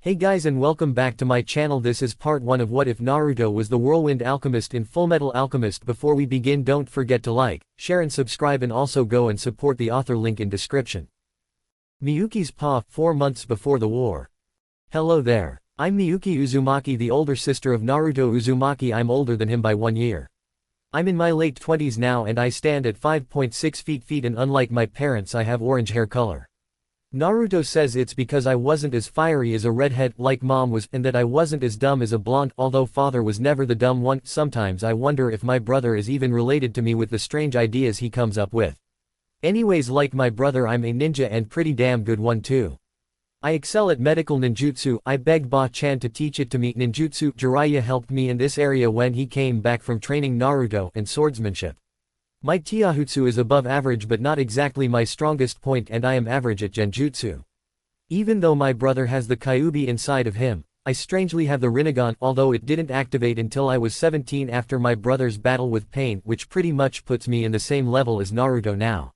Hey guys and welcome back to my channel. This is part 1 of What If Naruto Was the Whirlwind Alchemist in Fullmetal Alchemist. Before we begin, don't forget to like, share and subscribe, and also go and support the author, link in description. Miyuki's Pa, 4 months before the war. Hello there. I'm Miyuki Uzumaki, the older sister of Naruto Uzumaki. I'm older than him by 1 year. I'm in my late 20s now and I stand at 5.6 feet and unlike my parents I have orange hair color. Naruto says it's because I wasn't as fiery as a redhead like mom was, and that I wasn't as dumb as a blonde, although father was never the dumb one. Sometimes I wonder if my brother is even related to me with the strange ideas he comes up with. Anyways, like my brother, I'm a ninja and pretty damn good one too. I excel at medical ninjutsu. I begged Ba-chan to teach it to me. Ninjutsu. Jiraiya helped me in this area when he came back from training Naruto, and swordsmanship. My Taijutsu is above average but not exactly my strongest point, and I am average at Genjutsu. Even though my brother has the Kyuubi inside of him, I strangely have the Rinnegan, although it didn't activate until I was 17 after my brother's battle with pain, which pretty much puts me in the same level as Naruto now.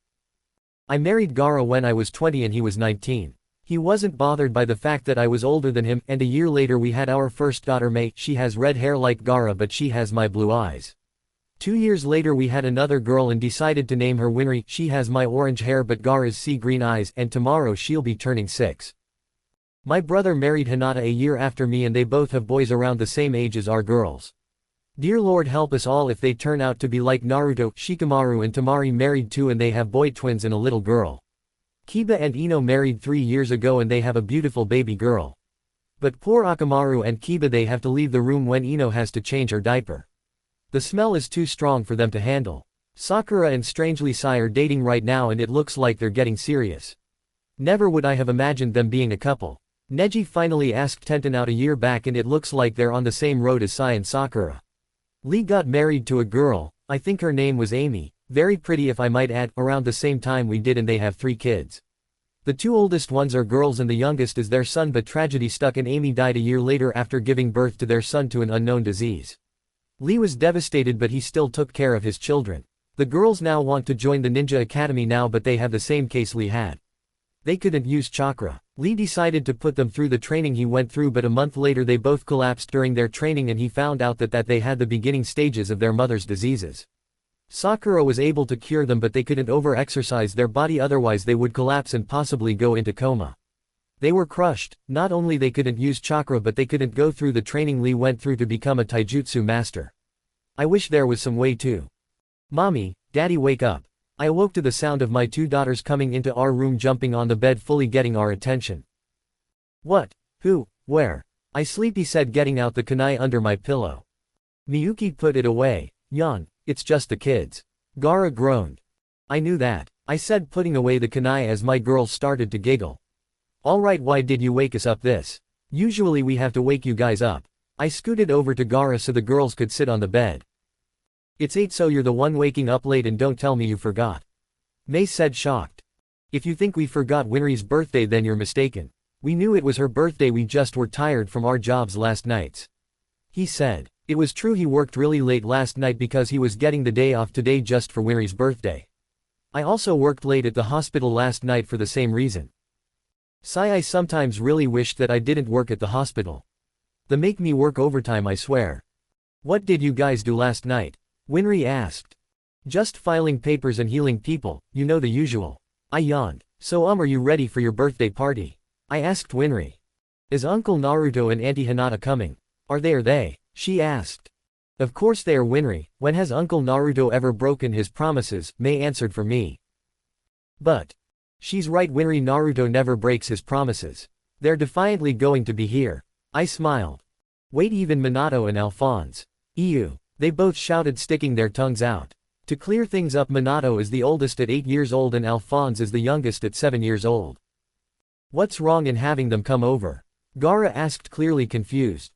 I married Gaara when I was 20 and he was 19. He wasn't bothered by the fact that I was older than him, and a year later we had our first daughter Mei. She has red hair like Gaara but she has my blue eyes. 2 years later we had another girl and decided to name her Winry. She has my orange hair but Gaara's sea green eyes, and tomorrow she'll be turning 6. My brother married Hinata a year after me and they both have boys around the same age as our girls. Dear Lord help us all if they turn out to be like Naruto. Shikamaru and Temari married too and they have boy twins and a little girl. Kiba and Ino married 3 years ago and they have a beautiful baby girl. But poor Akamaru and Kiba, they have to leave the room when Ino has to change her diaper. The smell is too strong for them to handle. Sakura and Strangely Sai are dating right now and it looks like they're getting serious. Never would I have imagined them being a couple. Neji finally asked Tenten out a year back and it looks like they're on the same road as Sai and Sakura. Lee got married to a girl, I think her name was Amy, very pretty if I might add, around the same time we did, and they have 3 kids. The 2 oldest ones are girls and the youngest is their son, but tragedy stuck and Amy died a year later after giving birth to their son to an unknown disease. Lee was devastated but he still took care of his children. The girls now want to join the ninja academy now but they have the same case Lee had. They couldn't use chakra. Lee decided to put them through the training he went through, but a month later they both collapsed during their training and he found out that they had the beginning stages of their mother's diseases. Sakura was able to cure them but they couldn't over-exercise their body, otherwise they would collapse and possibly go into coma. They were crushed. Not only they couldn't use chakra but they couldn't go through the training Lee went through to become a taijutsu master. I wish there was some way to. Mommy, Daddy, wake up. I awoke to the sound of my 2 daughters coming into our room, jumping on the bed, fully getting our attention. What? Who? Where? I sleepy said, getting out the kunai under my pillow. Miyuki put it away. Yawn. It's just the kids. Gaara groaned. I knew that, I said, putting away the kunai as my girls started to giggle. Alright, why did you wake us up this? Usually we have to wake you guys up. I scooted over to Gaara so the girls could sit on the bed. It's 8, so you're the one waking up late, and don't tell me you forgot. Mei said, shocked. If you think we forgot Winry's birthday then you're mistaken. We knew it was her birthday, we just were tired from our jobs last nights. He said. It was true, he worked really late last night because he was getting the day off today just for Winry's birthday. I also worked late at the hospital last night for the same reason. Sigh, I sometimes really wish that I didn't work at the hospital. They make me work overtime, I swear. What did you guys do last night? Winry asked. Just filing papers and healing people, you know, the usual. I yawned. So are you ready for your birthday party? I asked Winry. Is Uncle Naruto and Auntie Hinata coming? Are they? She asked. Of course they are, Winry. When has Uncle Naruto ever broken his promises? Mei answered for me. But. She's right, Winry, Naruto never breaks his promises. They're defiantly going to be here. I smiled. Wait, even Minato and Alphonse. Ew. They both shouted, sticking their tongues out. To clear things up, Minato is the oldest at 8 years old and Alphonse is the youngest at 7 years old. What's wrong in having them come over? Gaara asked, clearly confused.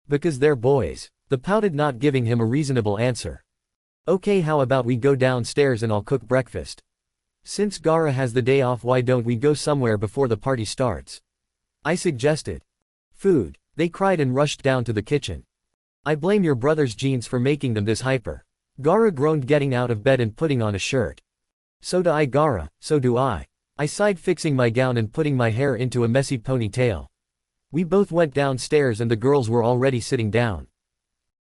Because they're boys. The pouted, not giving him a reasonable answer. Okay, how about we go downstairs and I'll cook breakfast. Since Gaara has the day off, why don't we go somewhere before the party starts? I suggested. Food. They cried and rushed down to the kitchen. I blame your brother's genes for making them this hyper. Gaara groaned, getting out of bed and putting on a shirt. So do I, Gaara, so do I. I sighed, fixing my gown and putting my hair into a messy ponytail. We both went downstairs and the girls were already sitting down.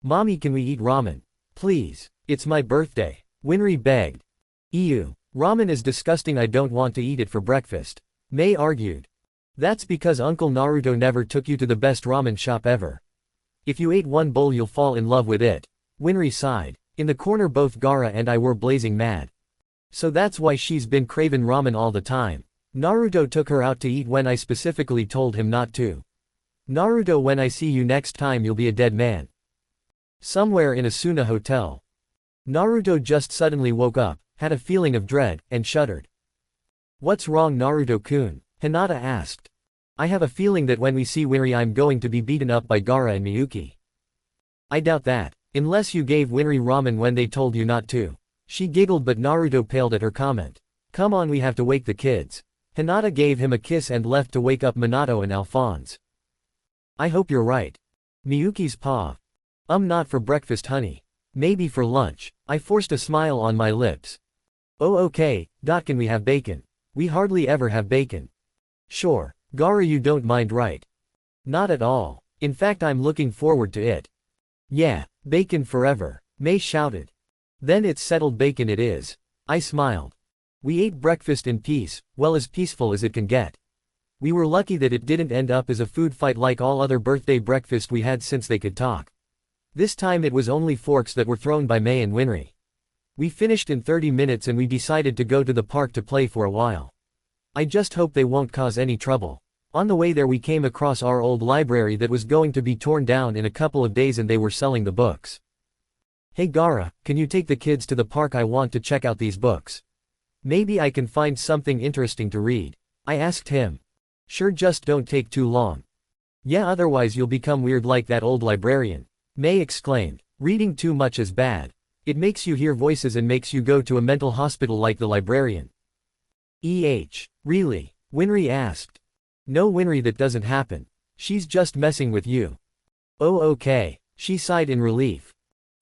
Mommy, can we eat ramen? Please. It's my birthday. Winry begged. Ew. Ramen is disgusting, I don't want to eat it for breakfast. Mei argued. That's because Uncle Naruto never took you to the best ramen shop ever. If you ate one bowl you'll fall in love with it. Winry sighed. In the corner both Gaara and I were blazing mad. So that's why she's been craving ramen all the time. Naruto took her out to eat when I specifically told him not to. Naruto, when I see you next time you'll be a dead man. Somewhere in a Suna hotel. Naruto just suddenly woke up, had a feeling of dread, and shuddered. What's wrong, Naruto-kun? Hinata asked. I have a feeling that when we see Winry I'm going to be beaten up by Gaara and Miyuki. I doubt that, unless you gave Winry ramen when they told you not to. She giggled, but Naruto paled at her comment. Come on, we have to wake the kids. Hinata gave him a kiss and left to wake up Minato and Alphonse. I hope you're right. Miyuki's paw. Not for breakfast, honey. Maybe for lunch. I forced a smile on my lips. Oh okay, can we have bacon? We hardly ever have bacon. Sure. Gaara, you don't mind, right? Not at all. In fact, I'm looking forward to it. Yeah, bacon forever, Mei shouted. Then it's settled, bacon it is. I smiled. We ate breakfast in peace, well, as peaceful as it can get. We were lucky that it didn't end up as a food fight like all other birthday breakfast we had since they could talk. This time it was only forks that were thrown by Mei and Winry. We finished in 30 minutes and we decided to go to the park to play for a while. I just hope they won't cause any trouble. On the way there we came across our old library that was going to be torn down in a couple of days and they were selling the books. Hey Gaara, can you take the kids to the park? I want to check out these books. Maybe I can find something interesting to read. I asked him. Sure, just don't take too long. Yeah, otherwise you'll become weird like that old librarian. Mei exclaimed. Reading too much is bad. It makes you hear voices and makes you go to a mental hospital like the librarian. Really? Winry asked. No Winry, that doesn't happen. She's just messing with you. Oh okay. She sighed in relief.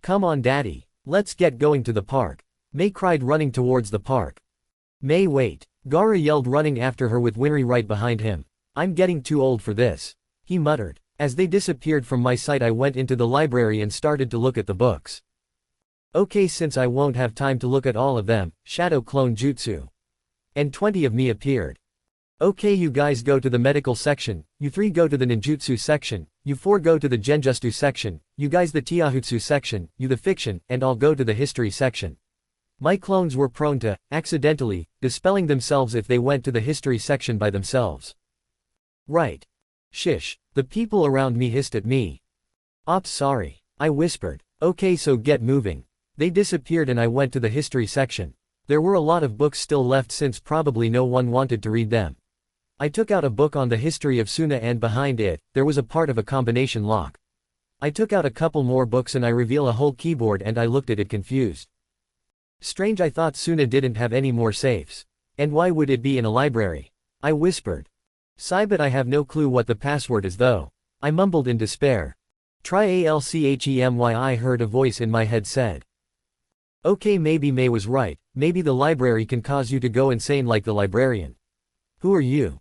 Come on daddy, let's get going to the park. Mei cried, running towards the park. Mei, wait. Gaara yelled, running after her with Winry right behind him. I'm getting too old for this, he muttered. As they disappeared from my sight I went into the library and started to look at the books. Okay, since I won't have time to look at all of them, Shadow Clone Jutsu. And 20 of me appeared. Okay, you guys go to the medical section, you 3 go to the ninjutsu section, you 4 go to the genjutsu section, you guys the taijutsu section, you the fiction, and I'll go to the history section. My clones were prone to, accidentally, dispelling themselves if they went to the history section by themselves. Right. Shish, the people around me hissed at me. Ops, sorry, I whispered. Okay, so get moving. They disappeared and I went to the history section. There were a lot of books still left since probably no one wanted to read them. I took out a book on the history of Suna and behind it, there was a part of a combination lock. I took out a couple more books and I reveal a whole keyboard and I looked at it confused. Strange, I thought Suna didn't have any more safes. And why would it be in a library? I whispered. Sigh, but I have no clue what the password is though. I mumbled in despair. Try ALCHEMY, I heard a voice in my head said. Okay, maybe Mei was right, maybe the library can cause you to go insane like the librarian. Who are you?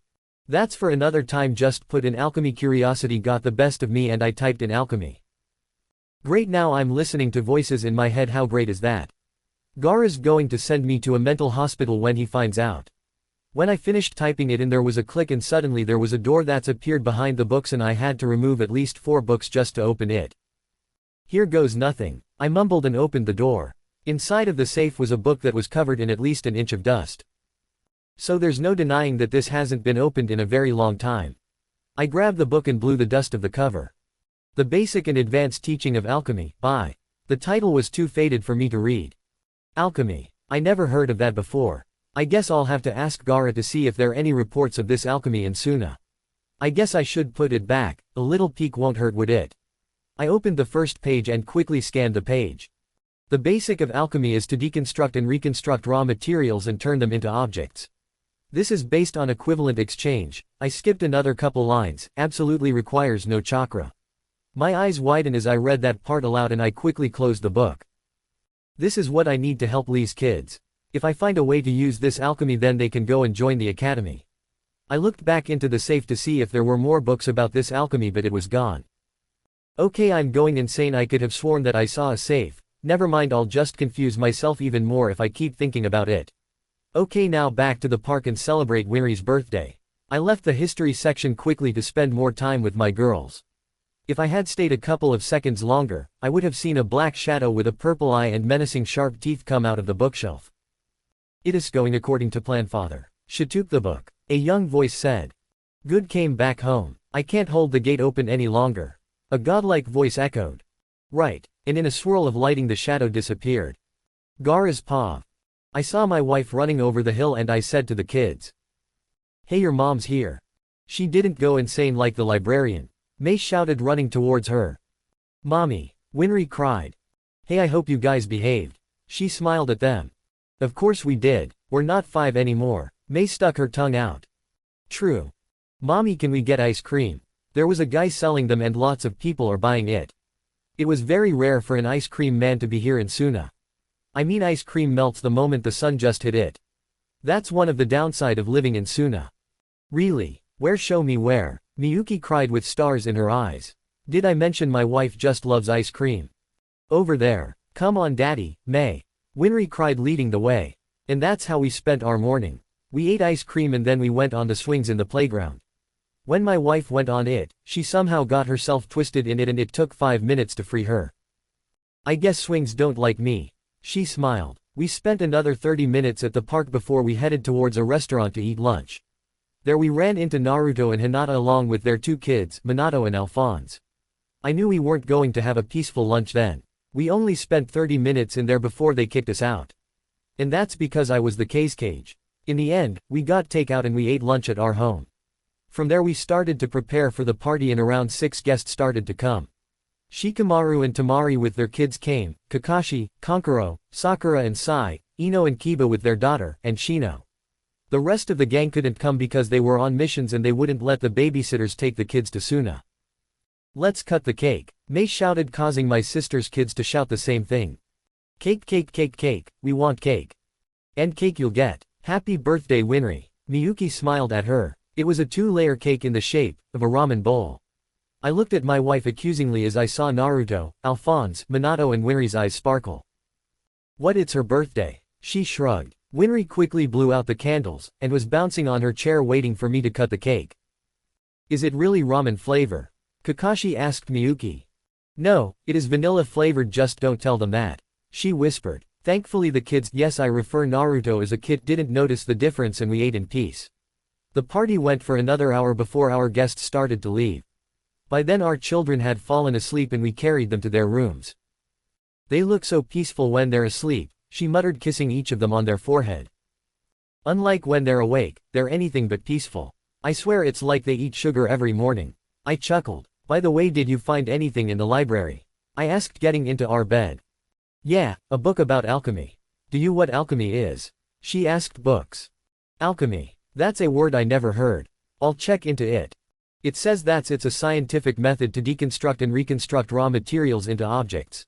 That's for another time, just put in alchemy. Curiosity got the best of me and I typed in alchemy. Great, now I'm listening to voices in my head, how great is that? Gaara's going to send me to a mental hospital when he finds out. When I finished typing it in there was a click and suddenly there was a door that's appeared behind the books and I had to remove at least 4 books just to open it. Here goes nothing, I mumbled and opened the door. Inside of the safe was a book that was covered in at least an inch of dust. So there's no denying that this hasn't been opened in a very long time. I grabbed the book and blew the dust of the cover. The Basic and Advanced Teaching of Alchemy, by. The title was too faded for me to read. Alchemy. I never heard of that before. I guess I'll have to ask Gaara to see if there are any reports of this alchemy in Suna. I guess I should put it back, a little peek won't hurt, would it? I opened the first page and quickly scanned the page. The basic of alchemy is to deconstruct and reconstruct raw materials and turn them into objects. This is based on equivalent exchange. I skipped another couple lines, absolutely requires no chakra. My eyes widened as I read that part aloud and I quickly closed the book. This is what I need to help Lee's kids. If I find a way to use this alchemy then they can go and join the academy. I looked back into the safe to see if there were more books about this alchemy, but it was gone. Okay, I'm going insane. I could have sworn that I saw a safe. Never mind, I'll just confuse myself even more if I keep thinking about it. Okay, now back to the park and celebrate Winry's birthday. I left the history section quickly to spend more time with my girls. If I had stayed a couple of seconds longer, I would have seen a black shadow with a purple eye and menacing sharp teeth come out of the bookshelf. It is going according to plan, Father. She took the book. A young voice said. Good, came back home. I can't hold the gate open any longer. A godlike voice echoed. Right, and in a swirl of lighting the shadow disappeared. Gaara's paw. I saw my wife running over the hill and I said to the kids. Hey, your mom's here. She didn't go insane like the librarian. May shouted, running towards her. Mommy, Winry cried. Hey, I hope you guys behaved. She smiled at them. Of course we did, we're not 5 anymore. May stuck her tongue out. True. Mommy, can we get ice cream? There was a guy selling them and lots of people are buying it. It was very rare for an ice cream man to be here in Suna. I mean, ice cream melts the moment the sun just hit it. That's one of the downside of living in Suna. Really? Where? Show me where. Miyuki cried with stars in her eyes. Did I mention my wife just loves ice cream? Over there. Come on, Daddy, May. Winry cried, leading the way. And that's how we spent our morning. We ate ice cream and then we went on the swings in the playground. When my wife went on it, she somehow got herself twisted in it and it took 5 minutes to free her. I guess swings don't like me. She smiled. We spent another 30 minutes at the park before we headed towards a restaurant to eat lunch. There we ran into Naruto and Hinata along with their 2 kids, Minato and Alphonse. I knew we weren't going to have a peaceful lunch then. We only spent 30 minutes in there before they kicked us out. And that's because I was the cage. In the end, we got takeout and we ate lunch at our home. From there we started to prepare for the party and around 6 guests started to come. Shikamaru and Tamari with their kids came, Kakashi, Kankuro, Sakura and Sai, Ino and Kiba with their daughter, and Shino. The rest of the gang couldn't come because they were on missions and they wouldn't let the babysitters take the kids to Suna. Let's cut the cake, May shouted, causing my sister's kids to shout the same thing. Cake, cake, cake, cake, we want cake. And cake you'll get. Happy birthday, Winry. Miyuki smiled at her. It was a 2-layer cake in the shape of a ramen bowl. I looked at my wife accusingly as I saw Naruto, Alphonse, Minato and Winry's eyes sparkle. What, it's her birthday? She shrugged. Winry quickly blew out the candles, and was bouncing on her chair waiting for me to cut the cake. Is it really ramen flavor? Kakashi asked Miyuki. No, it is vanilla flavored, just don't tell them that. She whispered. Thankfully the kids, yes I refer Naruto as a kid, didn't notice the difference and we ate in peace. The party went for another hour before our guests started to leave. By then our children had fallen asleep and we carried them to their rooms. They look so peaceful when they're asleep, she muttered, kissing each of them on their forehead. Unlike when they're awake, they're anything but peaceful. I swear it's like they eat sugar every morning. I chuckled. By the way, did you find anything in the library? I asked, getting into our bed. Yeah, a book about alchemy. Do you what alchemy is? She asked. Books. Alchemy. That's a word I never heard. I'll check into it. It says it's a scientific method to deconstruct and reconstruct raw materials into objects.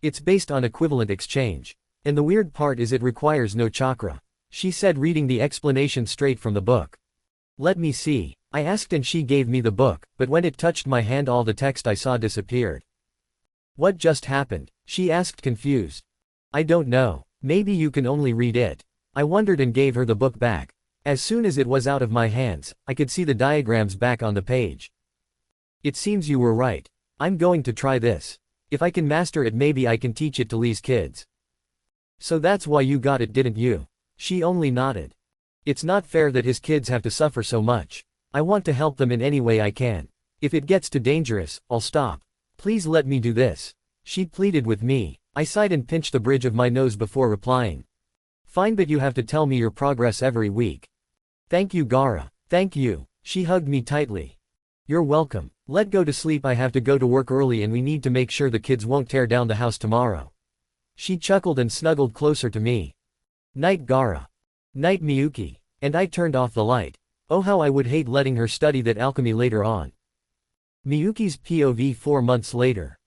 It's based on equivalent exchange. And the weird part is it requires no chakra. She said, reading the explanation straight from the book. Let me see. I asked and she gave me the book, but when it touched my hand all the text I saw disappeared. What just happened? She asked, confused. I don't know. Maybe you can only read it. I wondered and gave her the book back. As soon as it was out of my hands, I could see the diagrams back on the page. It seems you were right. I'm going to try this. If I can master it, maybe I can teach it to Lee's kids. So that's why you got it, didn't you? She only nodded. It's not fair that his kids have to suffer so much. I want to help them in any way I can. If it gets too dangerous, I'll stop. Please let me do this. She pleaded with me. I sighed and pinched the bridge of my nose before replying. Fine, but you have to tell me your progress every week. Thank you, Gaara. Thank you. She hugged me tightly. You're welcome. Let go to sleep, I have to go to work early and we need to make sure the kids won't tear down the house tomorrow. She chuckled and snuggled closer to me. Night, Gaara. Night, Miyuki. And I turned off the light. Oh, how I would hate letting her study that alchemy later on. Miyuki's POV 4 months later.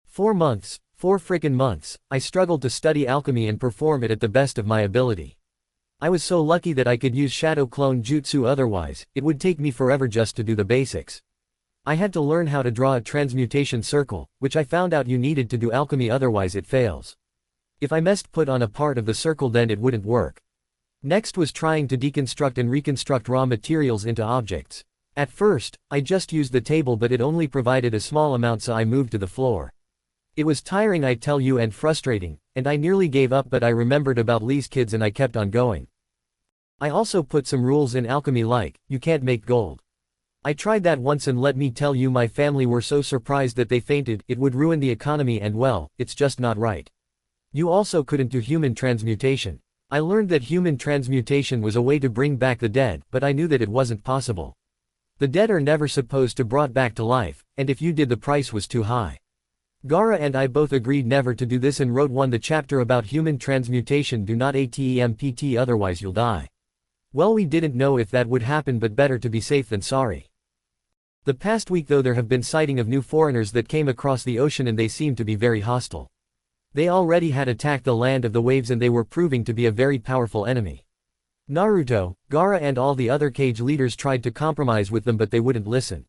4 months, 4 frickin' months, I struggled to study alchemy and perform it at the best of my ability. I was so lucky that I could use shadow clone jutsu, otherwise, it would take me forever just to do the basics. I had to learn how to draw a transmutation circle, which I found out you needed to do alchemy, otherwise it fails. If I messed put on a part of the circle, then it wouldn't work. Next was trying to deconstruct and reconstruct raw materials into objects. At first, I just used the table, but it only provided a small amount, so I moved to the floor. It was tiring, I tell you, and frustrating, and I nearly gave up, but I remembered about Lee's kids and I kept on going. I also put some rules in alchemy, like, you can't make gold. I tried that once, and let me tell you, my family were so surprised that they fainted. It would ruin the economy, and well, it's just not right. You also couldn't do human transmutation. I learned that human transmutation was a way to bring back the dead, but I knew that it wasn't possible. The dead are never supposed to brought back to life, and if you did, the price was too high. Gaara and I both agreed never to do this and wrote the chapter about human transmutation. Do not attempt, otherwise you'll die. Well, we didn't know if that would happen, but better to be safe than sorry. The past week though, there have been sighting of new foreigners that came across the ocean, and they seem to be very hostile. They already had attacked the land of the waves, and they were proving to be a very powerful enemy. Naruto, Gaara and all the other cage leaders tried to compromise with them, but they wouldn't listen.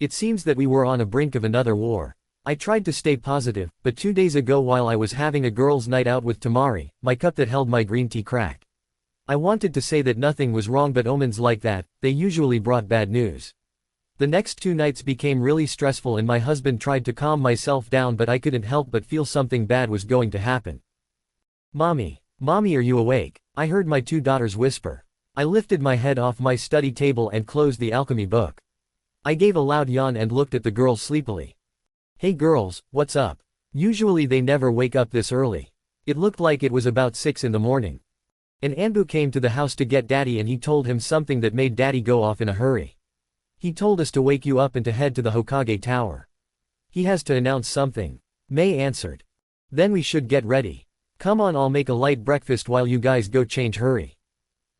It seems that we were on the brink of another war. I tried to stay positive, but 2 days ago while I was having a girls' night out with Tamari, my cup that held my green tea cracked. I wanted to say that nothing was wrong, but omens like that, they usually brought bad news. The next 2 nights became really stressful, and my husband tried to calm myself down, but I couldn't help but feel something bad was going to happen. Mommy, are you awake? I heard my 2 daughters whisper. I lifted my head off my study table and closed the alchemy book. I gave a loud yawn and looked at the girls sleepily. Hey girls, what's up? Usually they never wake up this early. It looked like it was about 6 in the morning. An Anbu came to the house to get Daddy, and he told him something that made Daddy go off in a hurry. He told us to wake you up and to head to the Hokage Tower. He has to announce something. Mei answered. Then we should get ready. Come on, I'll make a light breakfast while you guys go change, hurry.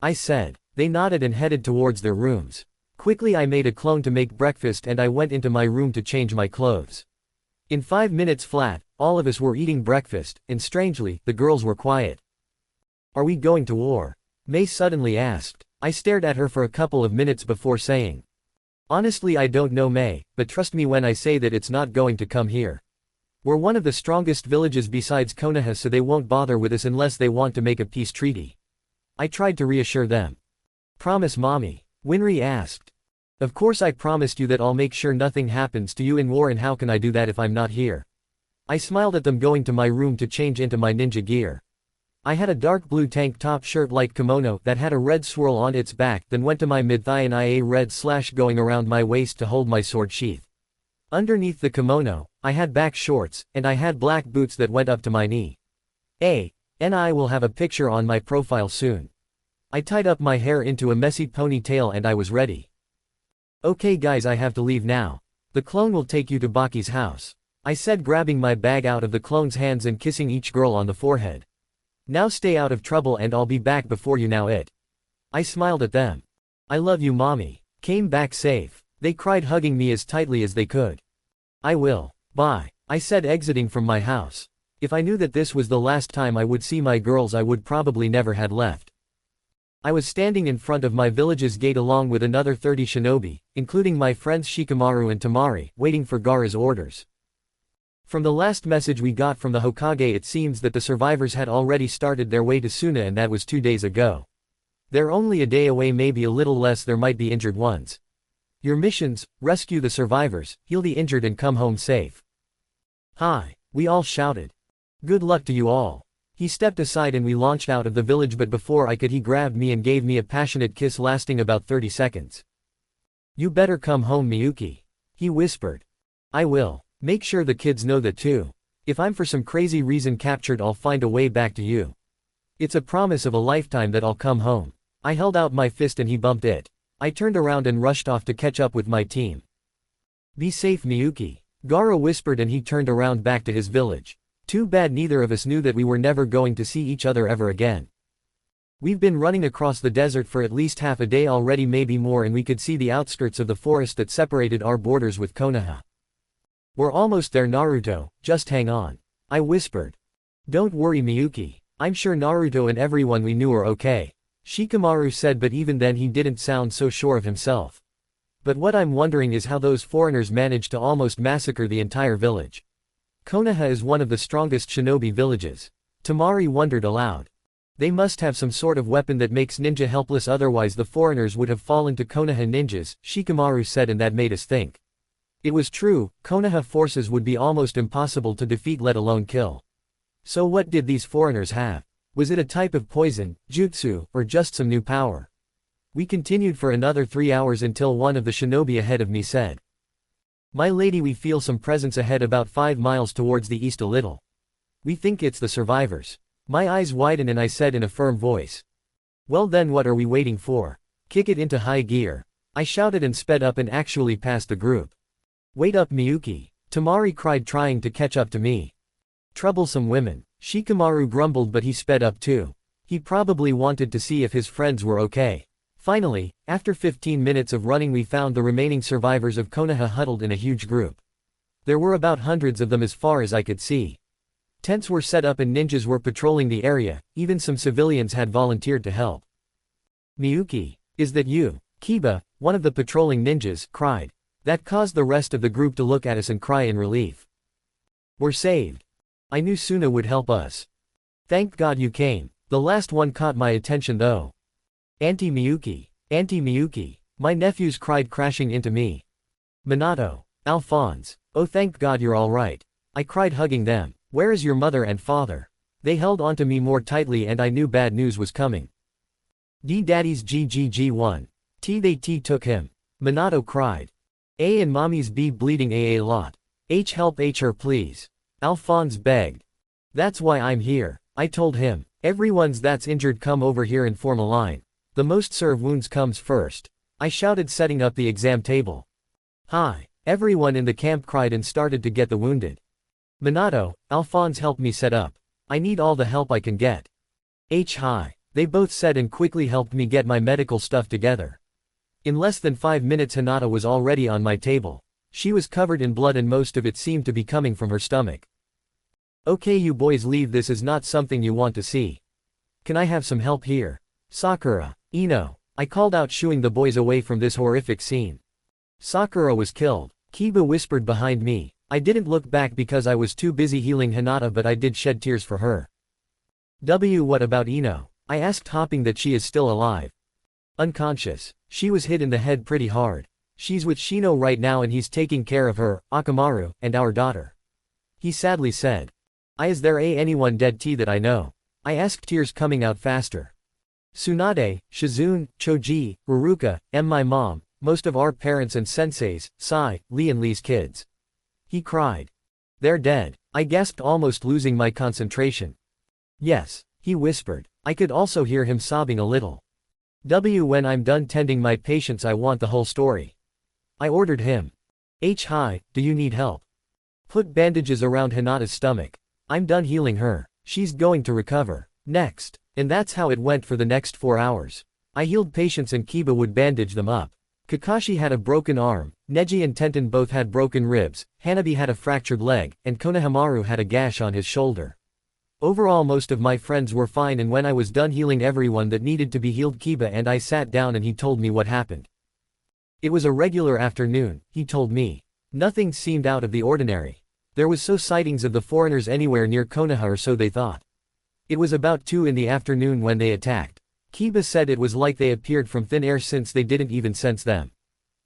I said. They nodded and headed towards their rooms. Quickly I made a clone to make breakfast, and I went into my room to change my clothes. In 5 minutes flat, all of us were eating breakfast, and strangely, the girls were quiet. Are we going to war? Mei suddenly asked. I stared at her for a couple of minutes before saying. Honestly, I don't know, Mei, but trust me when I say that it's not going to come here. We're one of the strongest villages besides Konoha, so they won't bother with us unless they want to make a peace treaty. I tried to reassure them. Promise, Mommy? Winry asked. Of course I promised you that I'll make sure nothing happens to you in war, and how can I do that if I'm not here? I smiled at them, going to my room to change into my ninja gear. I had a dark blue tank top shirt like kimono that had a red swirl on its back, then went to my mid-thigh and a red slash going around my waist to hold my sword sheath. Underneath the kimono, I had back shorts, and I had black boots that went up to my knee. I will have a picture on my profile soon. I tied up my hair into a messy ponytail and I was ready. Okay guys, I have to leave now. The clone will take you to Baki's house. I said, grabbing my bag out of the clone's hands and kissing each girl on the forehead. Now stay out of trouble and I'll be back before you now it. I smiled at them. I love you, Mommy. Came back safe. They cried, hugging me as tightly as they could. I will. Bye. I said, exiting from my house. If I knew that this was the last time I would see my girls, I would probably never had left. I was standing in front of my village's gate along with another 30 shinobi, including my friends Shikamaru and Tamari, waiting for Gaara's orders. From the last message we got from the Hokage, it seems that the survivors had already started their way to Suna, and that was 2 days ago. They're only a day away, maybe a little less. There might be injured ones. Your missions: rescue the survivors, heal the injured, and come home safe. Hi, we all shouted. Good luck to you all. He stepped aside and we launched out of the village, but before I could, he grabbed me and gave me a passionate kiss lasting about 30 seconds. You better come home, Miyuki. He whispered. I will. Make sure the kids know that too. If I'm for some crazy reason captured, I'll find a way back to you. It's a promise of a lifetime that I'll come home. I held out my fist and he bumped it. I turned around and rushed off to catch up with my team. Be safe, Miyuki. Gaara whispered, and he turned around back to his village. Too bad neither of us knew that we were never going to see each other ever again. We've been running across the desert for at least half a day already, maybe more, and we could see the outskirts of the forest that separated our borders with Konoha. We're almost there, Naruto, just hang on. I whispered. Don't worry, Miyuki. I'm sure Naruto and everyone we knew are okay. Shikamaru said, but even then he didn't sound so sure of himself. But what I'm wondering is how those foreigners managed to almost massacre the entire village. Konoha is one of the strongest shinobi villages. Temari wondered aloud. They must have some sort of weapon that makes ninja helpless, otherwise the foreigners would have fallen to Konoha ninjas, Shikamaru said, and that made us think. It was true, Konoha forces would be almost impossible to defeat, let alone kill. So what did these foreigners have? Was it a type of poison, jutsu, or just some new power? We continued for another 3 hours until one of the shinobi ahead of me said, "My lady, we feel some presence ahead about 5 miles towards the east a little. We think it's the survivors." My eyes widened and I said in a firm voice, "Well then, what are we waiting for? Kick it into high gear." I shouted and sped up and actually passed the group. "Wait up, Miyuki," Temari cried, trying to catch up to me. "Troublesome women," Shikamaru grumbled, but he sped up too. He probably wanted to see if his friends were okay. Finally, after 15 minutes of running, we found the remaining survivors of Konoha huddled in a huge group. There were about hundreds of them as far as I could see. Tents were set up and ninjas were patrolling the area, even some civilians had volunteered to help. "Miyuki, is that you?" Kiba, one of the patrolling ninjas, cried. That caused the rest of the group to look at us and cry in relief. "We're saved. I knew Suna would help us. Thank God you came." The last one caught my attention though. "Auntie Miyuki, Auntie Miyuki," my nephews cried, crashing into me. "Minato, Alphonse, oh thank God you're all right," I cried, hugging them. "Where is your mother and father?" They held onto me more tightly and I knew bad news was coming. "D Daddy's GGG1. T they T took him," Minato cried. "A and Mommy's B bleeding a lot. H help H her please," Alphonse begged. "That's why I'm here," I told him. "Everyone's that's injured come over here and form a line. The most serve wounds comes first," I shouted, setting up the exam table. "Hi!" Everyone in the camp cried and started to get the wounded. "Minato, Alphonse, help me set up. I need all the help I can get." "Hi!" They both said and quickly helped me get my medical stuff together. In less than 5 minutes Hinata was already on my table. She was covered in blood and most of it seemed to be coming from her stomach. "Okay, you boys leave, this is not something you want to see. Can I have some help here? Sakura, Ino," I called out, shooing the boys away from this horrific scene. "Sakura was killed," Kiba whispered behind me. I didn't look back because I was too busy healing Hinata, but I did shed tears for her. What about Ino?" I asked, hoping that she is still alive. "Unconscious. She was hit in the head pretty hard. She's with Shino right now and he's taking care of her, Akamaru, and our daughter," he sadly said. Is there anyone dead that I know?" I asked, tears coming out faster. "Tsunade, Shizune, Choji, Ruruka, and my mom, most of our parents and senseis, Sai, Lee and Lee's kids," he cried. "They're dead," I gasped, almost losing my concentration. "Yes," he whispered. I could also hear him sobbing a little. When I'm done tending my patients I want the whole story," I ordered him. Hi, do you need help? Put bandages around Hinata's stomach. I'm done healing her. She's going to recover. Next. And that's how it went for the next 4 hours. I healed patients and Kiba would bandage them up. Kakashi had a broken arm, Neji and Tenten both had broken ribs, Hanabi had a fractured leg, and Konohamaru had a gash on his shoulder. Overall most of my friends were fine, and when I was done healing everyone that needed to be healed, Kiba and I sat down and he told me what happened. It was a regular afternoon, he told me. Nothing seemed out of the ordinary. There was no sightings of the foreigners anywhere near Konoha, or so they thought. It was about 2 in the afternoon when they attacked. Kiba said it was like they appeared from thin air since they didn't even sense them.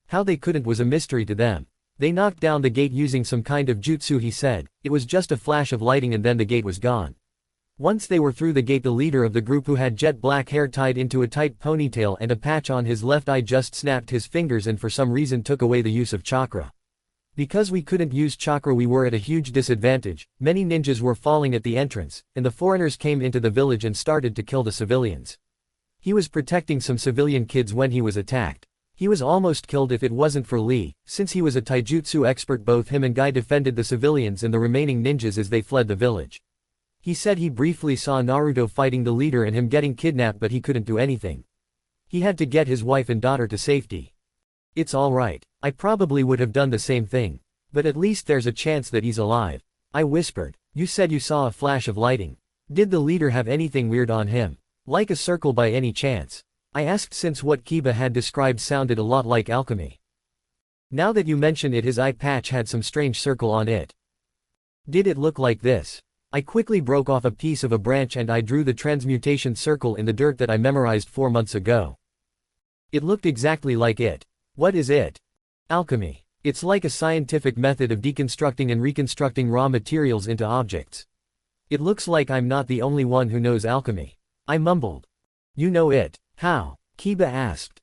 How they couldn't was a mystery to them. They knocked down the gate using some kind of jutsu, he said. It was just a flash of lighting and then the gate was gone. Once they were through the gate, the leader of the group, who had jet black hair tied into a tight ponytail and a patch on his left eye, just snapped his fingers and for some reason took away the use of chakra. Because we couldn't use chakra we were at a huge disadvantage. Many ninjas were falling at the entrance, and the foreigners came into the village and started to kill the civilians. He was protecting some civilian kids when he was attacked. He was almost killed if it wasn't for Lee, since he was a taijutsu expert. Both him and Guy defended the civilians and the remaining ninjas as they fled the village. He said he briefly saw Naruto fighting the leader and him getting kidnapped, but he couldn't do anything. He had to get his wife and daughter to safety. It's alright. I probably would have done the same thing. But at least there's a chance that he's alive. I whispered. You said you saw a flash of lighting. Did the leader have anything weird on him? Like a circle by any chance? I asked since what Kiba had described sounded a lot like alchemy. Now that you mention it, his eye patch had some strange circle on it. Did it look like this? I quickly broke off a piece of a branch and I drew the transmutation circle in the dirt that I memorized 4 months ago. It looked exactly like it. What is it? Alchemy. It's like a scientific method of deconstructing and reconstructing raw materials into objects. It looks like I'm not the only one who knows alchemy. I mumbled. You know it. How? Kiba asked.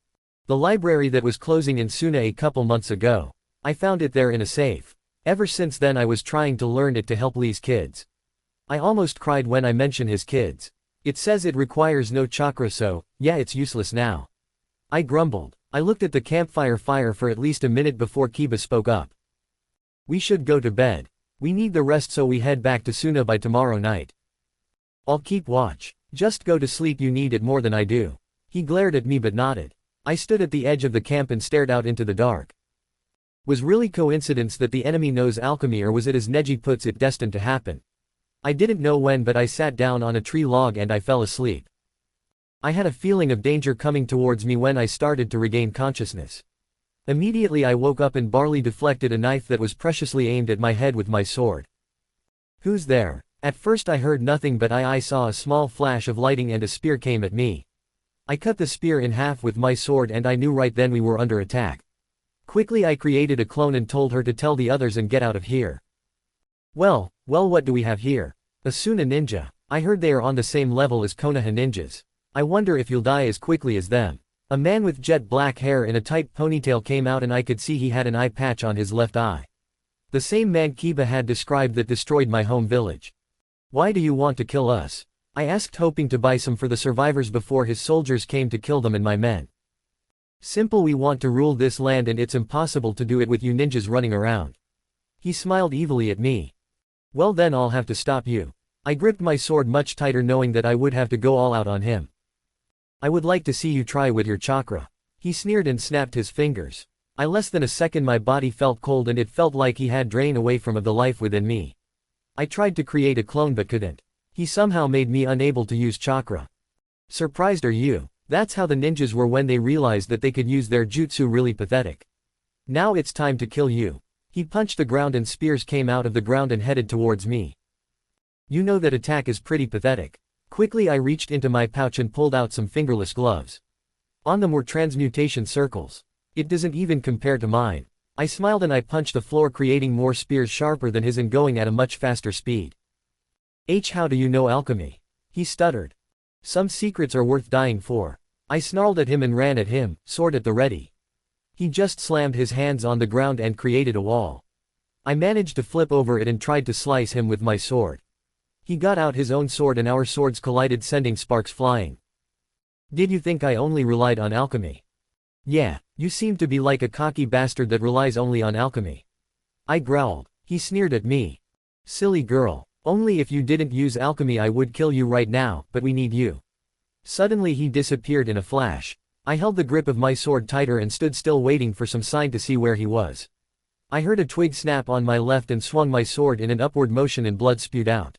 The library that was closing in Suna a couple months ago. I found it there in a safe. Ever since then I was trying to learn it to help Lee's kids. I almost cried when I mention his kids. It says it requires no chakra, so, yeah, it's useless now. I grumbled. I looked at the campfire fire for at least a minute before Kiba spoke up. We should go to bed. We need the rest, so we head back to Suna by tomorrow night. I'll keep watch. Just go to sleep, you need it more than I do. He glared at me but nodded. I stood at the edge of the camp and stared out into the dark. Was really coincidence that the enemy knows alchemy, or was it, as Neji puts it, destined to happen? I didn't know when, but I sat down on a tree log and I fell asleep. I had a feeling of danger coming towards me when I started to regain consciousness. Immediately I woke up and Barley deflected a knife that was preciously aimed at my head with my sword. Who's there? At first I heard nothing, but I saw a small flash of lighting and a spear came at me. I cut the spear in half with my sword and I knew right then we were under attack. Quickly I created a clone and told her to tell the others and get out of here. Well, what do we have here? A Suna ninja. I heard they are on the same level as Konoha ninjas. I wonder if you'll die as quickly as them. A man with jet black hair in a tight ponytail came out and I could see he had an eye patch on his left eye. The same man Kiba had described that destroyed my home village. Why do you want to kill us? I asked, hoping to buy some for the survivors before his soldiers came to kill them and my men. Simple, we want to rule this land and it's impossible to do it with you ninjas running around. He smiled evilly at me. Well then I'll have to stop you. I gripped my sword much tighter, knowing that I would have to go all out on him. I would like to see you try with your chakra. He sneered and snapped his fingers. Less than a second my body felt cold and it felt like he had drained away from the life within me. I tried to create a clone but couldn't. He somehow made me unable to use chakra. Surprised are you? That's how the ninjas were when they realized that they could use their jutsu. Really pathetic. Now it's time to kill you. He punched the ground and spears came out of the ground and headed towards me. You know that attack is pretty pathetic. Quickly I reached into my pouch and pulled out some fingerless gloves. On them were transmutation circles. It doesn't even compare to mine. I smiled and I punched the floor, creating more spears sharper than his and going at a much faster speed. How do you know alchemy? He stuttered. Some secrets are worth dying for. I snarled at him and ran at him, sword at the ready. He just slammed his hands on the ground and created a wall. I managed to flip over it and tried to slice him with my sword. He got out his own sword and our swords collided, sending sparks flying. Did you think I only relied on alchemy? Yeah, you seem to be like a cocky bastard that relies only on alchemy. I growled. He sneered at me. Silly girl, only if you didn't use alchemy I would kill you right now, but we need you. Suddenly he disappeared in a flash. I held the grip of my sword tighter and stood still, waiting for some sign to see where he was. I heard a twig snap on my left and swung my sword in an upward motion and blood spewed out.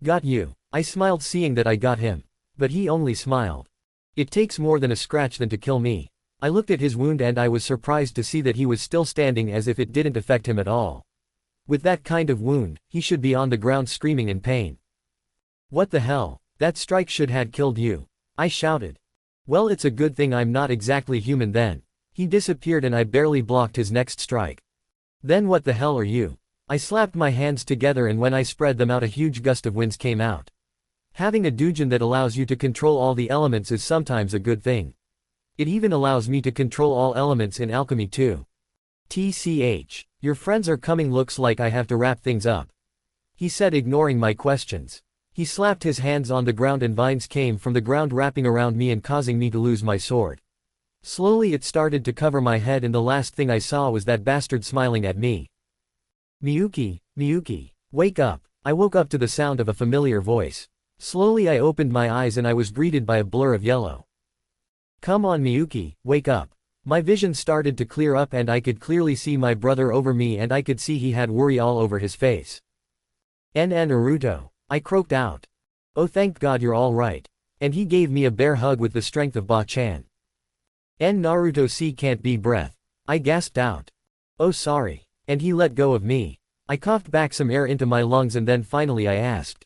Got you. I smiled, seeing that I got him. But he only smiled. It takes more than a scratch than to kill me. I looked at his wound and I was surprised to see that he was still standing, as if it didn't affect him at all. With that kind of wound, he should be on the ground screaming in pain. What the hell? That strike should have killed you. I shouted. Well, it's a good thing I'm not exactly human then. He disappeared and I barely blocked his next strike. Then what the hell are you? I slapped my hands together and when I spread them out a huge gust of winds came out. Having a doujin that allows you to control all the elements is sometimes a good thing. It even allows me to control all elements in alchemy too. TCH. Your friends are coming, looks like I have to wrap things up. He said, ignoring my questions. He slapped his hands on the ground and vines came from the ground wrapping around me and causing me to lose my sword. Slowly it started to cover my head and the last thing I saw was that bastard smiling at me. Miyuki, Miyuki, wake up. I woke up to the sound of a familiar voice. Slowly I opened my eyes and I was greeted by a blur of yellow. Come on Miyuki, wake up. My vision started to clear up and I could clearly see my brother over me and I could see he had worry all over his face. Naruto. I croaked out. Oh, thank God you're all right. And he gave me a bear hug with the strength of Ba-chan. Naruto C can't be breath. I gasped out. Oh sorry. And he let go of me. I coughed back some air into my lungs and then finally I asked.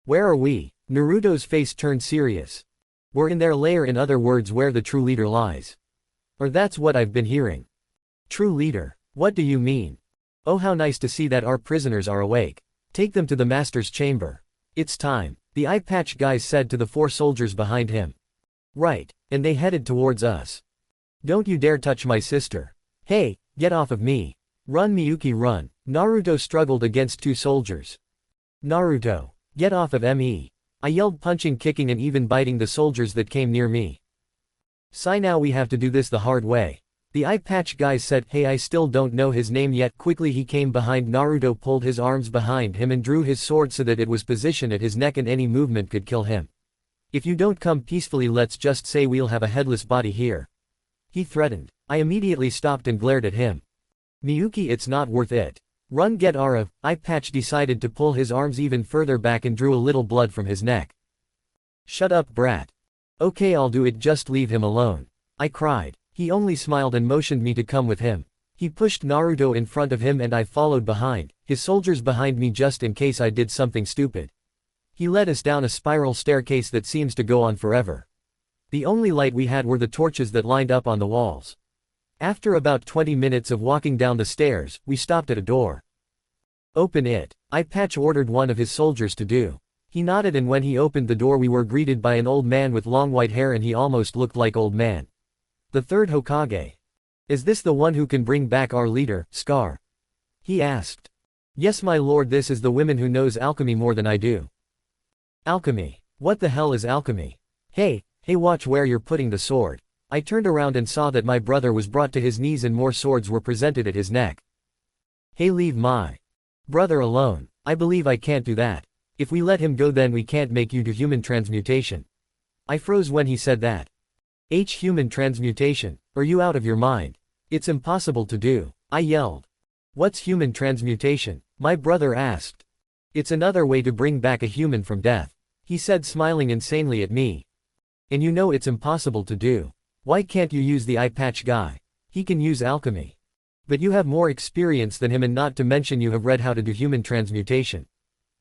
Where are we? Naruto's face turned serious. We're in their lair, in other words where the true leader lies. Or that's what I've been hearing. True leader? What do you mean? Oh how nice to see that our prisoners are awake. Take them to the master's chamber. It's time, the eye patch guys said to the 4 soldiers behind him. Right, and they headed towards us. Don't you dare touch my sister. Hey, get off of me. Run Miyuki run. Naruto struggled against 2 soldiers. Naruto, get off of me. I yelled, punching, kicking and even biting the soldiers that came near me. Sigh, now we have to do this the hard way. The eye patch guys said. Hey, I still don't know his name yet. Quickly he came behind Naruto, pulled his arms behind him and drew his sword so that it was positioned at his neck and any movement could kill him. If you don't come peacefully, let's just say we'll have a headless body here. He threatened. I immediately stopped and glared at him. Miyuki, it's not worth it. Run, get Ara. Eye patch decided to pull his arms even further back and drew a little blood from his neck. Shut up, brat. Okay, I'll do it, just leave him alone. I cried. He only smiled and motioned me to come with him. He pushed Naruto in front of him and I followed behind, his soldiers behind me just in case I did something stupid. He led us down a spiral staircase that seems to go on forever. The only light we had were the torches that lined up on the walls. After about 20 minutes of walking down the stairs, we stopped at a door. Open it, Eye patch ordered one of his soldiers to do. He nodded, and when he opened the door we were greeted by an old man with long white hair, and he almost looked like Old Man. The 3rd Hokage. Is this the one who can bring back our leader, Scar? He asked. Yes my lord, this is the woman who knows alchemy more than I do. Alchemy? What the hell is alchemy? Hey, watch where you're putting the sword. I turned around and saw that my brother was brought to his knees and more swords were presented at his neck. Hey, leave my brother alone. I believe I can't do that. If we let him go then we can't make you do human transmutation. I froze when he said that. Human transmutation? Are you out of your mind? It's impossible to do. I yelled. What's human transmutation? My brother asked. It's another way to bring back a human from death. He said, smiling insanely at me. And you know it's impossible to do. Why can't you use the eye patch guy? He can use alchemy. But you have more experience than him, and not to mention you have read how to do human transmutation.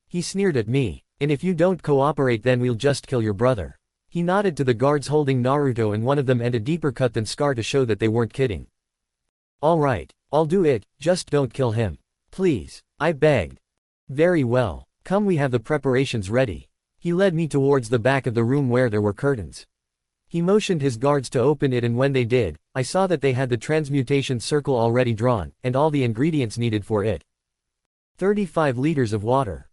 He sneered at me. And if you don't cooperate then we'll just kill your brother. He nodded to the guards holding Naruto, and one of them had a deeper cut than Scar to show that they weren't kidding. Alright, I'll do it, just don't kill him. Please, I begged. Very well, come, we have the preparations ready. He led me towards the back of the room where there were curtains. He motioned his guards to open it, and when they did, I saw that they had the transmutation circle already drawn, and all the ingredients needed for it. 35 liters of water.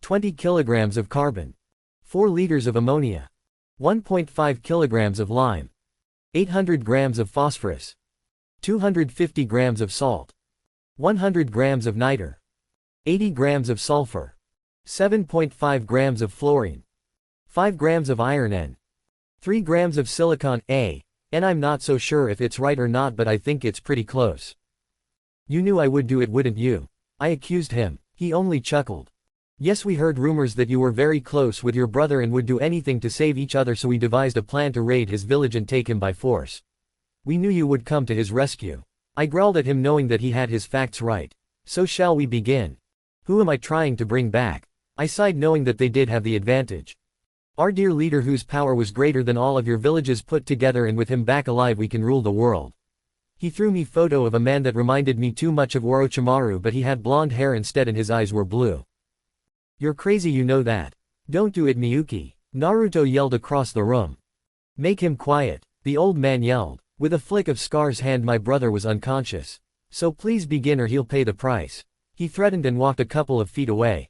20 kilograms of carbon. 4 liters of ammonia. 1.5 kilograms of lime. 800 grams of phosphorus. 250 grams of salt. 100 grams of niter. 80 grams of sulfur. 7.5 grams of fluorine. 5 grams of iron and 3 grams of silicon A, and I'm not so sure if it's right or not, but I think it's pretty close. You knew I would do it, wouldn't you? I accused him. He only chuckled. Yes, we heard rumors that you were very close with your brother and would do anything to save each other, so we devised a plan to raid his village and take him by force. We knew you would come to his rescue. I growled at him, knowing that he had his facts right. So shall we begin? Who am I trying to bring back? I sighed, knowing that they did have the advantage. Our dear leader, whose power was greater than all of your villages put together, and with him back alive we can rule the world. He threw me photo of a man that reminded me too much of Orochimaru, but he had blonde hair instead and his eyes were blue. You're crazy, you know that. Don't do it, Miyuki. Naruto yelled across the room. Make him quiet, the old man yelled. With a flick of Scar's hand my brother was unconscious. So please begin or he'll pay the price. He threatened and walked a couple of feet away.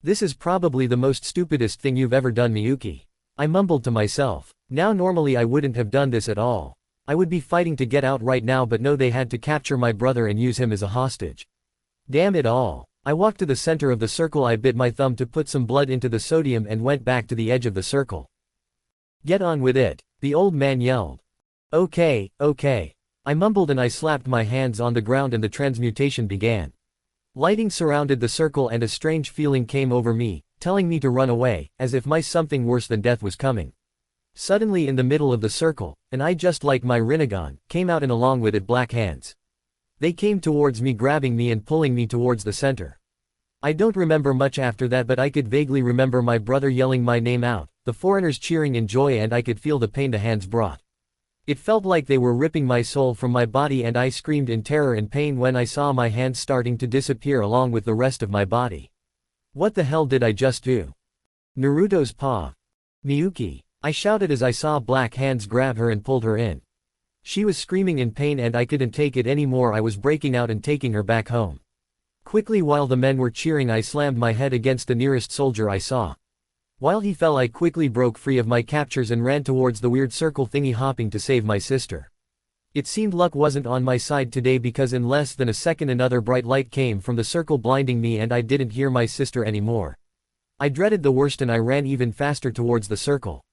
This is probably the most stupidest thing you've ever done, Miyuki. I mumbled to myself. Now normally I wouldn't have done this at all. I would be fighting to get out right now, but no, they had to capture my brother and use him as a hostage. Damn it all. I walked to the center of the circle. I bit my thumb to put some blood into the sodium and went back to the edge of the circle. Get on with it, the old man yelled. Okay. I mumbled and I slapped my hands on the ground and the transmutation began. Lighting surrounded the circle and a strange feeling came over me, telling me to run away, as if something worse than death was coming. Suddenly in the middle of the circle, an eye just like my Rinnegan, came out and along with it black hands. They came towards me, grabbing me and pulling me towards the center. I don't remember much after that, but I could vaguely remember my brother yelling my name out, the foreigners cheering in joy, and I could feel the pain the hands brought. It felt like they were ripping my soul from my body, and I screamed in terror and pain when I saw my hands starting to disappear along with the rest of my body. What the hell did I just do? Naruto's paw. Miyuki. I shouted as I saw black hands grab her and pulled her in. She was screaming in pain and I couldn't take it anymore. I was breaking out and taking her back home. Quickly, while the men were cheering, I slammed my head against the nearest soldier I saw. While he fell, I quickly broke free of my captors and ran towards the weird circle thingy, hopping to save my sister. It seemed luck wasn't on my side today, because in less than a second another bright light came from the circle, blinding me, and I didn't hear my sister anymore. I dreaded the worst and I ran even faster towards the circle.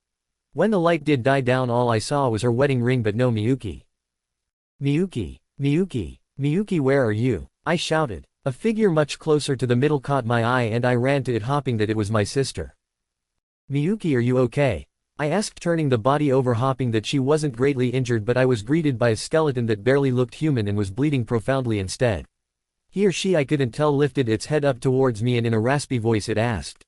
When the light did die down, all I saw was her wedding ring, but no Miyuki. Miyuki, Miyuki, Miyuki, where are you? I shouted. A figure much closer to the middle caught my eye and I ran to it, hoping that it was my sister. Miyuki, are you okay? I asked, turning the body over, hoping that she wasn't greatly injured, but I was greeted by a skeleton that barely looked human and was bleeding profoundly instead. He or she, I couldn't tell, lifted its head up towards me and in a raspy voice it asked,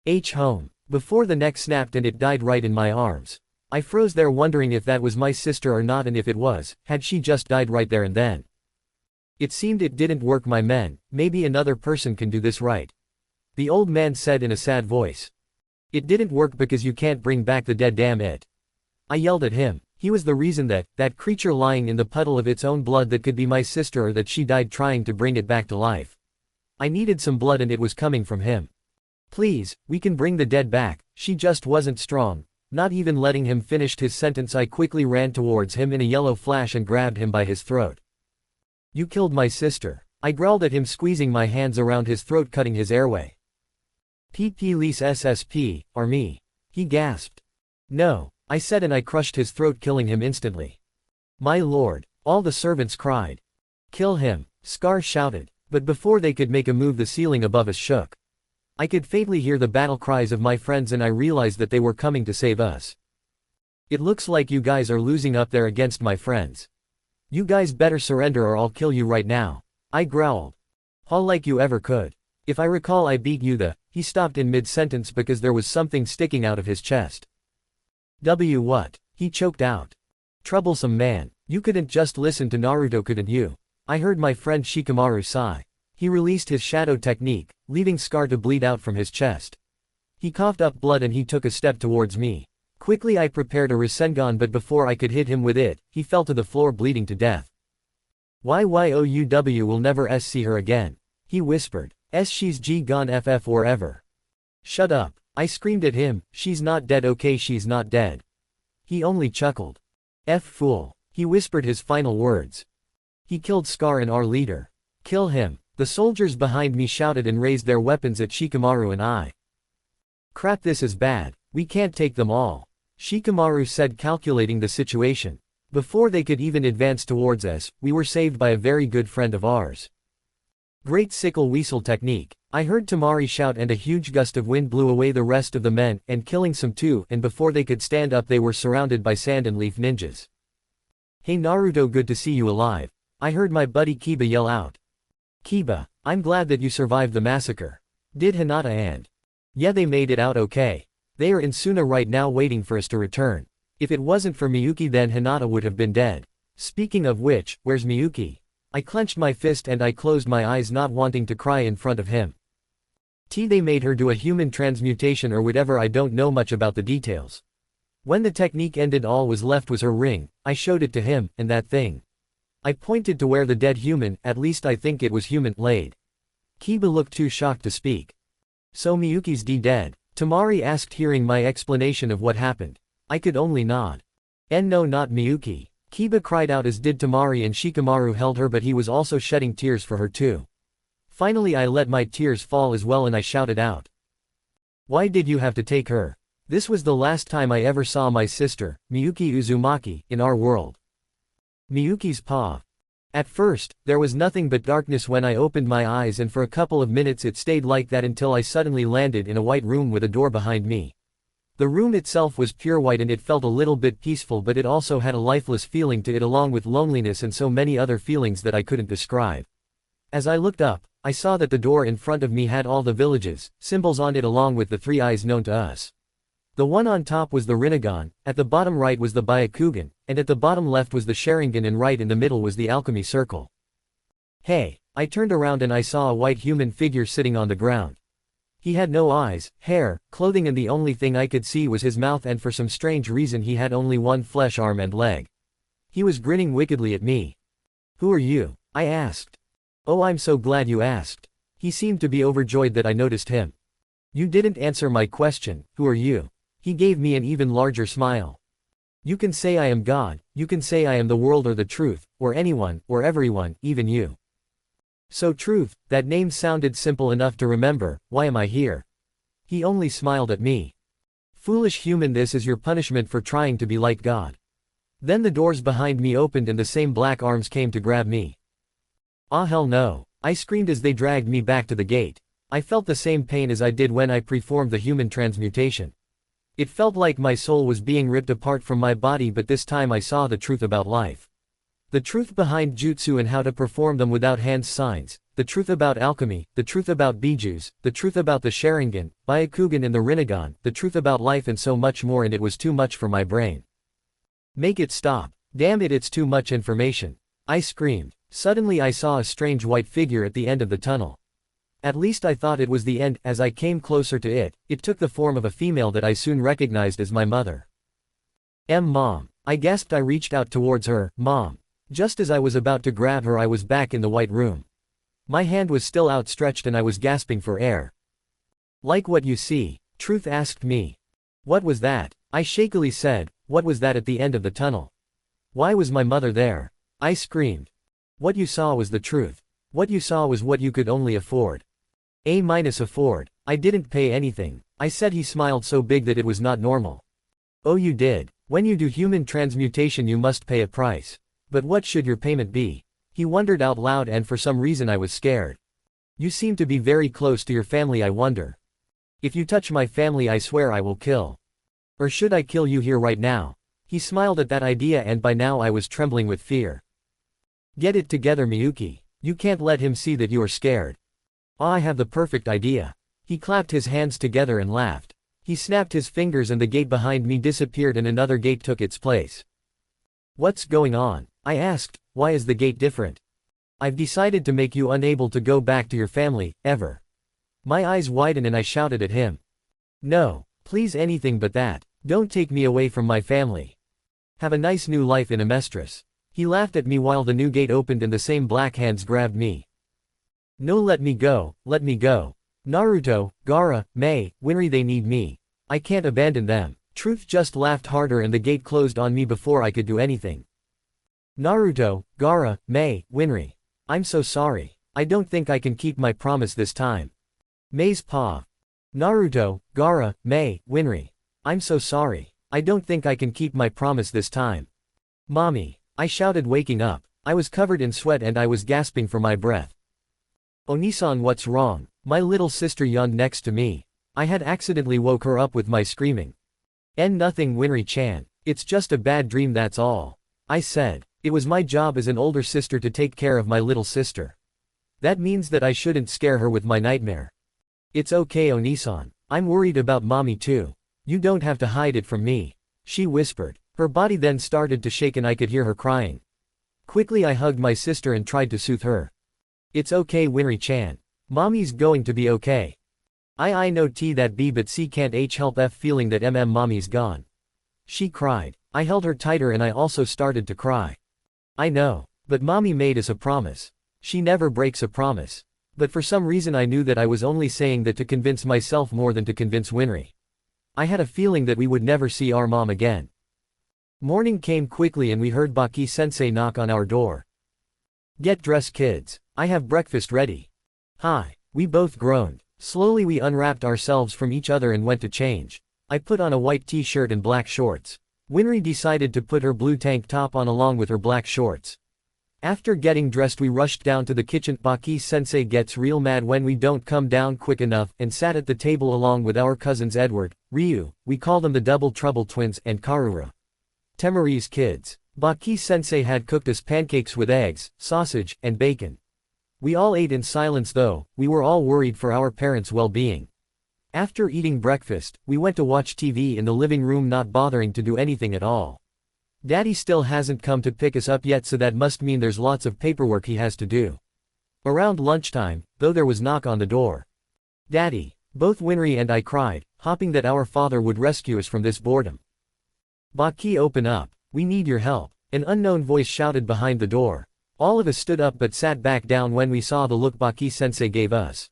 home. Before the neck snapped and it died right in my arms. I froze there, wondering if that was my sister or not, and if it was, had she just died right there and then? It seemed it didn't work, my men. Maybe another person can do this, right? The old man said in a sad voice. It didn't work because you can't bring back the dead, damn it. I yelled at him. He was the reason that creature lying in the puddle of its own blood that could be my sister, or that she died trying to bring it back to life. I needed some blood and it was coming from him. Please, we can bring the dead back. She just wasn't strong. Not even letting him finish his sentence, I quickly ran towards him in a yellow flash and grabbed him by his throat. You killed my sister. I growled at him, squeezing my hands around his throat, cutting his airway. PP Lise SSP, or me. He gasped. No, I said, and I crushed his throat, killing him instantly. My lord. All the servants cried. Kill him, Scar shouted. But before they could make a move, the ceiling above us shook. I could faintly hear the battle cries of my friends and I realized that they were coming to save us. It looks like you guys are losing up there against my friends. You guys better surrender or I'll kill you right now. I growled. All like you ever could. If I recall, I beat you. He stopped in mid-sentence because there was something sticking out of his chest. What? He choked out. Troublesome man. You couldn't just listen to Naruto, couldn't you? I heard my friend Shikamaru sigh. He released his shadow technique, leaving Scar to bleed out from his chest. He coughed up blood and he took a step towards me. Quickly I prepared a Rasengan, but before I could hit him with it, he fell to the floor bleeding to death. YYOUW will never see her again. He whispered. She's gone forever. Shut up. I screamed at him. She's not dead, okay, she's not dead. He only chuckled. Fool. He whispered his final words. He killed Scar and our leader. Kill him. The soldiers behind me shouted and raised their weapons at Shikamaru and I. Crap, this is bad. We can't take them all. Shikamaru said, calculating the situation. Before they could even advance towards us, we were saved by a very good friend of ours. Great sickle weasel technique. I heard Tamari shout and a huge gust of wind blew away the rest of the men, and killing some too, and before they could stand up they were surrounded by sand and leaf ninjas. Hey Naruto, good to see you alive. I heard my buddy Kiba yell out. Kiba, I'm glad that you survived the massacre. Did Hinata and? Yeah, they made it out okay. They are in Suna right now waiting for us to return. If it wasn't for Miyuki then Hinata would have been dead. Speaking of which, where's Miyuki? I clenched my fist and I closed my eyes, not wanting to cry in front of him. They made her do a human transmutation or whatever, I don't know much about the details. When the technique ended, all was left was her ring. I showed it to him, and that thing. I pointed to where the dead human, at least I think it was human, laid. Kiba looked too shocked to speak. So Miyuki's dead? Tamari asked, hearing my explanation of what happened. I could only nod. No, not Miyuki. Kiba cried out, as did Tamari, and Shikamaru held her, but he was also shedding tears for her too. Finally I let my tears fall as well and I shouted out. Why did you have to take her? This was the last time I ever saw my sister, Miyuki Uzumaki, in our world. Miyuki's paw. At first, there was nothing but darkness when I opened my eyes, and for a couple of minutes it stayed like that until I suddenly landed in a white room with a door behind me. The room itself was pure white and it felt a little bit peaceful, but it also had a lifeless feeling to it, along with loneliness and so many other feelings that I couldn't describe. As I looked up, I saw that the door in front of me had all the villages' symbols on it, along with the 3 eyes known to us. The one on top was the Rinnegan, at the bottom right was the Byakugan, and at the bottom left was the Sharingan, and right in the middle was the alchemy circle. Hey! I turned around and I saw a white human figure sitting on the ground. He had no eyes, hair, clothing, and the only thing I could see was his mouth, and for some strange reason he had only one flesh arm and leg. He was grinning wickedly at me. "Who are you?" I asked. "Oh, I'm so glad you asked." He seemed to be overjoyed that I noticed him. "You didn't answer my question, who are you?" He gave me an even larger smile. "You can say I am God, you can say I am the world or the truth, or anyone, or everyone, even you." So Truth, that name sounded simple enough to remember. Why am I here? He only smiled at me. "Foolish human, this is your punishment for trying to be like God." Then the doors behind me opened and the same black arms came to grab me. "Ah, hell no," I screamed as they dragged me back to the gate. I felt the same pain as I did when I performed the human transmutation. It felt like my soul was being ripped apart from my body, but this time I saw the truth about life. The truth behind jutsu and how to perform them without hand signs, the truth about alchemy, the truth about bijus, the truth about the Sharingan, Byakugan and the Rinnegan, the truth about life and so much more, and it was too much for my brain. "Make it stop. Damn it, it's too much information," I screamed. Suddenly I saw a strange white figure at the end of the tunnel. At least I thought it was the end. As I came closer to it, it took the form of a female that I soon recognized as my mother. Mom," I gasped. I reached out towards her. "Mom." Just as I was about to grab her, I was back in the white room. My hand was still outstretched and I was gasping for air. "Like what you see?" Truth asked me. "What was that?" I shakily said. "What was that at the end of the tunnel? Why was my mother there?" I screamed. "What you saw was the truth. What you saw was what you could only afford." Afford. I didn't pay anything, I said. He smiled so big that it was not normal. "Oh, you did. When you do human transmutation you must pay a price. But what should your payment be?" He wondered out loud, and for some reason I was scared. "You seem to be very close to your family. I wonder. If you touch my family I swear I will kill. Or should I kill you here right now?" He smiled at that idea, and by now I was trembling with fear. "Get it together, Miyuki. You can't let him see that you are scared." "Ah, I have the perfect idea." He clapped his hands together and laughed. He snapped his fingers and the gate behind me disappeared and another gate took its place. "What's going on?" I asked. "Why is the gate different?" "I've decided to make you unable to go back to your family, ever." My eyes widened and I shouted at him. "No, please, anything but that. Don't take me away from my family. Have a nice new life in Amestris." He laughed at me while the new gate opened and the same black hands grabbed me. "No, let me go, let me go. Naruto, Gaara, Mei, Winry, they need me. I can't abandon them." Truth just laughed harder and the gate closed on me before I could do anything. "Naruto, Gaara, Mei, Winry. I'm so sorry. I don't think I can keep my promise this time." Mei's paw. "Naruto, Gaara, Mei, Winry. I'm so sorry. I don't think I can keep my promise this time." "Mommy," I shouted, waking up. I was covered in sweat and I was gasping for my breath. "Onisan, what's wrong?" My little sister yawned next to me. I had accidentally woke her up with my screaming. Nothing, Winry-chan. It's just a bad dream, that's all," I said. It was my job as an older sister to take care of my little sister. That means that I shouldn't scare her with my nightmare. "It's okay, Onisan. I'm worried about mommy too. You don't have to hide it from me," she whispered. Her body then started to shake and I could hear her crying. Quickly I hugged my sister and tried to soothe her. "It's okay, Winry-chan. Mommy's going to be okay. I know that B but C can't help feeling that mommy's gone." She cried. I held her tighter and I also started to cry. "I know. But mommy made us a promise. She never breaks a promise." But for some reason I knew that I was only saying that to convince myself more than to convince Winry. I had a feeling that we would never see our mom again. Morning came quickly and we heard Baki-sensei knock on our door. "Get dressed, kids. I have breakfast ready." "Hi." We both groaned. Slowly we unwrapped ourselves from each other and went to change. I put on a white t-shirt and black shorts. Winry decided to put her blue tank top on along with her black shorts. After getting dressed we rushed down to the kitchen. Baki-sensei gets real mad when we don't come down quick enough and sat at the table along with our cousins Edward, Ryu, we call them the Double Trouble twins, and Karura. Temari's kids. Baki-sensei had cooked us pancakes with eggs, sausage, and bacon. We all ate in silence though, we were all worried for our parents' well-being. After eating breakfast, we went to watch TV in the living room, not bothering to do anything at all. Daddy still hasn't come to pick us up yet, so that must mean there's lots of paperwork he has to do. Around lunchtime, though, there was knock on the door. Daddy. Both Winry and I cried, hoping that our father would rescue us from this boredom. Baki, open up. We need your help. An unknown voice shouted behind the door. All of us stood up but sat back down when we saw the look Baki-sensei gave us.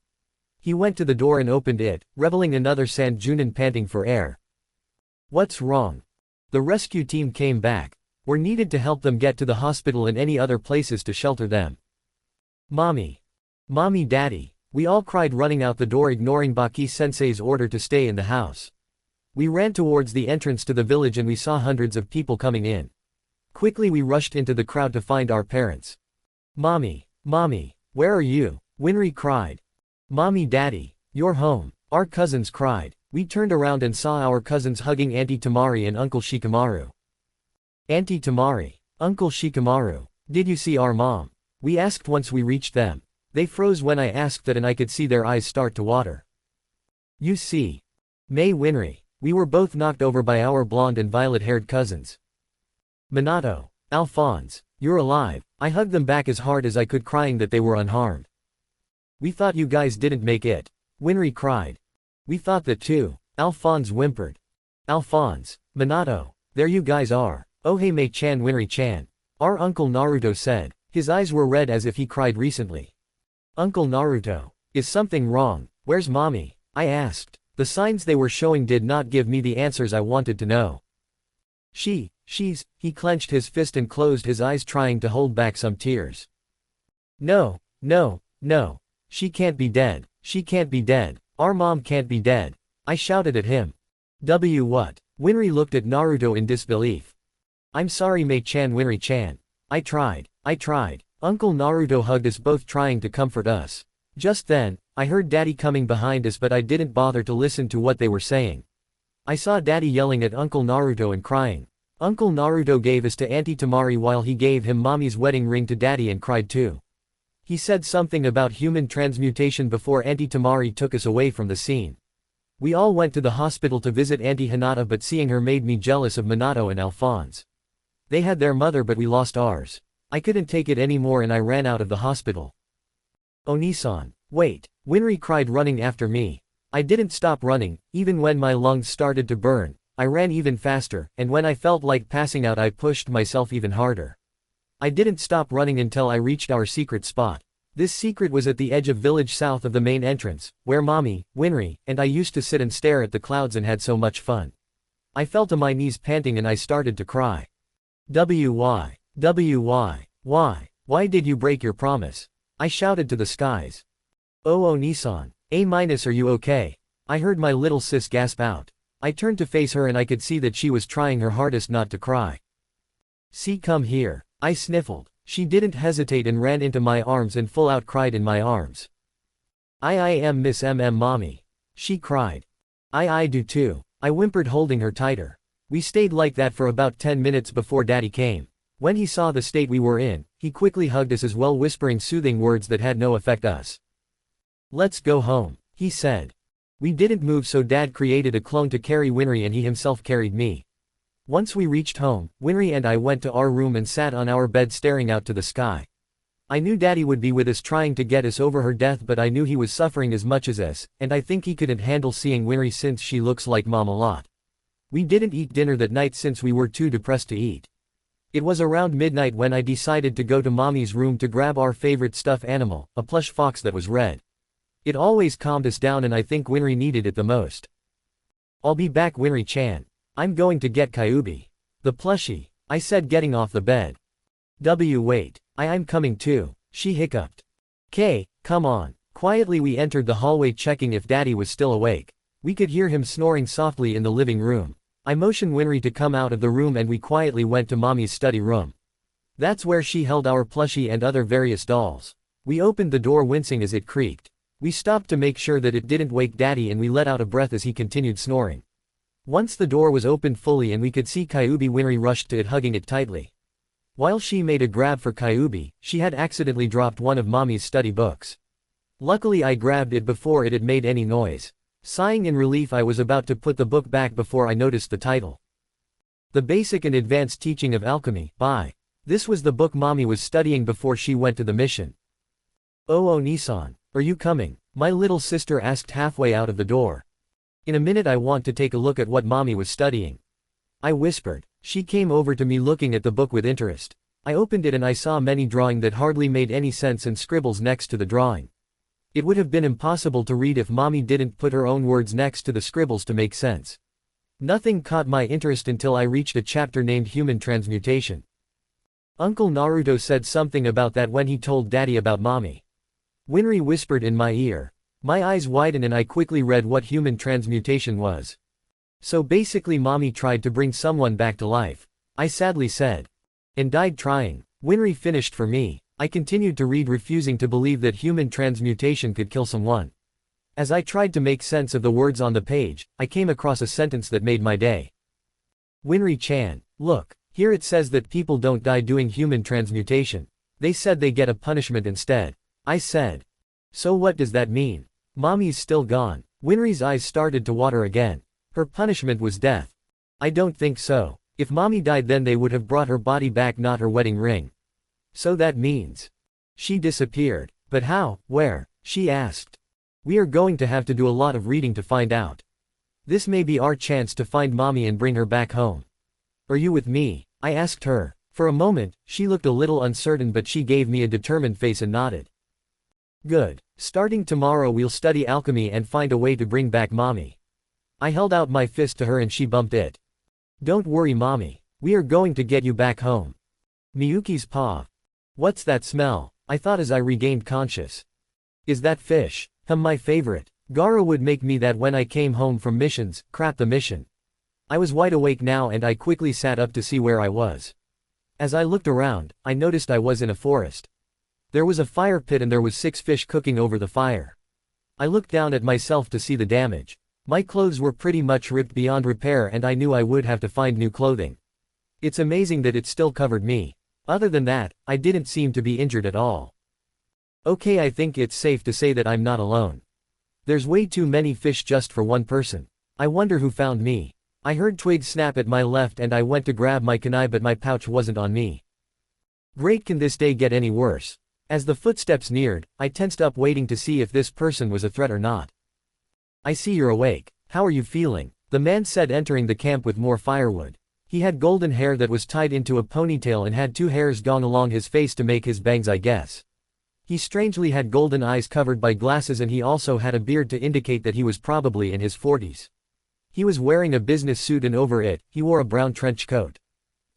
He went to the door and opened it, revealing another Sanjunin panting for air. What's wrong? The rescue team came back. We're needed to help them get to the hospital and any other places to shelter them. Mommy. Mommy, Daddy. We all cried, running out the door, ignoring Baki-sensei's order to stay in the house. We ran towards the entrance to the village and we saw hundreds of people coming in. Quickly we rushed into the crowd to find our parents. Mommy. Mommy. Where are you? Winry cried. Mommy, Daddy. You're home. Our cousins cried. We turned around and saw our cousins hugging Auntie Tamari and Uncle Shikamaru. Auntie Tamari. Uncle Shikamaru. Did you see our mom? We asked once we reached them. They froze when I asked that and I could see their eyes start to water. You see. May, Winry. We were both knocked over by our blonde and violet-haired cousins. Minato. Alphonse. You're alive. I hugged them back as hard as I could, crying that they were unharmed. We thought you guys didn't make it. Winry cried. We thought that too. Alphonse whimpered. Alphonse. Minato. There you guys are. Oh hey Mei-chan, Winry-chan. Our Uncle Naruto said. His eyes were red as if he cried recently. Uncle Naruto. Is something wrong? Where's mommy? I asked. The signs they were showing did not give me the answers I wanted to know. She's, he clenched his fist and closed his eyes, trying to hold back some tears. No. She can't be dead. She can't be dead. Our mom can't be dead. I shouted at him. What? Winry looked at Naruto in disbelief. I'm sorry Mei-chan, Winry-chan. I tried. Uncle Naruto hugged us both, trying to comfort us. Just then, I heard Daddy coming behind us, but I didn't bother to listen to what they were saying. I saw Daddy yelling at Uncle Naruto and crying. Uncle Naruto gave us to Auntie Tamari while he gave him Mommy's wedding ring to Daddy and cried too. He said something about human transmutation before Auntie Tamari took us away from the scene. We all went to the hospital to visit Auntie Hinata, but seeing her made me jealous of Minato and Alphonse. They had their mother but we lost ours. I couldn't take it anymore and I ran out of the hospital. Onisan. Wait. Winry cried, running after me. I didn't stop running, even when my lungs started to burn. I ran even faster, and when I felt like passing out I pushed myself even harder. I didn't stop running until I reached our secret spot. This secret was at the edge of village south of the main entrance, where Mommy, Winry, and I used to sit and stare at the clouds and had so much fun. I fell to my knees panting and I started to cry. Why? Why did you break your promise? I shouted to the skies. Oh Onisan. Are you okay? I heard my little sis gasp out. I turned to face her and I could see that she was trying her hardest not to cry. See, come here. I sniffled. She didn't hesitate and ran into my arms and full out cried in my arms. I am Miss Mommy. She cried. I do too. I whimpered, holding her tighter. We stayed like that for about 10 minutes before Daddy came. When he saw the state we were in, he quickly hugged us as well, whispering soothing words that had no effect us. Let's go home, he said. We didn't move, so Dad created a clone to carry Winry and he himself carried me. Once we reached home, Winry and I went to our room and sat on our bed staring out to the sky. I knew Daddy would be with us trying to get us over her death, but I knew he was suffering as much as us, and I think he couldn't handle seeing Winry since she looks like Mom a lot. We didn't eat dinner that night since we were too depressed to eat. It was around midnight when I decided to go to Mommy's room to grab our favorite stuffed animal, a plush fox that was red. It always calmed us down and I think Winry needed it the most. I'll be back, Winry-chan. I'm going to get Kyubi. The plushie, I said, getting off the bed. Wait. I'm coming too, she hiccuped. K, come on. Quietly we entered the hallway, checking if Daddy was still awake. We could hear him snoring softly in the living room. I motioned Winry to come out of the room and we quietly went to Mommy's study room. That's where she held our plushie and other various dolls. We opened the door wincing as it creaked. We stopped to make sure that it didn't wake Daddy and we let out a breath as he continued snoring. Once the door was opened fully and we could see Kyubi, Winry rushed to it, hugging it tightly. While she made a grab for Kyubi, she had accidentally dropped one of Mommy's study books. Luckily I grabbed it before it had made any noise. Sighing in relief, I was about to put the book back before I noticed the title. The Basic and Advanced Teaching of Alchemy, by. This was the book Mommy was studying before she went to the mission. "Oh Nissan, are you coming?" my little sister asked halfway out of the door. "In a minute, I want to take a look at what Mommy was studying," I whispered. She came over to me looking at the book with interest. I opened it and I saw many drawing that hardly made any sense and scribbles next to the drawing. It would have been impossible to read if Mommy didn't put her own words next to the scribbles to make sense. Nothing caught my interest until I reached a chapter named Human Transmutation. Uncle Naruto said something about that when he told Daddy about Mommy. Winry whispered in my ear. My eyes widened and I quickly read what human transmutation was. "So basically Mommy tried to bring someone back to life," I sadly said. "And died trying," Winry finished for me. I continued to read, refusing to believe that human transmutation could kill someone. As I tried to make sense of the words on the page, I came across a sentence that made my day. "Winry-chan, look, here it says that people don't die doing human transmutation. They said they get a punishment instead," I said. "So what does that mean? Mommy's still gone." Winry's eyes started to water again. "Her punishment was death." "I don't think so. If Mommy died, then they would have brought her body back, not her wedding ring." "So that means she disappeared. But how, where?" she asked. "We are going to have to do a lot of reading to find out. This may be our chance to find Mommy and bring her back home." "Are you with me?" I asked her. For a moment, she looked a little uncertain, but she gave me a determined face and nodded. "Good. Starting tomorrow we'll study alchemy and find a way to bring back Mommy." I held out my fist to her and she bumped it. "Don't worry Mommy. We are going to get you back home." Miyuki's paw. "What's that smell?" I thought as I regained conscious. "Is that fish? My favorite. Gaara would make me that when I came home from missions." Crap, the mission. I was wide awake now and I quickly sat up to see where I was. As I looked around, I noticed I was in a forest. There was a fire pit and there was 6 fish cooking over the fire. I looked down at myself to see the damage. My clothes were pretty much ripped beyond repair and I knew I would have to find new clothing. It's amazing that it still covered me. Other than that, I didn't seem to be injured at all. Okay, I think it's safe to say that I'm not alone. There's way too many fish just for one person. I wonder who found me. I heard twigs snap at my left and I went to grab my kunai, but my pouch wasn't on me. Great, can this day get any worse? As the footsteps neared, I tensed up waiting to see if this person was a threat or not. "I see you're awake. How are you feeling?" the man said, entering the camp with more firewood. He had golden hair that was tied into a ponytail and had 2 hairs gone along his face to make his bangs, I guess. He strangely had golden eyes covered by glasses and he also had a beard to indicate that he was probably in his 40s. He was wearing a business suit and over it, he wore a brown trench coat.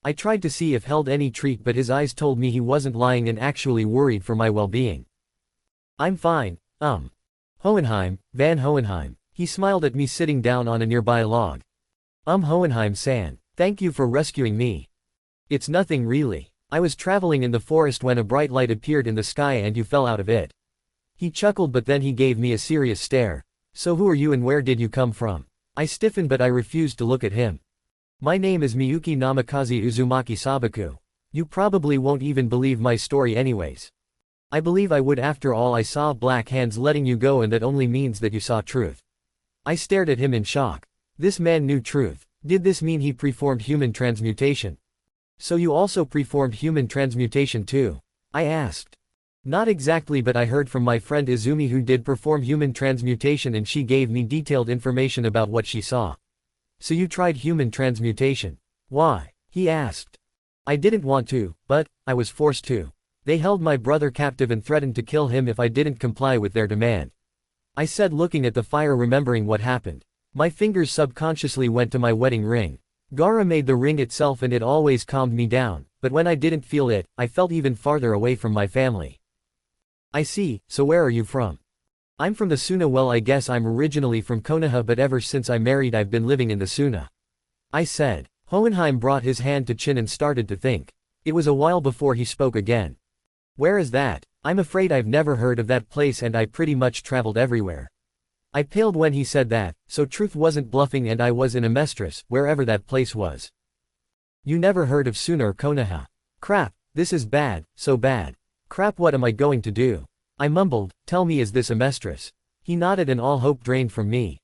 I tried to see if held any treat, but his eyes told me he wasn't lying and actually worried for my well-being. "I'm fine, Hohenheim, Van Hohenheim." He smiled at me sitting down on a nearby log. Hohenheim-san, thank you for rescuing me." "It's nothing really. I was traveling in the forest when a bright light appeared in the sky and you fell out of it." He chuckled, but then he gave me a serious stare. "So who are you and where did you come from?" I stiffened, but I refused to look at him. "My name is Miyuki Namikaze Uzumaki Sabaku. You probably won't even believe my story anyways." "I believe I would. After all, I saw black hands letting you go and that only means that you saw truth." I stared at him in shock. This man knew truth. Did this mean he performed human transmutation? "So you also performed human transmutation too?" I asked. "Not exactly, but I heard from my friend Izumi who did perform human transmutation and she gave me detailed information about what she saw." "So you tried human transmutation? Why?" he asked. "I didn't want to, but I was forced to. They held my brother captive and threatened to kill him if I didn't comply with their demand," I said, looking at the fire, remembering what happened. My fingers subconsciously went to my wedding ring. Gaara made the ring itself and it always calmed me down, but when I didn't feel it, I felt even farther away from my family. "I see, so where are you from?" "I'm from the Suna. Well, I guess I'm originally from Konoha, but ever since I married I've been living in the Suna," I said. Hohenheim brought his hand to chin and started to think. It was a while before he spoke again. Where is that? I'm afraid I've never heard of that place and I pretty much traveled everywhere. I paled when he said that, so truth wasn't bluffing and I was in a mistress, wherever that place was. You never heard of Suna or Konoha? Crap, this is bad, so bad. Crap, what am I going to do? I mumbled, tell me, is this a mistress? He nodded and all hope drained from me.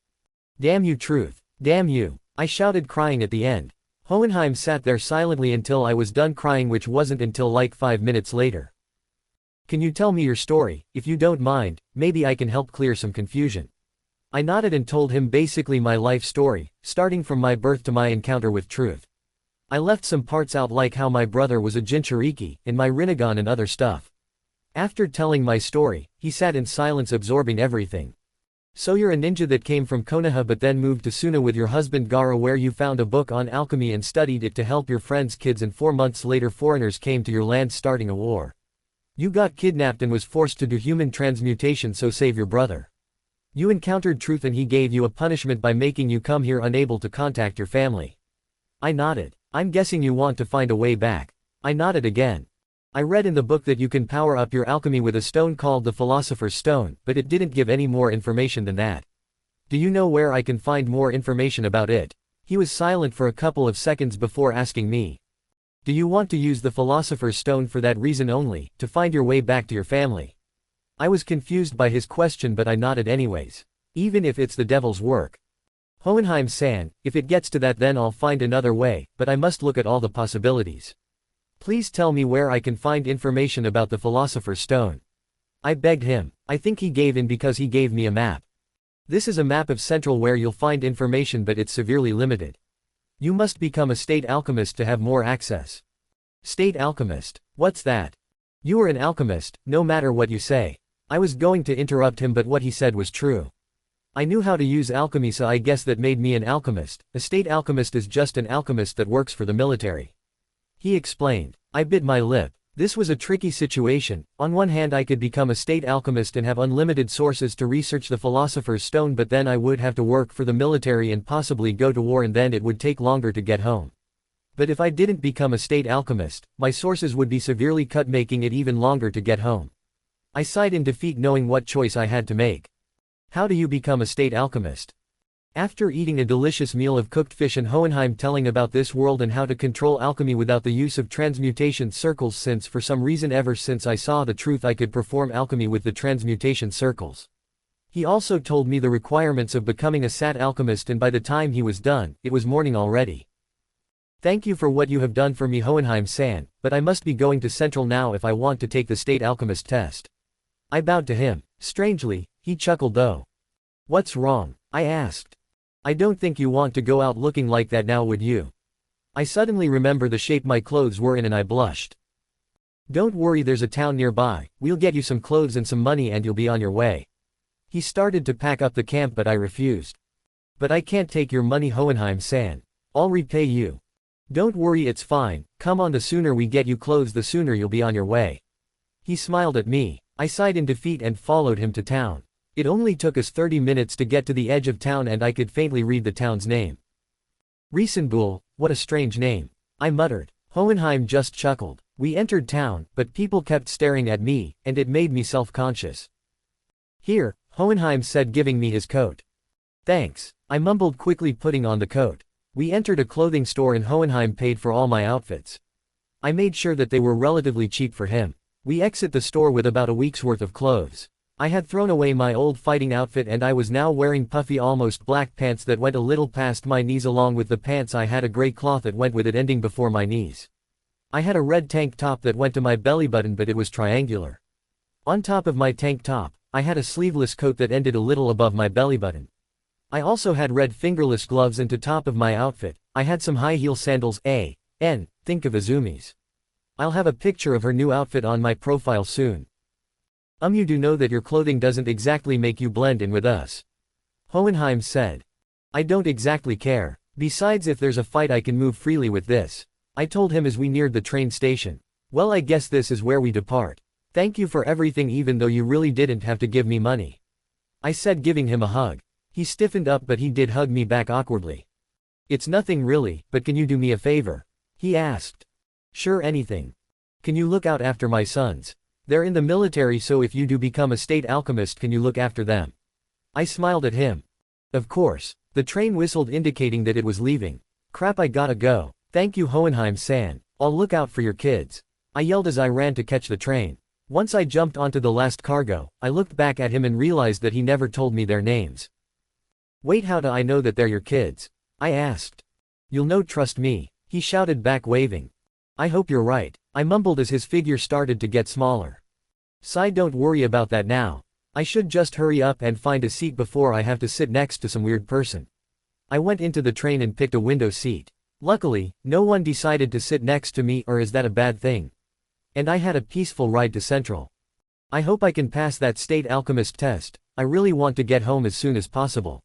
Damn you, truth. Damn you. I shouted, crying at the end. Hohenheim sat there silently until I was done crying, which wasn't until like 5 minutes later. Can you tell me your story? If you don't mind, maybe I can help clear some confusion. I nodded and told him basically my life story, starting from my birth to my encounter with truth. I left some parts out like how my brother was a Jinchuriki, and my Rinnegan and other stuff. After telling my story, he sat in silence absorbing everything. So you're a ninja that came from Konoha but then moved to Suna with your husband Gara, where you found a book on alchemy and studied it to help your friends' kids, and 4 months later foreigners came to your land starting a war. You got kidnapped and was forced to do human transmutation, so save your brother. You encountered truth and he gave you a punishment by making you come here unable to contact your family. I nodded. I'm guessing you want to find a way back. I nodded again. I read in the book that you can power up your alchemy with a stone called the Philosopher's Stone, but it didn't give any more information than that. Do you know where I can find more information about it? He was silent for a couple of seconds before asking me. Do you want to use the Philosopher's Stone for that reason only, to find your way back to your family? I was confused by his question, but I nodded anyways. Even if it's the devil's work. Hohenheim-san, if it gets to that then I'll find another way, but I must look at all the possibilities. Please tell me where I can find information about the Philosopher's Stone. I begged him. I think he gave in because he gave me a map. This is a map of Central where you'll find information, but it's severely limited. You must become a state alchemist to have more access. State alchemist? What's that? You are an alchemist, no matter what you say. I was going to interrupt him, but what he said was true. I knew how to use alchemy, so I guess that made me an alchemist. A state alchemist is just an alchemist that works for the military. He explained. I bit my lip. This was a tricky situation. On one hand, I could become a state alchemist and have unlimited sources to research the Philosopher's Stone, but then I would have to work for the military and possibly go to war, and then it would take longer to get home. But if I didn't become a state alchemist, my sources would be severely cut, making it even longer to get home. I sighed in defeat, knowing what choice I had to make. How do you become a state alchemist? After eating a delicious meal of cooked fish and Hohenheim telling about this world and how to control alchemy without the use of transmutation circles, since for some reason ever since I saw the truth I could perform alchemy with the transmutation circles. He also told me the requirements of becoming a sat alchemist, and by the time he was done, it was morning already. Thank you for what you have done for me, Hohenheim-san, but I must be going to Central now if I want to take the state alchemist test. I bowed to him. Strangely, he chuckled though. What's wrong? I asked. I don't think you want to go out looking like that now, would you? I suddenly remember the shape my clothes were in and I blushed. Don't worry, there's a town nearby, we'll get you some clothes and some money and you'll be on your way. He started to pack up the camp, but I refused. But I can't take your money, Hohenheim-san. I'll repay you. Don't worry, it's fine, come on, the sooner we get you clothes the sooner you'll be on your way. He smiled at me. I sighed in defeat and followed him to town. It only took us 30 minutes to get to the edge of town and I could faintly read the town's name. Riesenbuhl, what a strange name. I muttered. Hohenheim just chuckled. We entered town, but people kept staring at me, and it made me self-conscious. Here, Hohenheim said, giving me his coat. Thanks. I mumbled, quickly putting on the coat. We entered a clothing store and Hohenheim paid for all my outfits. I made sure that they were relatively cheap for him. We exit the store with about a week's worth of clothes. I had thrown away my old fighting outfit and I was now wearing puffy, almost black pants that went a little past my knees. Along with the pants I had a gray cloth that went with it ending before my knees. I had a red tank top that went to my belly button, but it was triangular. On top of my tank top, I had a sleeveless coat that ended a little above my belly button. I also had red fingerless gloves, and to top of my outfit, I had some high heel sandals. Think of Azumi's. I'll have a picture of her new outfit on my profile soon. You do know that your clothing doesn't exactly make you blend in with us. Hohenheim said. I don't exactly care. Besides, if there's a fight I can move freely with this. I told him as we neared the train station. Well, I guess this is where we depart. Thank you for everything, even though you really didn't have to give me money. I said, giving him a hug. He stiffened up, but he did hug me back awkwardly. It's nothing really, but can you do me a favor? He asked. Sure, anything. Can you look out after my sons? They're in the military, so if you do become a state alchemist, can you look after them? I smiled at him. Of course. The train whistled, indicating that it was leaving. Crap, I gotta go. Thank you, Hohenheim-san. I'll look out for your kids. I yelled as I ran to catch the train. Once I jumped onto the last cargo, I looked back at him and realized that he never told me their names. Wait, how do I know that they're your kids? I asked. You'll know, trust me, he shouted back, waving. I hope you're right, I mumbled as his figure started to get smaller. Sigh, don't worry about that now. I should just hurry up and find a seat before I have to sit next to some weird person. I went into the train and picked a window seat. Luckily, no one decided to sit next to me, or is that a bad thing? And I had a peaceful ride to Central. I hope I can pass that state alchemist test. I really want to get home as soon as possible.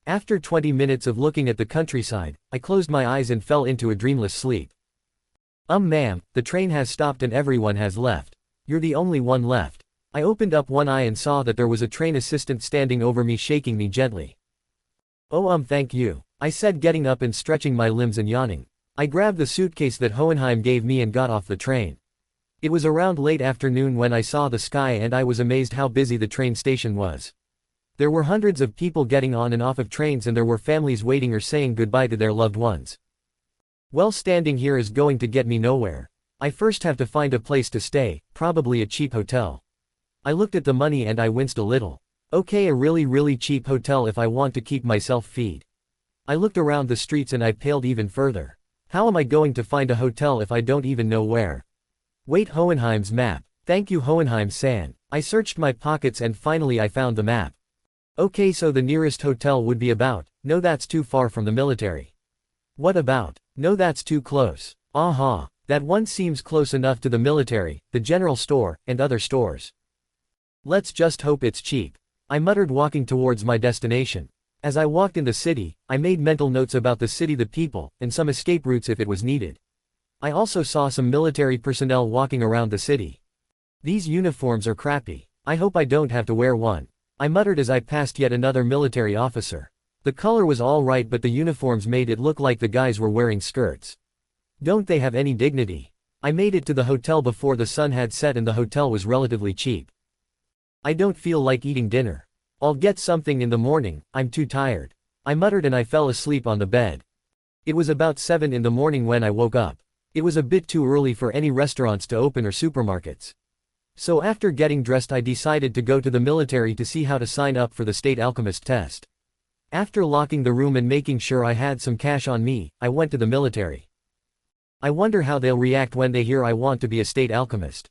After 20 minutes of looking at the countryside, I closed my eyes and fell into a dreamless sleep. Ma'am, the train has stopped and everyone has left. You're the only one left. I opened up one eye and saw that there was a train assistant standing over me, shaking me gently. Oh, thank you, I said, getting up and stretching my limbs and yawning. I grabbed the suitcase that Hohenheim gave me and got off the train. It was around late afternoon when I saw the sky, and I was amazed how busy the train station was. There were hundreds of people getting on and off of trains, and there were families waiting or saying goodbye to their loved ones. Well, standing here is going to get me nowhere. I first have to find a place to stay, probably a cheap hotel. I looked at the money and I winced a little. Okay, a really cheap hotel if I want to keep myself feed. I looked around the streets and I paled even further. How am I going to find a hotel if I don't even know where? Wait, Hohenheim's map. Thank you, Hohenheim-san. I searched my pockets and finally I found the map. Okay, so the nearest hotel would be about, no, that's too far from the military. What about, no, that's too close. Aha, that one seems close enough to the military, the general store, and other stores. Let's just hope it's cheap, I muttered, walking towards my destination. As I walked in the city, I made mental notes about the city, the people, and some escape routes if it was needed. I also saw some military personnel walking around the city. These uniforms are crappy. I hope I don't have to wear one, I muttered as I passed yet another military officer. The color was all right, but the uniforms made it look like the guys were wearing skirts. Don't they have any dignity? I made it to the hotel before the sun had set, and the hotel was relatively cheap. I don't feel like eating dinner. I'll get something in the morning, I'm too tired, I muttered, and I fell asleep on the bed. It was about 7 in the morning when I woke up. It was a bit too early for any restaurants to open or supermarkets. So after getting dressed, I decided to go to the military to see how to sign up for the state alchemist test. After locking the room and making sure I had some cash on me, I went to the military. I wonder how they'll react when they hear I want to be a state alchemist.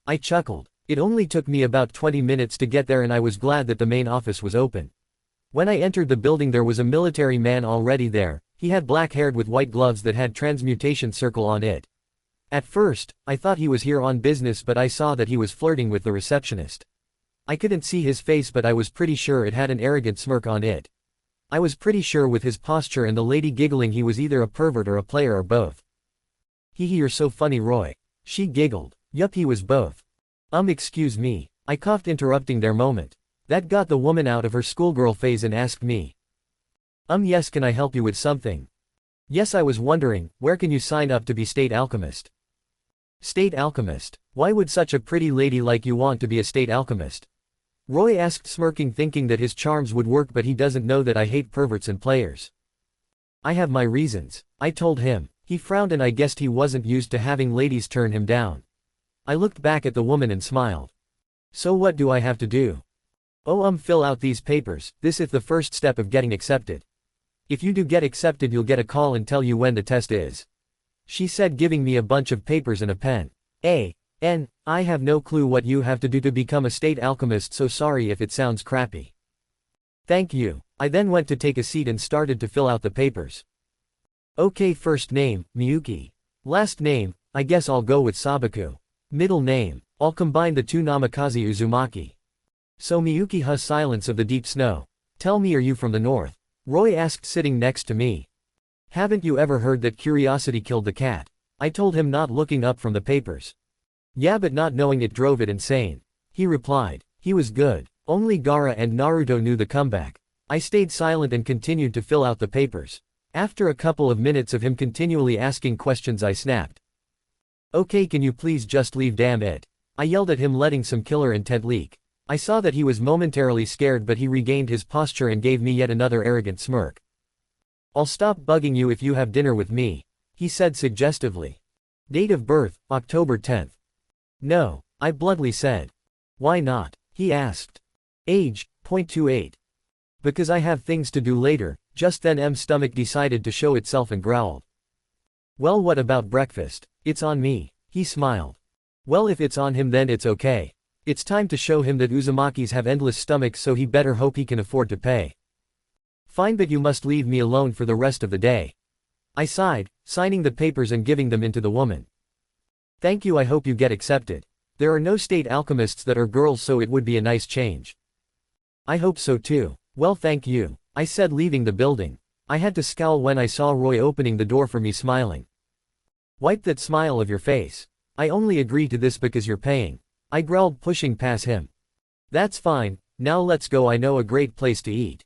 I chuckled. It only took me about 20 minutes to get there, and I was glad that the main office was open. When I entered the building, there was a military man already there. He had black hair with white gloves that had transmutation circle on it. At first, I thought he was here on business, but I saw that he was flirting with the receptionist. I couldn't see his face, but I was pretty sure it had an arrogant smirk on it. I was pretty sure with his posture and the lady giggling he was either a pervert or a player or both. Hee, you're so funny, Roy. She giggled. Yup, he was both. Excuse me. I coughed, interrupting their moment. That got the woman out of her schoolgirl phase and asked me. Yes, can I help you with something? Yes, I was wondering, where can you sign up to be state alchemist? State alchemist? Why would such a pretty lady like you want to be a state alchemist? Roy asked, smirking, thinking that his charms would work, but he doesn't know that I hate perverts and players. I have my reasons, I told him. He frowned, and I guessed he wasn't used to having ladies turn him down. I looked back at the woman and smiled. So what do I have to do? Fill out these papers. This is the first step of getting accepted. If you do get accepted, you'll get a call and tell you when the test is. She said, giving me a bunch of papers and a pen. I have no clue what you have to do to become a state alchemist, so sorry if it sounds crappy. Thank you. I then went to take a seat and started to fill out the papers. Okay, first name, Miyuki. Last name, I guess I'll go with Sabaku. Middle name, I'll combine the two, Namikaze Uzumaki. So Miyuki has silence of the deep snow. Tell me, are you from the north? Roy asked, sitting next to me. Haven't you ever heard that curiosity killed the cat? I told him, not looking up from the papers. Yeah, but not knowing it drove it insane. He replied. He was good. Only Gaara and Naruto knew the comeback. I stayed silent and continued to fill out the papers. After a couple of minutes of him continually asking questions, I snapped. Okay, can you please just leave, damn it. I yelled at him, letting some killer intent leak. I saw that he was momentarily scared, but he regained his posture and gave me yet another arrogant smirk. I'll stop bugging you if you have dinner with me, he said suggestively. Date of birth, October 10th. No, I bluntly said. Why not? He asked. Age, .28. Because I have things to do later. Just then M's stomach decided to show itself and growled. Well, what about breakfast? It's on me, he smiled. Well, if it's on him then it's okay. It's time to show him that Uzumakis have endless stomachs, so he better hope he can afford to pay. Fine, but you must leave me alone for the rest of the day. I sighed, signing the papers and giving them into the woman. Thank you, I hope you get accepted. There are no state alchemists that are girls, so it would be a nice change. I hope so too. Well, thank you, I said, leaving the building. I had to scowl when I saw Roy opening the door for me, smiling. Wipe that smile of your face. I only agree to this because you're paying, I growled, pushing past him. That's fine, now let's go, I know a great place to eat,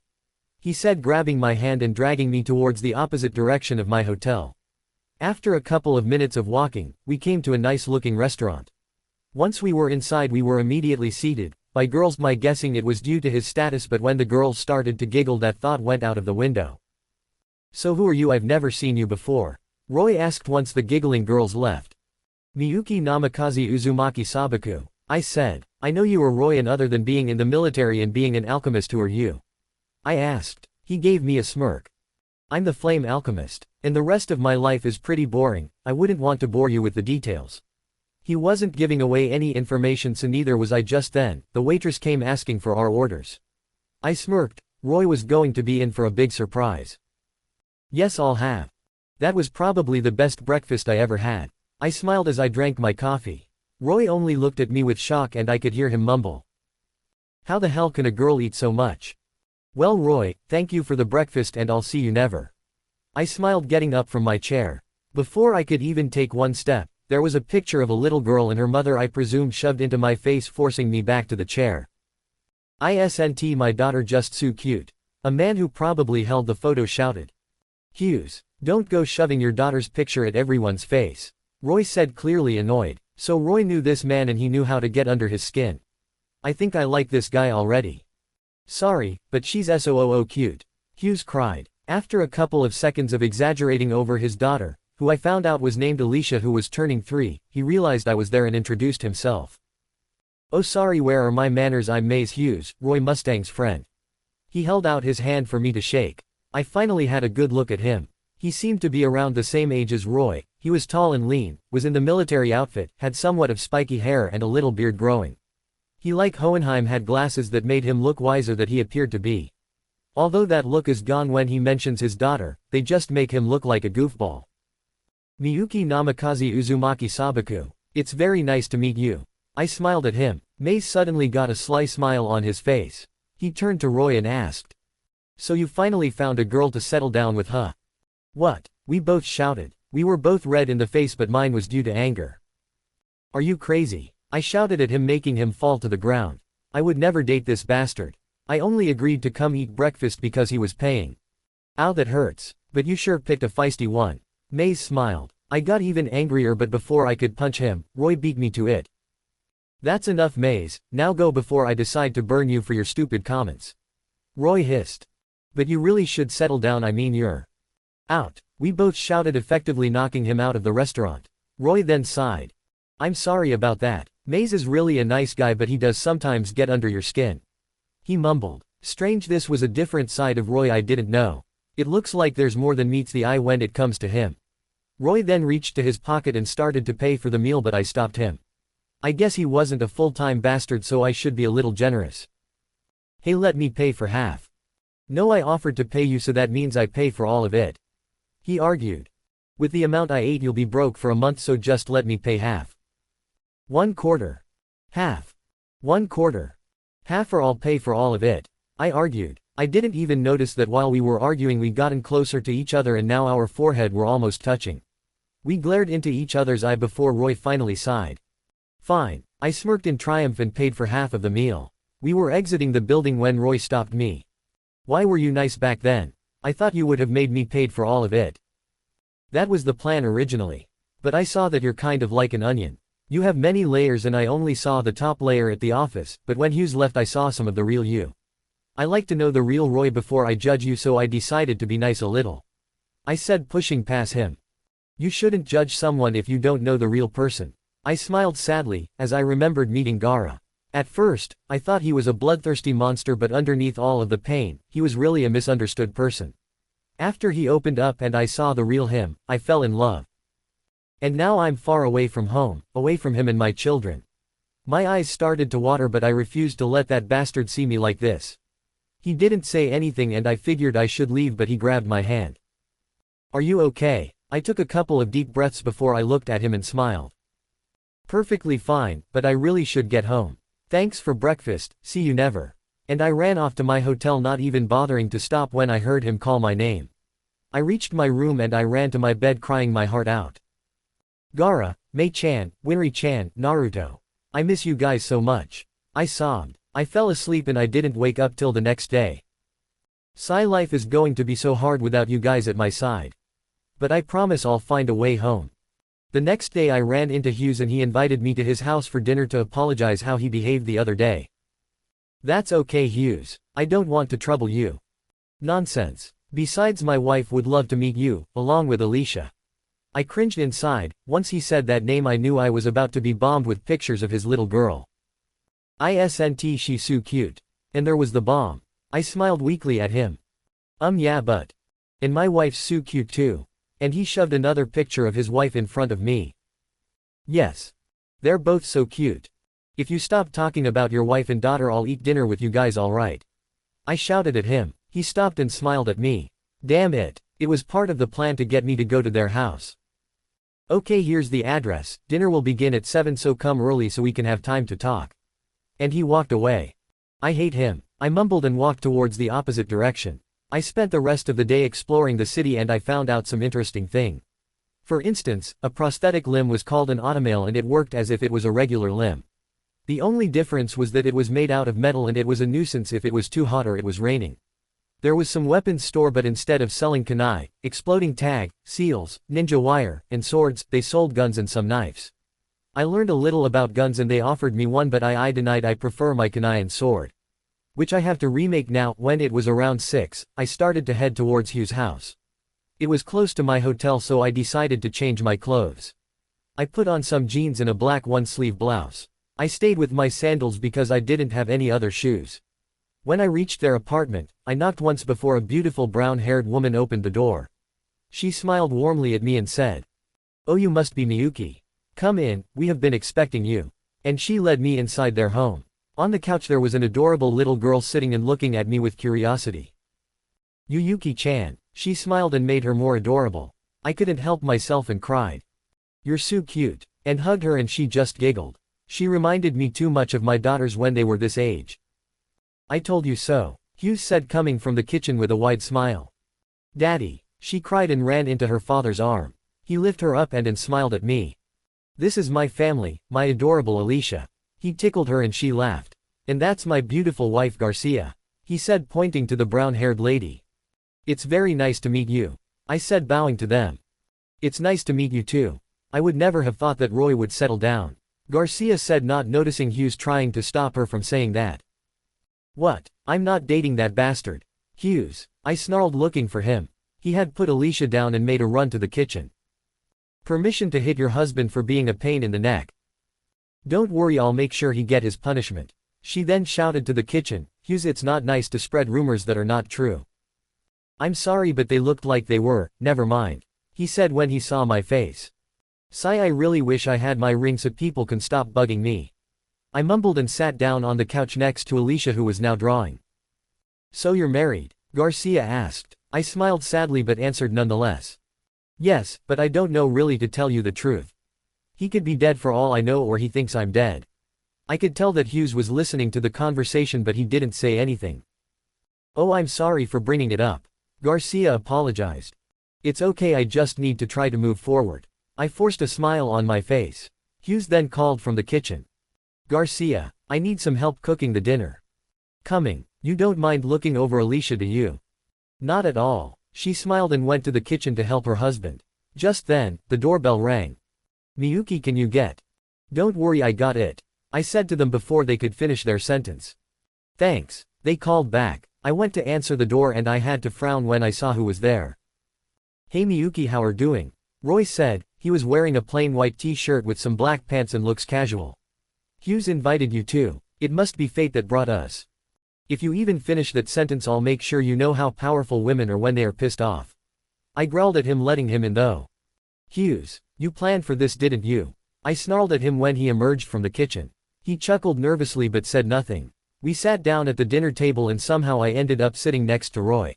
he said, grabbing my hand and dragging me towards the opposite direction of my hotel. After a couple of minutes of walking, we came to a nice-looking restaurant. Once we were inside, we were immediately seated. By girls, my guessing it was due to his status, but when the girls started to giggle, that thought went out of the window. So who are you? I've never seen you before, Roy asked once the giggling girls left. Miyuki Namikaze Uzumaki Sabaku, I said. I know you are Roy, and other than being in the military and being an alchemist, who are you? I asked. He gave me a smirk. I'm the Flame Alchemist, and the rest of my life is pretty boring. I wouldn't want to bore you with the details. He wasn't giving away any information, so neither was I. Just then, the waitress came asking for our orders. I smirked. Roy was going to be in for a big surprise. Yes, I'll have. That was probably the best breakfast I ever had, I smiled as I drank my coffee. Roy only looked at me with shock, and I could hear him mumble. How the hell can a girl eat so much? Well, Roy, thank you for the breakfast, and I'll see you never. I smiled, getting up from my chair. Before I could even take one step, there was a picture of a little girl and her mother, I presume, shoved into my face, forcing me back to the chair. Isn't my daughter just so cute? A man who probably held the photo shouted. Hughes, don't go shoving your daughter's picture at everyone's face, Roy said, clearly annoyed. So Roy knew this man and he knew how to get under his skin. I think I like this guy already. Sorry, but she's so cute, Hughes cried. After a couple of seconds of exaggerating over his daughter, who I found out was named Alicia, who was turning 3, he realized I was there and introduced himself. Oh sorry, where are my manners? I'm Maze Hughes, Roy Mustang's friend. He held out his hand for me to shake. I finally had a good look at him. He seemed to be around the same age as Roy. He was tall and lean, was in the military outfit, had somewhat of spiky hair and a little beard growing. He, like Hohenheim, had glasses that made him look wiser than he appeared to be. Although that look is gone when he mentions his daughter, they just make him look like a goofball. Miyuki Namikaze Uzumaki Sabaku, it's very nice to meet you. I smiled at him. Maze suddenly got a sly smile on his face. He turned to Roy and asked. So you finally found a girl to settle down with, huh? What? We both shouted. We were both red in the face, but mine was due to anger. Are you crazy? I shouted at him, making him fall to the ground. I would never date this bastard. I only agreed to come eat breakfast because he was paying. Ow, that hurts. But you sure picked a feisty one. Maze smiled. I got even angrier, but before I could punch him, Roy beat me to it. That's enough, Maze. Now go before I decide to burn you for your stupid comments, Roy hissed. But you really should settle down, I mean you're out. We both shouted, effectively knocking him out of the restaurant. Roy then sighed. I'm sorry about that. Maze is really a nice guy, but he does sometimes get under your skin, he mumbled. Strange, this was a different side of Roy I didn't know. It looks like there's more than meets the eye when it comes to him. Roy then reached to his pocket and started to pay for the meal, but I stopped him. I guess he wasn't a full-time bastard, so I should be a little generous. Hey, let me pay for half. No, I offered to pay you, so that means I pay for all of it, he argued. With the amount I ate, you'll be broke for a month, so just let me pay half. 1/4. Half. 1/4. Half, or I'll pay for all of it, I argued. I didn't even notice that while we were arguing we gotten closer to each other and now our forehead were almost touching. We glared into each other's eye before Roy finally sighed. Fine. I smirked in triumph and paid for half of the meal. We were exiting the building when Roy stopped me. Why were you nice back then? I thought you would have made me paid for all of it. That was the plan originally. But I saw that you're kind of like an onion. You have many layers and I only saw the top layer at the office, but when Hughes left I saw some of the real you. I like to know the real Roy before I judge you, so I decided to be nice a little. I said, pushing past him. You shouldn't judge someone if you don't know the real person. I smiled sadly, as I remembered meeting Gaara. At first, I thought he was a bloodthirsty monster, but underneath all of the pain, he was really a misunderstood person. After he opened up and I saw the real him, I fell in love. And now I'm far away from home, away from him and my children. My eyes started to water, but I refused to let that bastard see me like this. He didn't say anything and I figured I should leave, but he grabbed my hand. Are you okay? I took a couple of deep breaths before I looked at him and smiled. Perfectly fine, but I really should get home. Thanks for breakfast, see you never. And I ran off to my hotel, not even bothering to stop when I heard him call my name. I reached my room and I ran to my bed crying my heart out. Gaara, Mei-chan, Winry-chan, Naruto. I miss you guys so much. I sobbed. I fell asleep and I didn't wake up till the next day. Life is going to be so hard without you guys at my side. But I promise I'll find a way home. The next day I ran into Hughes and he invited me to his house for dinner to apologize how he behaved the other day. That's okay, Hughes. I don't want to trouble you. Nonsense. Besides, my wife would love to meet you, along with Alicia. I cringed inside. Once he said that name I knew I was about to be bombed with pictures of his little girl. Isn't she so cute? And there was the bomb. I smiled weakly at him. Yeah, but. And my wife's so cute too. And he shoved another picture of his wife in front of me. Yes. They're both so cute. If you stop talking about your wife and daughter, I'll eat dinner with you guys, alright? I shouted at him. He stopped and smiled at me. Damn it. It was part of the plan to get me to go to their house. Okay, here's the address. Dinner will begin at 7, so come early so we can have time to talk. And he walked away. I hate him. I mumbled and walked towards the opposite direction. I spent the rest of the day exploring the city and I found out some interesting thing. For instance, a prosthetic limb was called an automail and it worked as if it was a regular limb. The only difference was that it was made out of metal and it was a nuisance if it was too hot or it was raining. There was some weapons store, but instead of selling kunai, exploding tag, seals, ninja wire, and swords, they sold guns and some knives. I learned a little about guns and they offered me one, but I denied. I prefer my kunai and sword, which I have to remake now. When it was around 6, I started to head towards Hugh's house. It was close to my hotel, so I decided to change my clothes. I put on some jeans and a black one-sleeve blouse. I stayed with my sandals because I didn't have any other shoes. When I reached their apartment, I knocked once before a beautiful brown-haired woman opened the door. She smiled warmly at me and said, "Oh, you must be Miyuki. Come in, we have been expecting you." And she led me inside their home. On the couch there was an adorable little girl sitting and looking at me with curiosity. "Yuyuki-chan." She smiled and made her more adorable. I couldn't help myself and cried, "You're so cute," and hugged her and she just giggled. She reminded me too much of my daughters when they were this age. "I told you so," Hughes said, coming from the kitchen with a wide smile. "Daddy," she cried and ran into her father's arm. He lifted her up and smiled at me. "This is my family, my adorable Alicia." He tickled her and she laughed. "And that's my beautiful wife Garcia," he said, pointing to the brown-haired lady. "It's very nice to meet you," I said, bowing to them. "It's nice to meet you too. I would never have thought that Roy would settle down," Garcia said, not noticing Hughes trying to stop her from saying that. "What? I'm not dating that bastard." "Hughes," I snarled, looking for him. He had put Alicia down and made a run to the kitchen. "Permission to hit your husband for being a pain in the neck." "Don't worry, I'll make sure he get his punishment," she then shouted to the kitchen. "Hughes, it's not nice to spread rumors that are not true." "I'm sorry, but they looked like they were, never mind," he said when he saw my face. "Sigh, I really wish I had my ring so people can stop bugging me." I mumbled and sat down on the couch next to Alicia, who was now drawing. "So you're married?" Garcia asked. I smiled sadly but answered nonetheless. "Yes, but I don't know really, to tell you the truth. He could be dead for all I know, or he thinks I'm dead." I could tell that Hughes was listening to the conversation, but he didn't say anything. "Oh, I'm sorry for bringing it up," Garcia apologized. "It's okay, I just need to try to move forward." I forced a smile on my face. Hughes then called from the kitchen. "Garcia, I need some help cooking the dinner." "Coming. You don't mind looking over Alicia, do you?" "Not at all." She smiled and went to the kitchen to help her husband. Just then, the doorbell rang. Miyuki, can you get? Don't worry, I got it, I said to them before they could finish their sentence. Thanks, they called back. I went to answer the door and I had to frown when I saw who was there. Hey Miyuki, how are doing? Roy said. He was wearing a plain white t-shirt with some black pants and looks casual. Hughes invited you too. It must be fate that brought us. If you even finish that sentence, I'll make sure you know how powerful women are when they are pissed off. I growled at him, letting him in though. Hughes, you planned for this, didn't you? I snarled at him when he emerged from the kitchen. He chuckled nervously but said nothing. We sat down at the dinner table and somehow I ended up sitting next to Roy.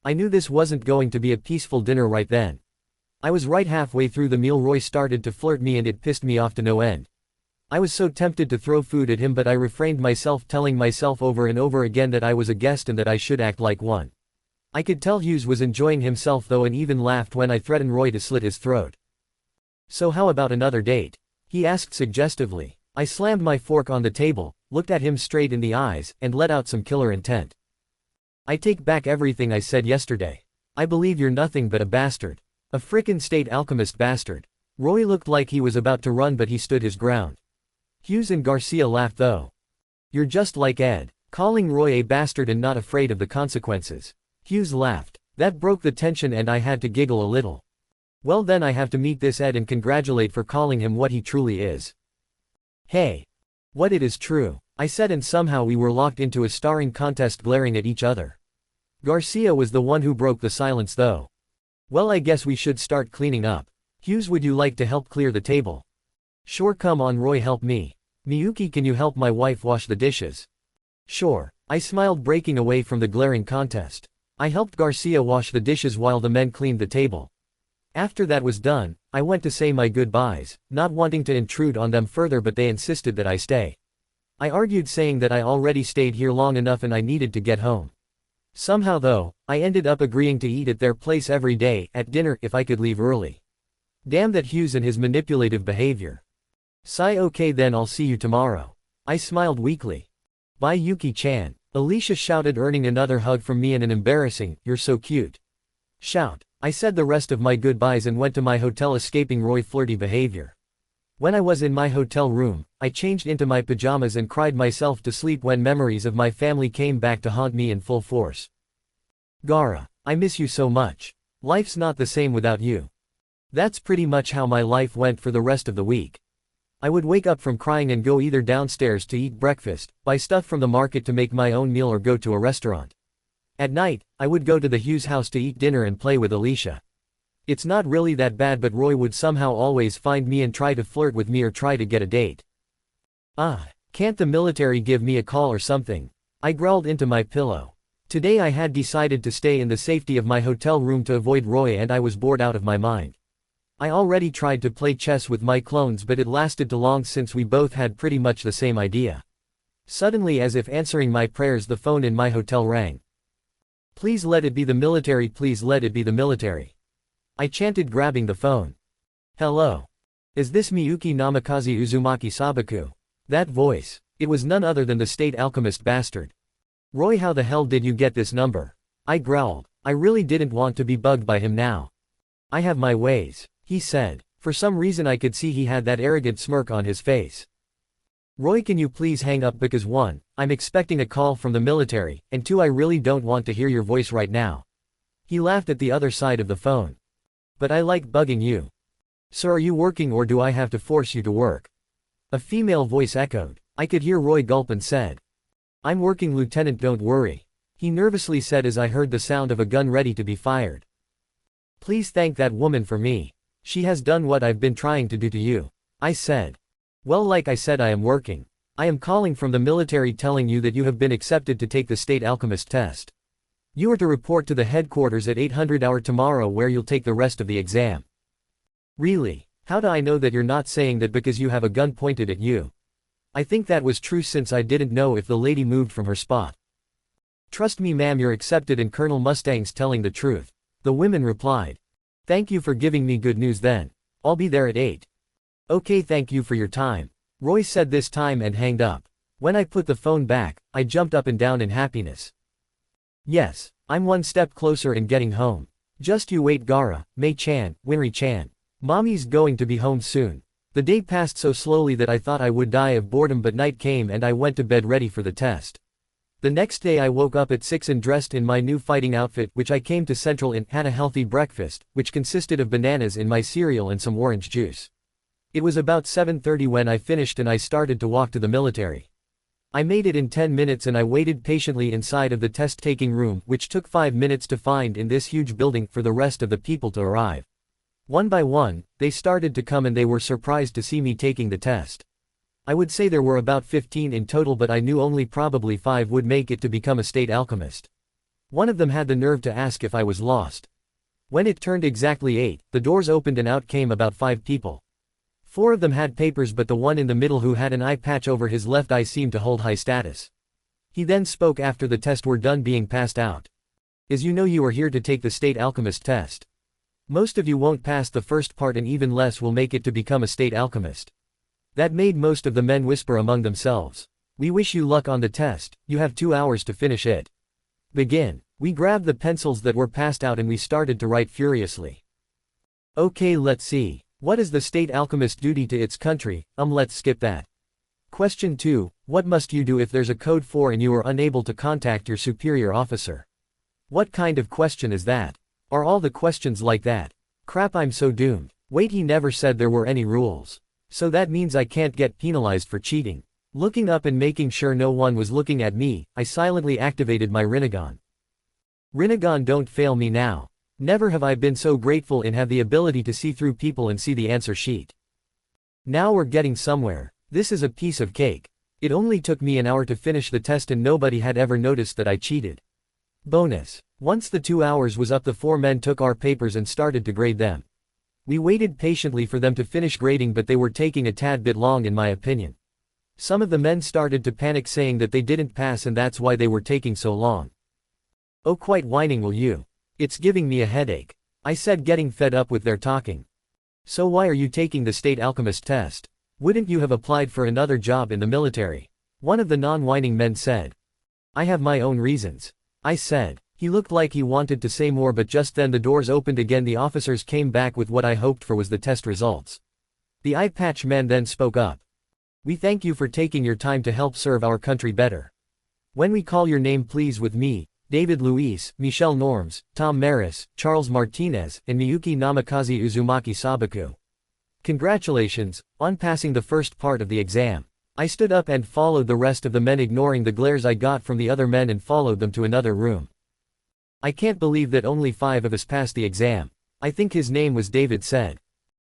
I knew this wasn't going to be a peaceful dinner right then. I was right halfway through the meal. Roy started to flirt me and it pissed me off to no end. I was so tempted to throw food at him, but I refrained myself, telling myself over and over again that I was a guest and that I should act like one. I could tell Hughes was enjoying himself though, and even laughed when I threatened Roy to slit his throat. So how about another date? He asked suggestively. I slammed my fork on the table, looked at him straight in the eyes, and let out some killer intent. I take back everything I said yesterday. I believe you're nothing but a bastard. A frickin' state alchemist bastard. Roy looked like he was about to run, but he stood his ground. Hughes and Garcia laughed though. You're just like Ed, calling Roy a bastard and not afraid of the consequences. Hughes laughed. That broke the tension and I had to giggle a little. Well then, I have to meet this Ed and congratulate for calling him what he truly is. Hey. What, it is true, I said, and somehow we were locked into a starring contest, glaring at each other. Garcia was the one who broke the silence though. Well, I guess we should start cleaning up. Hughes, would you like to help clear the table? Sure, come on Roy, help me. Miyuki, can you help my wife wash the dishes? Sure, I smiled, breaking away from the glaring contest. I helped Garcia wash the dishes while the men cleaned the table. After that was done, I went to say my goodbyes, not wanting to intrude on them further, but they insisted that I stay. I argued, saying that I already stayed here long enough and I needed to get home. Somehow though, I ended up agreeing to eat at their place every day, at dinner, if I could leave early. Damn that Hughes and his manipulative behavior. Sigh. Okay then, I'll see you tomorrow. I smiled weakly. Bye Yuki-chan. Alicia shouted, earning another hug from me and an embarrassing, "You're so cute" shout. I said the rest of my goodbyes and went to my hotel, escaping Roy's flirty behavior. When I was in my hotel room, I changed into my pajamas and cried myself to sleep when memories of my family came back to haunt me in full force. Gara, I miss you so much. Life's not the same without you. That's pretty much how my life went for the rest of the week. I would wake up from crying and go either downstairs to eat breakfast, buy stuff from the market to make my own meal, or go to a restaurant. At night, I would go to the Hughes house to eat dinner and play with Alicia. It's not really that bad, but Roy would somehow always find me and try to flirt with me or try to get a date. Can't the military give me a call or something? I growled into my pillow. Today I had decided to stay in the safety of my hotel room to avoid Roy, and I was bored out of my mind. I already tried to play chess with my clones, but it lasted too long since we both had pretty much the same idea. Suddenly, as if answering my prayers, the phone in my hotel rang. Please let it be the military, please let it be the military. I chanted, grabbing the phone. Hello. Is this Miyuki Namikaze Uzumaki Sabaku? That voice. It was none other than the state alchemist bastard. Roy, how the hell did you get this number? I growled. I really didn't want to be bugged by him now. I have my ways, he said. For some reason I could see he had that arrogant smirk on his face. Roy, can you please hang up, because 1, I'm expecting a call from the military, and 2, I really don't want to hear your voice right now. He laughed at the other side of the phone. But I like bugging you. Sir, are you working or do I have to force you to work? A female voice echoed. I could hear Roy gulp and said, I'm working, Lieutenant, don't worry. He nervously said as I heard the sound of a gun ready to be fired. Please thank that woman for me. She has done what I've been trying to do to you. I said. Well, like I said, I am working. I am calling from the military telling you that you have been accepted to take the state alchemist test. You are to report to the headquarters at 800 hour tomorrow, where you'll take the rest of the exam. Really? How do I know that you're not saying that because you have a gun pointed at you? I think that was true, since I didn't know if the lady moved from her spot. Trust me ma'am, you're accepted, and Colonel Mustang's telling the truth. The women replied. Thank you for giving me good news then. I'll be there at 8. Okay, thank you for your time. Roy said this time and hanged up. When I put the phone back, I jumped up and down in happiness. Yes, I'm one step closer in getting home. Just you wait, Gara, Mei-chan, Winry-chan. Mommy's going to be home soon. The day passed so slowly that I thought I would die of boredom, but night came and I went to bed ready for the test. The next day I woke up at 6 and dressed in my new fighting outfit, which I came to Central in, had a healthy breakfast, which consisted of bananas in my cereal and some orange juice. It was about 7:30 when I finished and I started to walk to the military. I made it in 10 minutes and I waited patiently inside of the test-taking room, which took 5 minutes to find in this huge building, for the rest of the people to arrive. One by one, they started to come and they were surprised to see me taking the test. I would say there were about 15 in total, but I knew only probably 5 would make it to become a state alchemist. One of them had the nerve to ask if I was lost. When it turned exactly 8, the doors opened and out came about 5 people. 4 of them had papers, but the one in the middle who had an eye patch over his left eye seemed to hold high status. He then spoke after the test were done being passed out. As you know, you are here to take the state alchemist test. Most of you won't pass the first part and even less will make it to become a state alchemist. That made most of the men whisper among themselves. We wish you luck on the test, you have 2 hours to finish it. Begin. We grabbed the pencils that were passed out and we started to write furiously. Okay, let's see. What is the state alchemist duty to its country? Let's skip that. Question 2. What must you do if there's a code 4 and you are unable to contact your superior officer? What kind of question is that? Are all the questions like that? Crap, I'm so doomed. Wait, he never said there were any rules. So that means I can't get penalized for cheating. Looking up and making sure no one was looking at me, I silently activated my Rinnegan. Rinnegan, don't fail me now. Never have I been so grateful and have the ability to see through people and see the answer sheet. Now we're getting somewhere. This is a piece of cake. It only took me an hour to finish the test and nobody had ever noticed that I cheated. Bonus. Once the 2 hours was up, the 4 men took our papers and started to grade them. We waited patiently for them to finish grading, but they were taking a tad bit long in my opinion. Some of the men started to panic, saying that they didn't pass and that's why they were taking so long. Oh, quite whining, will you? It's giving me a headache. I said, getting fed up with their talking. So why are you taking the state alchemist test? Wouldn't you have applied for another job in the military? One of the non-whining men said. I have my own reasons. I said. He looked like he wanted to say more, but just then the doors opened again. The officers came back with what I hoped for was the test results. The eye patch man then spoke up. We thank you for taking your time to help serve our country better. When we call your name, please with me, David Luis, Michelle Norms, Tom Maris, Charles Martinez, and Miyuki Namikaze Uzumaki Sabaku. Congratulations on passing the first part of the exam. I stood up and followed the rest of the men, ignoring the glares I got from the other men, and followed them to another room. I can't believe that only 5 of us passed the exam. I think his name was David said.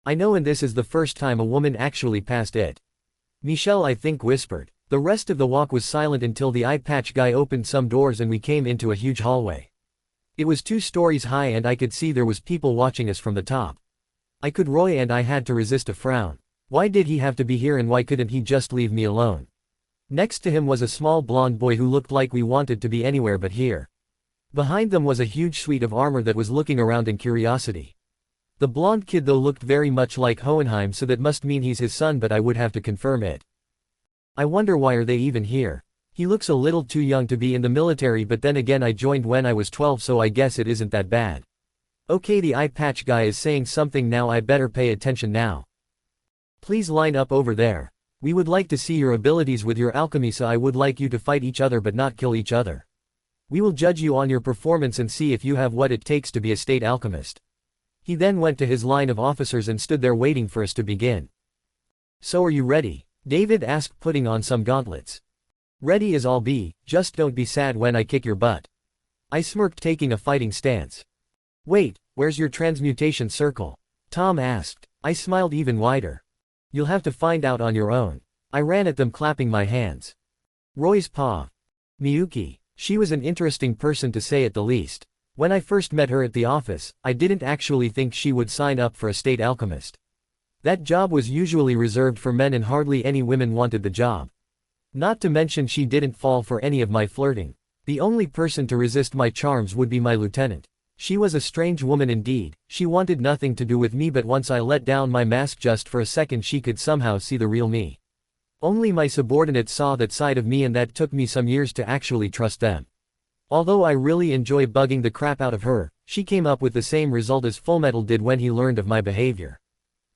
I know, and this is the first time a woman actually passed it. Michelle, I think, whispered. The rest of the walk was silent until the eye patch guy opened some doors and we came into a huge hallway. It was 2 stories high and I could see there was people watching us from the top. I could Roy and I had to resist a frown. Why did he have to be here and why couldn't he just leave me alone? Next to him was a small blonde boy who looked like we wanted to be anywhere but here. Behind them was a huge suite of armor that was looking around in curiosity. The blonde kid though looked very much like Hohenheim, so that must mean he's his son, but I would have to confirm it. I wonder why are they even here? He looks a little too young to be in the military, but then again I joined when I was 12, so I guess it isn't that bad. Okay, the eye patch guy is saying something now, I better pay attention now. Please line up over there. We would like to see your abilities with your alchemy, so I would like you to fight each other but not kill each other. We will judge you on your performance and see if you have what it takes to be a state alchemist. He then went to his line of officers and stood there waiting for us to begin. So are you ready? David asked, putting on some gauntlets. Ready as I'll be, just don't be sad when I kick your butt. I smirked, taking a fighting stance. Wait, where's your transmutation circle? Tom asked. I smiled even wider. You'll have to find out on your own. I ran at them, clapping my hands. Roy's paw. Miyuki. She was an interesting person to say at the least. When I first met her at the office, I didn't actually think she would sign up for a state alchemist. That job was usually reserved for men and hardly any women wanted the job. Not to mention she didn't fall for any of my flirting. The only person to resist my charms would be my lieutenant. She was a strange woman indeed. She wanted nothing to do with me, but once I let down my mask just for a second, she could somehow see the real me. Only my subordinates saw that side of me, and that took me some years to actually trust them. Although I really enjoy bugging the crap out of her, she came up with the same result as Fullmetal did when he learned of my behavior.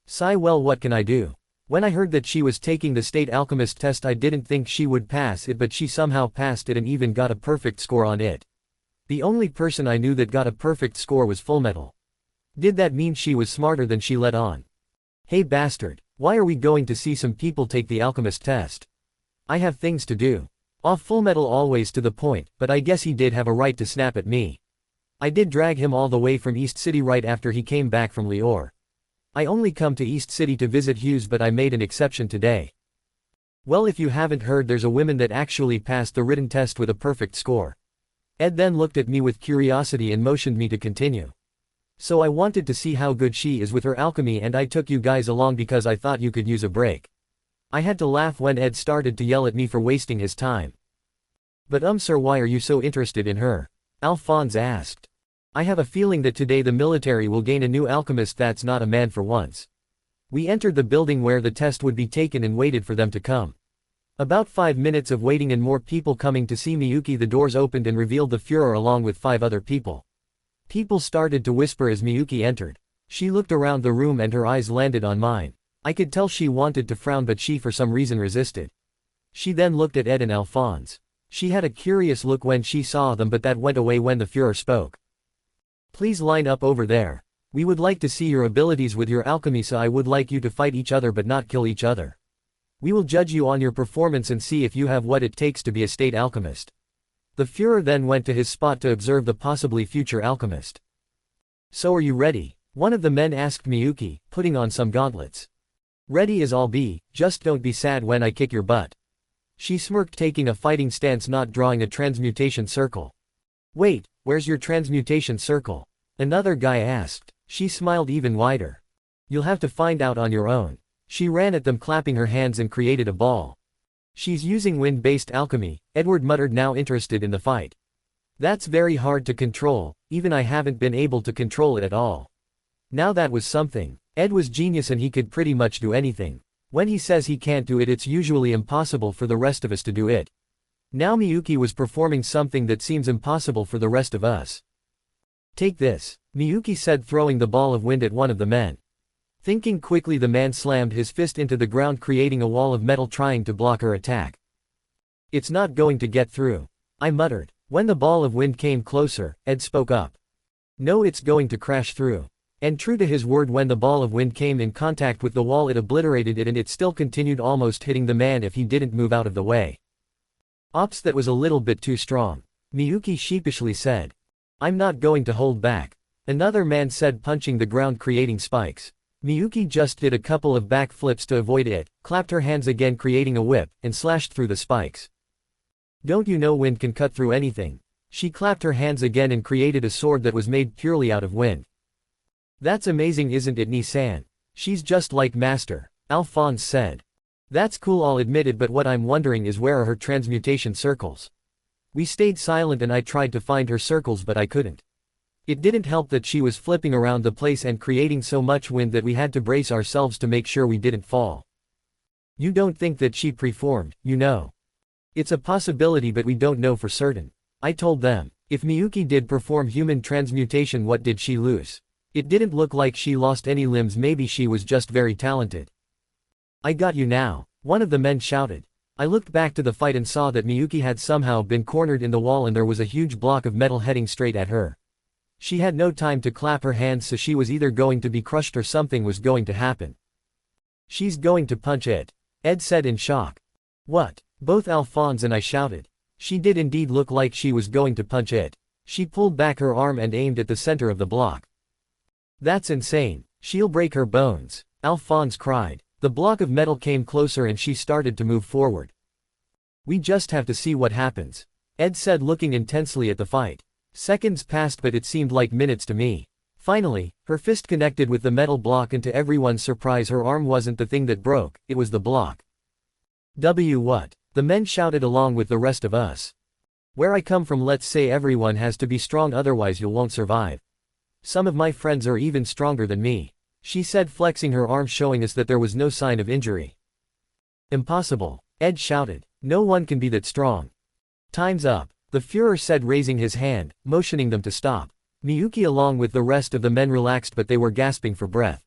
Sigh, well, what can I do? When I heard that she was taking the state alchemist test, I didn't think she would pass it, but she somehow passed it and even got a perfect score on it. The only person I knew that got a perfect score was Fullmetal. Did that mean she was smarter than she let on? Hey bastard, why are we going to see some people take the alchemist test? I have things to do. Fullmetal always to the point, but I guess he did have a right to snap at me. I did drag him all the way from East City right after he came back from Lior. I only come to East City to visit Hughes, but I made an exception today. Well, if you haven't heard, there's a woman that actually passed the written test with a perfect score. Ed then looked at me with curiosity and motioned me to continue. So I wanted to see how good she is with her alchemy, and I took you guys along because I thought you could use a break. I had to laugh when Ed started to yell at me for wasting his time. But sir, why are you so interested in her? Alphonse asked. I have a feeling that today the military will gain a new alchemist that's not a man for once. We entered the building where the test would be taken and waited for them to come. About 5 minutes of waiting and more people coming to see Miyuki, the doors opened and revealed the Führer along with 5 other people. People started to whisper as Miyuki entered. She looked around the room and her eyes landed on mine. I could tell she wanted to frown, but she for some reason resisted. She then looked at Ed and Alphonse. She had a curious look when she saw them, but that went away when the Führer spoke. Please line up over there. We would like to see your abilities with your alchemy, so I would like you to fight each other but not kill each other. We will judge you on your performance and see if you have what it takes to be a state alchemist. The Führer then went to his spot to observe the possibly future alchemist. So are you ready? One of the men asked Miyuki, putting on some gauntlets. Ready as I'll be, just don't be sad when I kick your butt. She smirked, taking a fighting stance, not drawing a transmutation circle. Wait, where's your transmutation circle? Another guy asked. She smiled even wider. You'll have to find out on your own. She ran at them, clapping her hands, and created a ball. She's using wind-based alchemy, Edward muttered, now interested in the fight. That's very hard to control, even I haven't been able to control it at all. Now that was something. Ed was genius and he could pretty much do anything. When he says he can't do it, it's usually impossible for the rest of us to do it. Now Miyuki was performing something that seems impossible for the rest of us. Take this, Miyuki said, throwing the ball of wind at one of the men. Thinking quickly, the man slammed his fist into the ground, creating a wall of metal trying to block her attack. It's not going to get through, I muttered. When the ball of wind came closer, Ed spoke up. No, it's going to crash through. And true to his word, when the ball of wind came in contact with the wall, it obliterated it, and it still continued, almost hitting the man if he didn't move out of the way. Ops, that was a little bit too strong, Miyuki sheepishly said. I'm not going to hold back, another man said, punching the ground, creating spikes. Miyuki just did a couple of backflips to avoid it, clapped her hands again, creating a whip, and slashed through the spikes. Don't you know wind can cut through anything? She clapped her hands again and created a sword that was made purely out of wind. That's amazing, isn't it, Nissan? She's just like Master, Alphonse said. That's cool, I'll admit it, but what I'm wondering is, where are her transmutation circles? We stayed silent and I tried to find her circles, but I couldn't. It didn't help that she was flipping around the place and creating so much wind that we had to brace ourselves to make sure we didn't fall. You don't think that she preformed, you know? It's a possibility, but we don't know for certain. I told them, if Miyuki did perform human transmutation, what did she lose? It didn't look like she lost any limbs, maybe she was just very talented. I got you now, one of the men shouted. I looked back to the fight and saw that Miyuki had somehow been cornered in the wall and there was a huge block of metal heading straight at her. She had no time to clap her hands, so she was either going to be crushed or something was going to happen. She's going to punch it, Ed said in shock. What? Both Alphonse and I shouted. She did indeed look like she was going to punch it. She pulled back her arm and aimed at the center of the block. That's insane. She'll break her bones, Alphonse cried. The block of metal came closer and she started to move forward. We just have to see what happens, Ed said, looking intensely at the fight. Seconds passed, but it seemed like minutes to me. Finally, her fist connected with the metal block, and to everyone's surprise, her arm wasn't the thing that broke, it was the block. What? The men shouted along with the rest of us. Where I come from, let's say everyone has to be strong, otherwise you won't survive. Some of my friends are even stronger than me, she said, flexing her arm, showing us that there was no sign of injury. Impossible, Ed shouted. No one can be that strong. Time's up, the Führer said, raising his hand, motioning them to stop. Miyuki along with the rest of the men relaxed, but they were gasping for breath.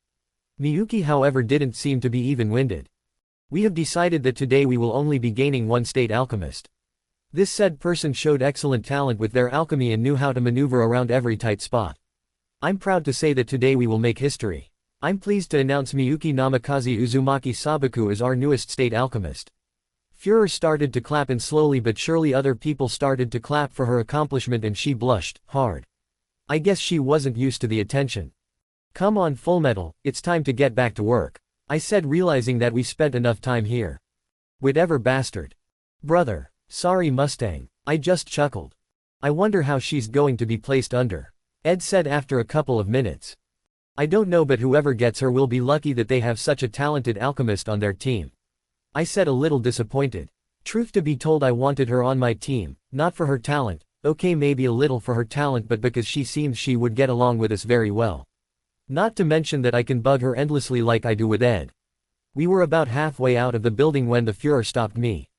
Miyuki however didn't seem to be even-winded. We have decided that today we will only be gaining one state alchemist. This said person showed excellent talent with their alchemy and knew how to maneuver around every tight spot. I'm proud to say that today we will make history. I'm pleased to announce Miyuki Namikaze Uzumaki Sabaku as our newest state alchemist. Furor started to clap and slowly but surely other people started to clap for her accomplishment and she blushed hard. I guess she wasn't used to the attention. Come on Fullmetal, it's time to get back to work, I said realizing that we spent enough time here. Whatever bastard. Brother. Sorry Mustang, I just chuckled. I wonder how she's going to be placed under. Ed said after a couple of minutes. I don't know but whoever gets her will be lucky that they have such a talented alchemist on their team. I said a little disappointed. Truth to be told I wanted her on my team, not for her talent, okay maybe a little for her talent but because she seems she would get along with us very well. Not to mention that I can bug her endlessly like I do with Ed. We were about halfway out of the building when the Fuhrer stopped me.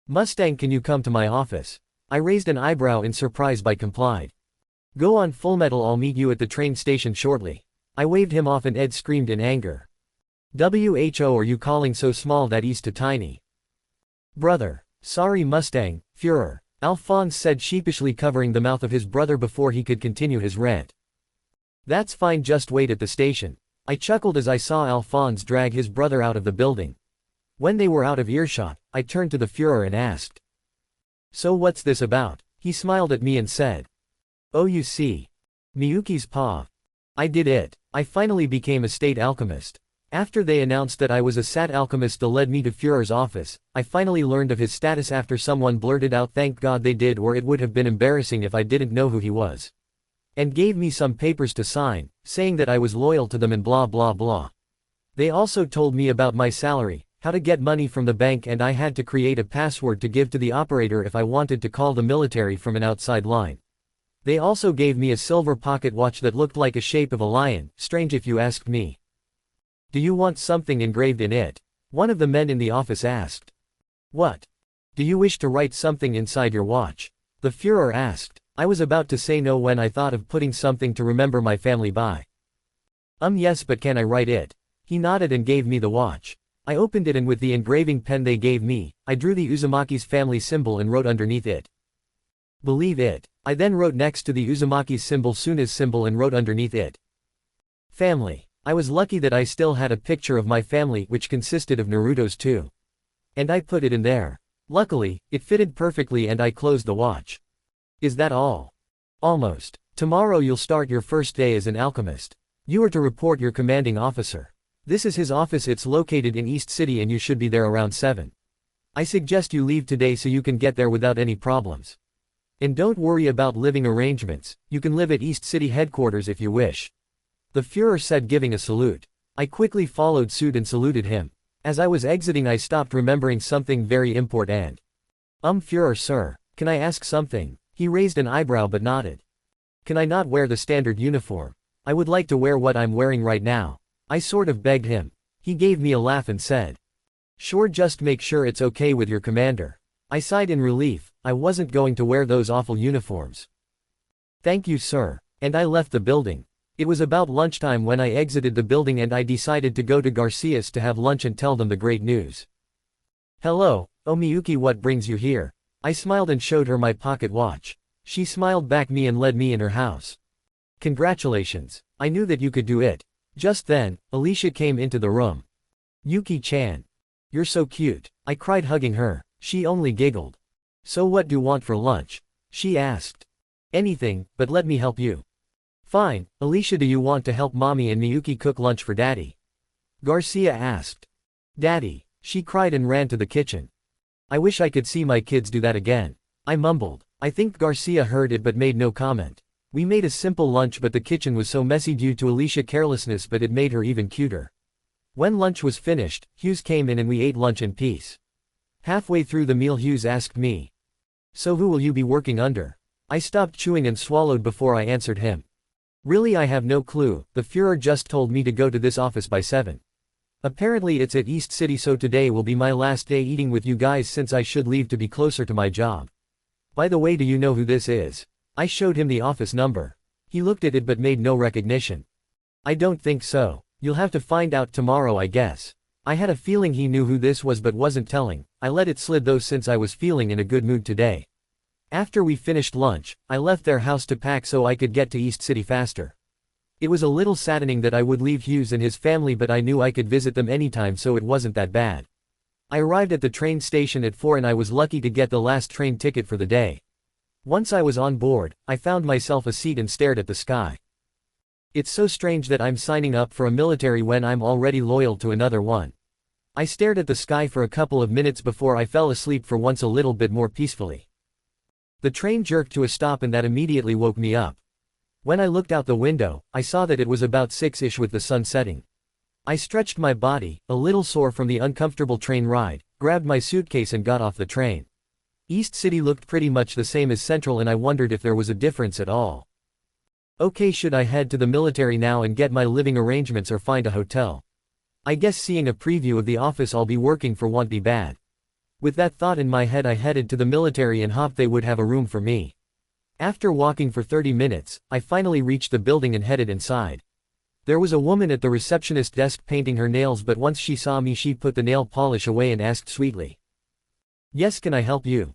Mustang, can you come to my office? I raised an eyebrow in surprise but complied. Go on Fullmetal, I'll meet you at the train station shortly. I waved him off and Ed screamed in anger. Who are you calling so small that he's too tiny? Brother. Sorry Mustang, Fuhrer, Alphonse said sheepishly covering the mouth of his brother before he could continue his rant. That's fine, just wait at the station. I chuckled as I saw Alphonse drag his brother out of the building. When they were out of earshot, I turned to the Fuhrer and asked. So what's this about? He smiled at me and said. Oh, you see. Miyuki's paw. I did it. I finally became a state alchemist. After they announced that I was a sat alchemist that led me to Fuhrer's office, I finally learned of his status after someone blurted out thank God they did or it would have been embarrassing if I didn't know who he was. And gave me some papers to sign, saying that I was loyal to them and blah blah blah. They also told me about my salary, how to get money from the bank and I had to create a password to give to the operator if I wanted to call the military from an outside line. They also gave me a silver pocket watch that looked like a shape of a lion, strange if you asked me. Do you want something engraved in it? One of the men in the office asked. What? Do you wish to write something inside your watch? The Fuhrer asked. I was about to say no when I thought of putting something to remember my family by. Yes, but can I write it? He nodded and gave me the watch. I opened it and with the engraving pen they gave me, I drew the Uzumaki's family symbol and wrote underneath it. Believe it. I then wrote next to the Uzumaki's symbol Suna's symbol and wrote underneath it. Family. I was lucky that I still had a picture of my family which consisted of Naruto's too. And I put it in there. Luckily, it fitted perfectly and I closed the watch. Is that all? Almost. Tomorrow you'll start your first day as an alchemist. You are to report your commanding officer. This is his office, it's located in East City and you should be there around 7. I suggest you leave today so you can get there without any problems. And don't worry about living arrangements, you can live at East City headquarters if you wish. The Fuhrer said giving a salute. I quickly followed suit and saluted him. As I was exiting I stopped remembering something very important. Fuhrer sir, can I ask something? He raised an eyebrow but nodded. Can I not wear the standard uniform? I would like to wear what I'm wearing right now. I sort of begged him. He gave me a laugh and said. Sure, just make sure it's okay with your commander. I sighed in relief, I wasn't going to wear those awful uniforms. Thank you sir, and I left the building. It was about lunchtime when I exited the building and I decided to go to Garcia's to have lunch and tell them the great news. Hello, Miyuki, what brings you here? I smiled and showed her my pocket watch. She smiled back me and led me in her house. Congratulations, I knew that you could do it. Just then, Alicia came into the room. Yuki-chan. You're so cute, I cried hugging her. She only giggled. So what do you want for lunch? She asked. Anything, but let me help you. Fine, Alicia, do you want to help mommy and Miyuki cook lunch for daddy? Garcia asked. Daddy, she cried and ran to the kitchen. I wish I could see my kids do that again. I mumbled. I think Garcia heard it but made no comment. We made a simple lunch but the kitchen was so messy due to Alicia's carelessness but it made her even cuter. When lunch was finished, Hughes came in and we ate lunch in peace. Halfway through the meal Hughes asked me. So who will you be working under? I stopped chewing and swallowed before I answered him. Really, I have no clue, the Fuhrer just told me to go to this office by 7. Apparently it's at East City, so today will be my last day eating with you guys since I should leave to be closer to my job. By the way, do you know who this is? I showed him the office number. He looked at it but made no recognition. I don't think so. You'll have to find out tomorrow, I guess. I had a feeling he knew who this was but wasn't telling. I let it slide though since I was feeling in a good mood today. After we finished lunch, I left their house to pack so I could get to East City faster. It was a little saddening that I would leave Hughes and his family, but I knew I could visit them anytime, so it wasn't that bad. I arrived at the train station at 4 and I was lucky to get the last train ticket for the day. Once I was on board, I found myself a seat and stared at the sky. It's so strange that I'm signing up for a military when I'm already loyal to another one. I stared at the sky for a couple of minutes before I fell asleep for once a little bit more peacefully. The train jerked to a stop and that immediately woke me up. When I looked out the window, I saw that it was about 6-ish with the sun setting. I stretched my body, a little sore from the uncomfortable train ride, grabbed my suitcase and got off the train. East City looked pretty much the same as Central and I wondered if there was a difference at all. Okay, should I head to the military now and get my living arrangements or find a hotel? I guess seeing a preview of the office I'll be working for won't be bad. With that thought in my head I headed to the military and hoped they would have a room for me. After walking for 30 minutes, I finally reached the building and headed inside. There was a woman at the receptionist desk painting her nails, but once she saw me she put the nail polish away and asked sweetly, "Yes, can I help you?"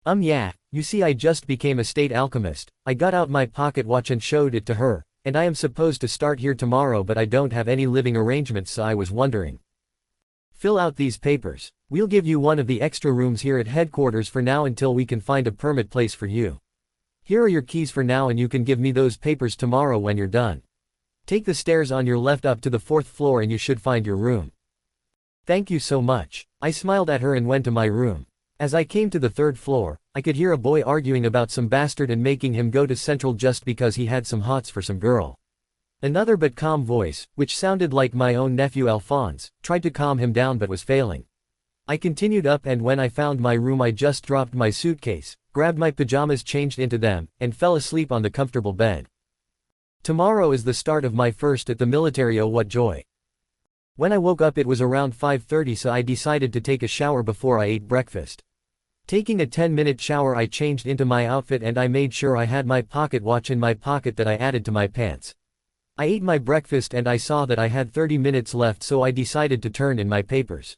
Yeah, you see I just became a state alchemist." I got out my pocket watch and showed it to her, "And I am supposed to start here tomorrow but I don't have any living arrangements, so I was wondering." "Fill out these papers. We'll give you one of the extra rooms here at headquarters for now until we can find a permanent place for you. Here are your keys for now and you can give me those papers tomorrow when you're done. Take the stairs on your left up to the 4th floor and you should find your room." "Thank you so much." I smiled at her and went to my room. As I came to the 3rd floor, I could hear a boy arguing about some bastard and making him go to Central just because he had some hots for some girl. Another but calm voice, which sounded like my own nephew Alphonse, tried to calm him down but was failing. I continued up and when I found my room I just dropped my suitcase, grabbed my pajamas, changed into them, and fell asleep on the comfortable bed. Tomorrow is the start of my first at the military. Oh, what joy. When I woke up it was around 5:30, so I decided to take a shower before I ate breakfast. Taking a 10-minute shower I changed into my outfit and I made sure I had my pocket watch in my pocket that I added to my pants. I ate my breakfast and I saw that I had 30 minutes left, so I decided to turn in my papers.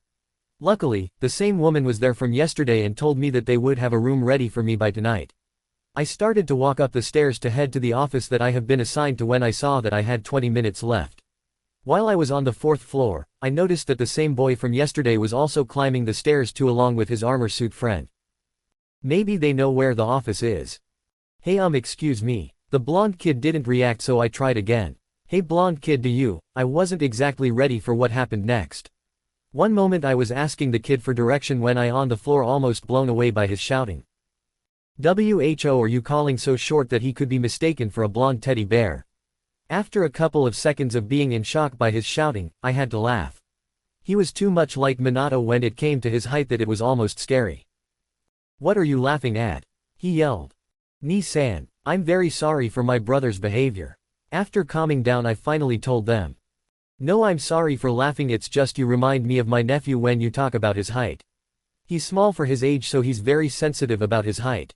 Luckily, the same woman was there from yesterday and told me that they would have a room ready for me by tonight. I started to walk up the stairs to head to the office that I have been assigned to when I saw that I had 20 minutes left. While I was on the 4th floor, I noticed that the same boy from yesterday was also climbing the stairs too, along with his armor suit friend. Maybe they know where the office is. "Hey, excuse me." The blonde kid didn't react, so I tried again. "Hey blonde kid, do you?" I wasn't exactly ready for what happened next. One moment I was asking the kid for direction when I on the floor, almost blown away by his shouting. "Who are you calling so short that he could be mistaken for a blonde teddy bear?" After a couple of seconds of being in shock by his shouting, I had to laugh. He was too much like Minato when it came to his height that it was almost scary. "What are you laughing at?" he yelled. "Ni-san, I'm very sorry for my brother's behavior." After calming down I finally told them. "No, I'm sorry for laughing, it's just you remind me of my nephew when you talk about his height. He's small for his age, so he's very sensitive about his height.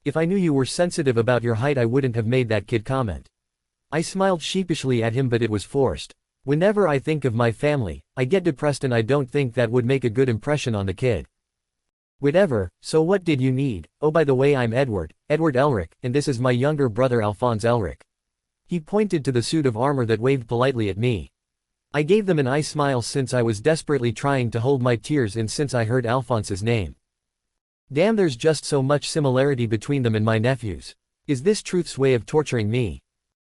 If I knew you were sensitive about your height I wouldn't have made that kid comment." I smiled sheepishly at him, but it was forced. Whenever I think of my family, I get depressed and I don't think that would make a good impression on the kid. "Whatever, so what did you need? Oh, by the way, I'm Edward Elric, and this is my younger brother Alphonse Elric." He pointed to the suit of armor that waved politely at me. I gave them an eye smile since I was desperately trying to hold my tears in since I heard Alphonse's name. Damn, there's just so much similarity between them and my nephews. Is this Truth's way of torturing me?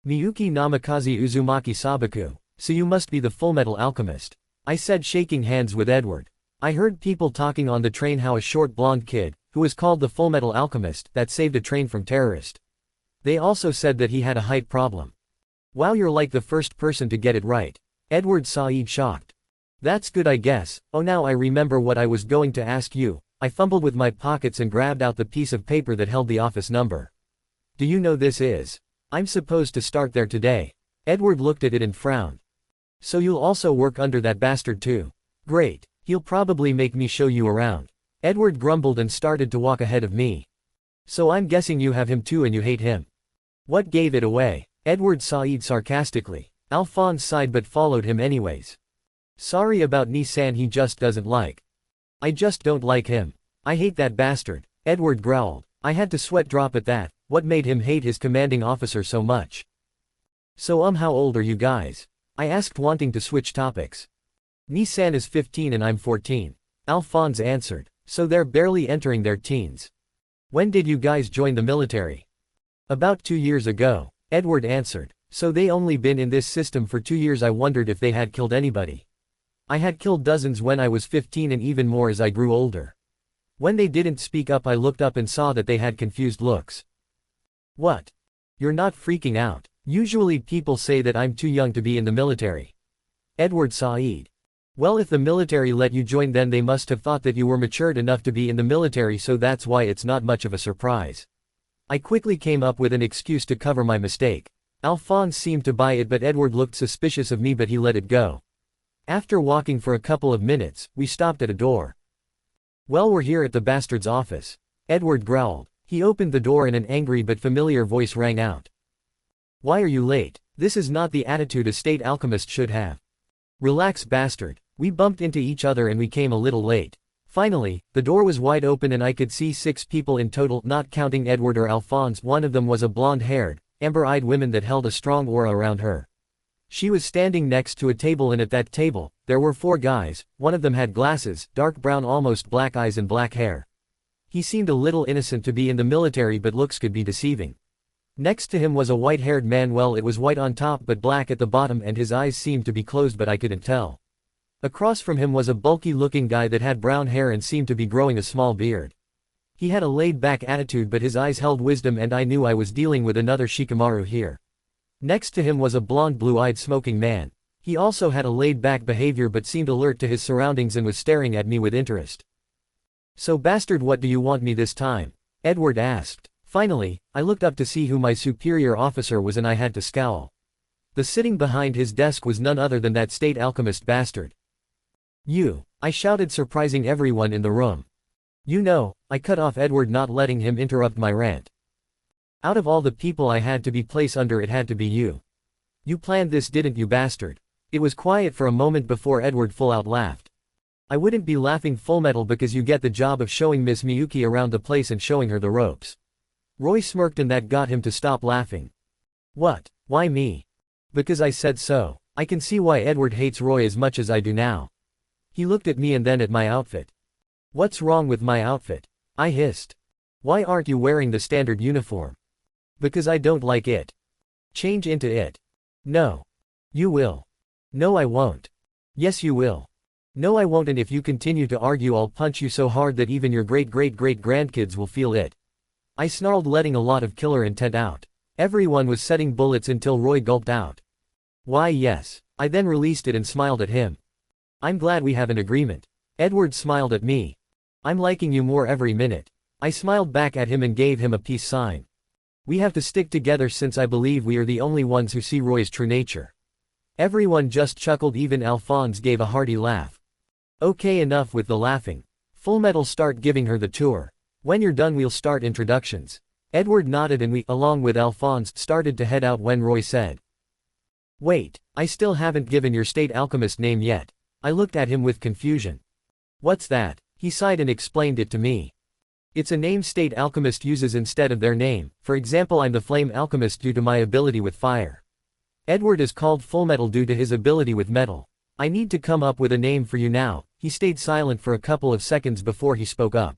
"Miyuki Namikaze Uzumaki Sabaku, so you must be the Fullmetal Alchemist," I said, shaking hands with Edward. I heard people talking on the train how a short blonde kid, who was called the Fullmetal Alchemist, that saved a train from terrorist. They also said that he had a height problem. "Wow, you're like the first person to get it right." Edward said, shocked. "That's good, I guess. Oh, now I remember what I was going to ask you." I fumbled with my pockets and grabbed out the piece of paper that held the office number. "Do you know this is? I'm supposed to start there today." Edward looked at it and frowned. "So you'll also work under that bastard too? Great. He'll probably make me show you around." Edward grumbled and started to walk ahead of me. "So I'm guessing you have him too and you hate him." "What gave it away?" Edward said sarcastically. Alphonse sighed but followed him anyways. Sorry about Nissan, he just doesn't like. I just don't like him. I hate that bastard, Edward growled. I had to sweat drop at that. What made him hate his commanding officer so much? So how old are you guys? I asked, wanting to switch topics. Nissan is 15 and I'm 14. Alphonse answered. So they're barely entering their teens. When did you guys join the military? About 2 years ago, Edward answered. So they only been in this system for 2 years. I wondered if they had killed anybody. I had killed dozens when I was 15 and even more as I grew older. When they didn't speak up, I looked up and saw that they had confused looks. What? You're not freaking out? Usually people say that I'm too young to be in the military. Edward sighed. Well, if the military let you join, then they must have thought that you were matured enough to be in the military, so that's why it's not much of a surprise. I quickly came up with an excuse to cover my mistake. Alphonse seemed to buy it, but Edward looked suspicious of me, but he let it go. After walking for a couple of minutes, we stopped at a door. Well, we're here at the bastard's office, Edward growled. He opened the door and an angry but familiar voice rang out. Why are you late? This is not the attitude a state alchemist should have. Relax, bastard. We bumped into each other and we came a little late. Finally, the door was wide open and I could see 6 people in total, not counting Edward or Alphonse. One of them was a blonde-haired, amber-eyed woman that held a strong aura around her. She was standing next to a table, and at that table, there were 4 guys. One of them had glasses, dark brown, almost black eyes and black hair. He seemed a little innocent to be in the military, but looks could be deceiving. Next to him was a white-haired man. Well, it was white on top but black at the bottom, and his eyes seemed to be closed, but I couldn't tell. Across from him was a bulky-looking guy that had brown hair and seemed to be growing a small beard. He had a laid-back attitude, but his eyes held wisdom, and I knew I was dealing with another Shikamaru here. Next to him was a blonde, blue-eyed smoking man. He also had a laid-back behavior but seemed alert to his surroundings and was staring at me with interest. So, bastard, what do you want me this time? Edward asked. Finally, I looked up to see who my superior officer was, and I had to scowl. The sitting behind his desk was none other than that state alchemist bastard. You! I shouted, surprising everyone in the room. You know, I cut off Edward, not letting him interrupt my rant. Out of all the people I had to be placed under, it had to be you. You planned this, didn't you, bastard? It was quiet for a moment before Edward full out laughed. I wouldn't be laughing, Fullmetal, because you get the job of showing Miss Miyuki around the place and showing her the ropes. Roy smirked, and that got him to stop laughing. What? Why me? Because I said so. I can see why Edward hates Roy as much as I do now. He looked at me and then at my outfit. What's wrong with my outfit? I hissed. Why aren't you wearing the standard uniform? Because I don't like it. Change into it. No. You will. No, I won't. Yes, you will. No, I won't, and if you continue to argue, I'll punch you so hard that even your great-great-great-grandkids will feel it. I snarled, letting a lot of killer intent out. Everyone was setting bullets until Roy gulped out. Why, yes. I then released it and smiled at him. I'm glad we have an agreement. Edward smiled at me. I'm liking you more every minute. I smiled back at him and gave him a peace sign. We have to stick together, since I believe we are the only ones who see Roy's true nature. Everyone just chuckled, even Alphonse gave a hearty laugh. Okay, enough with the laughing. Fullmetal, start giving her the tour. When you're done, we'll start introductions. Edward nodded and we, along with Alphonse, started to head out when Roy said, Wait, I still haven't given your state alchemist name yet. I looked at him with confusion. What's that? He sighed and explained it to me. It's a name state alchemist uses instead of their name. For example, I'm the flame alchemist due to my ability with fire. Edward is called Fullmetal due to his ability with metal. I need to come up with a name for you now. He stayed silent for a couple of seconds before he spoke up.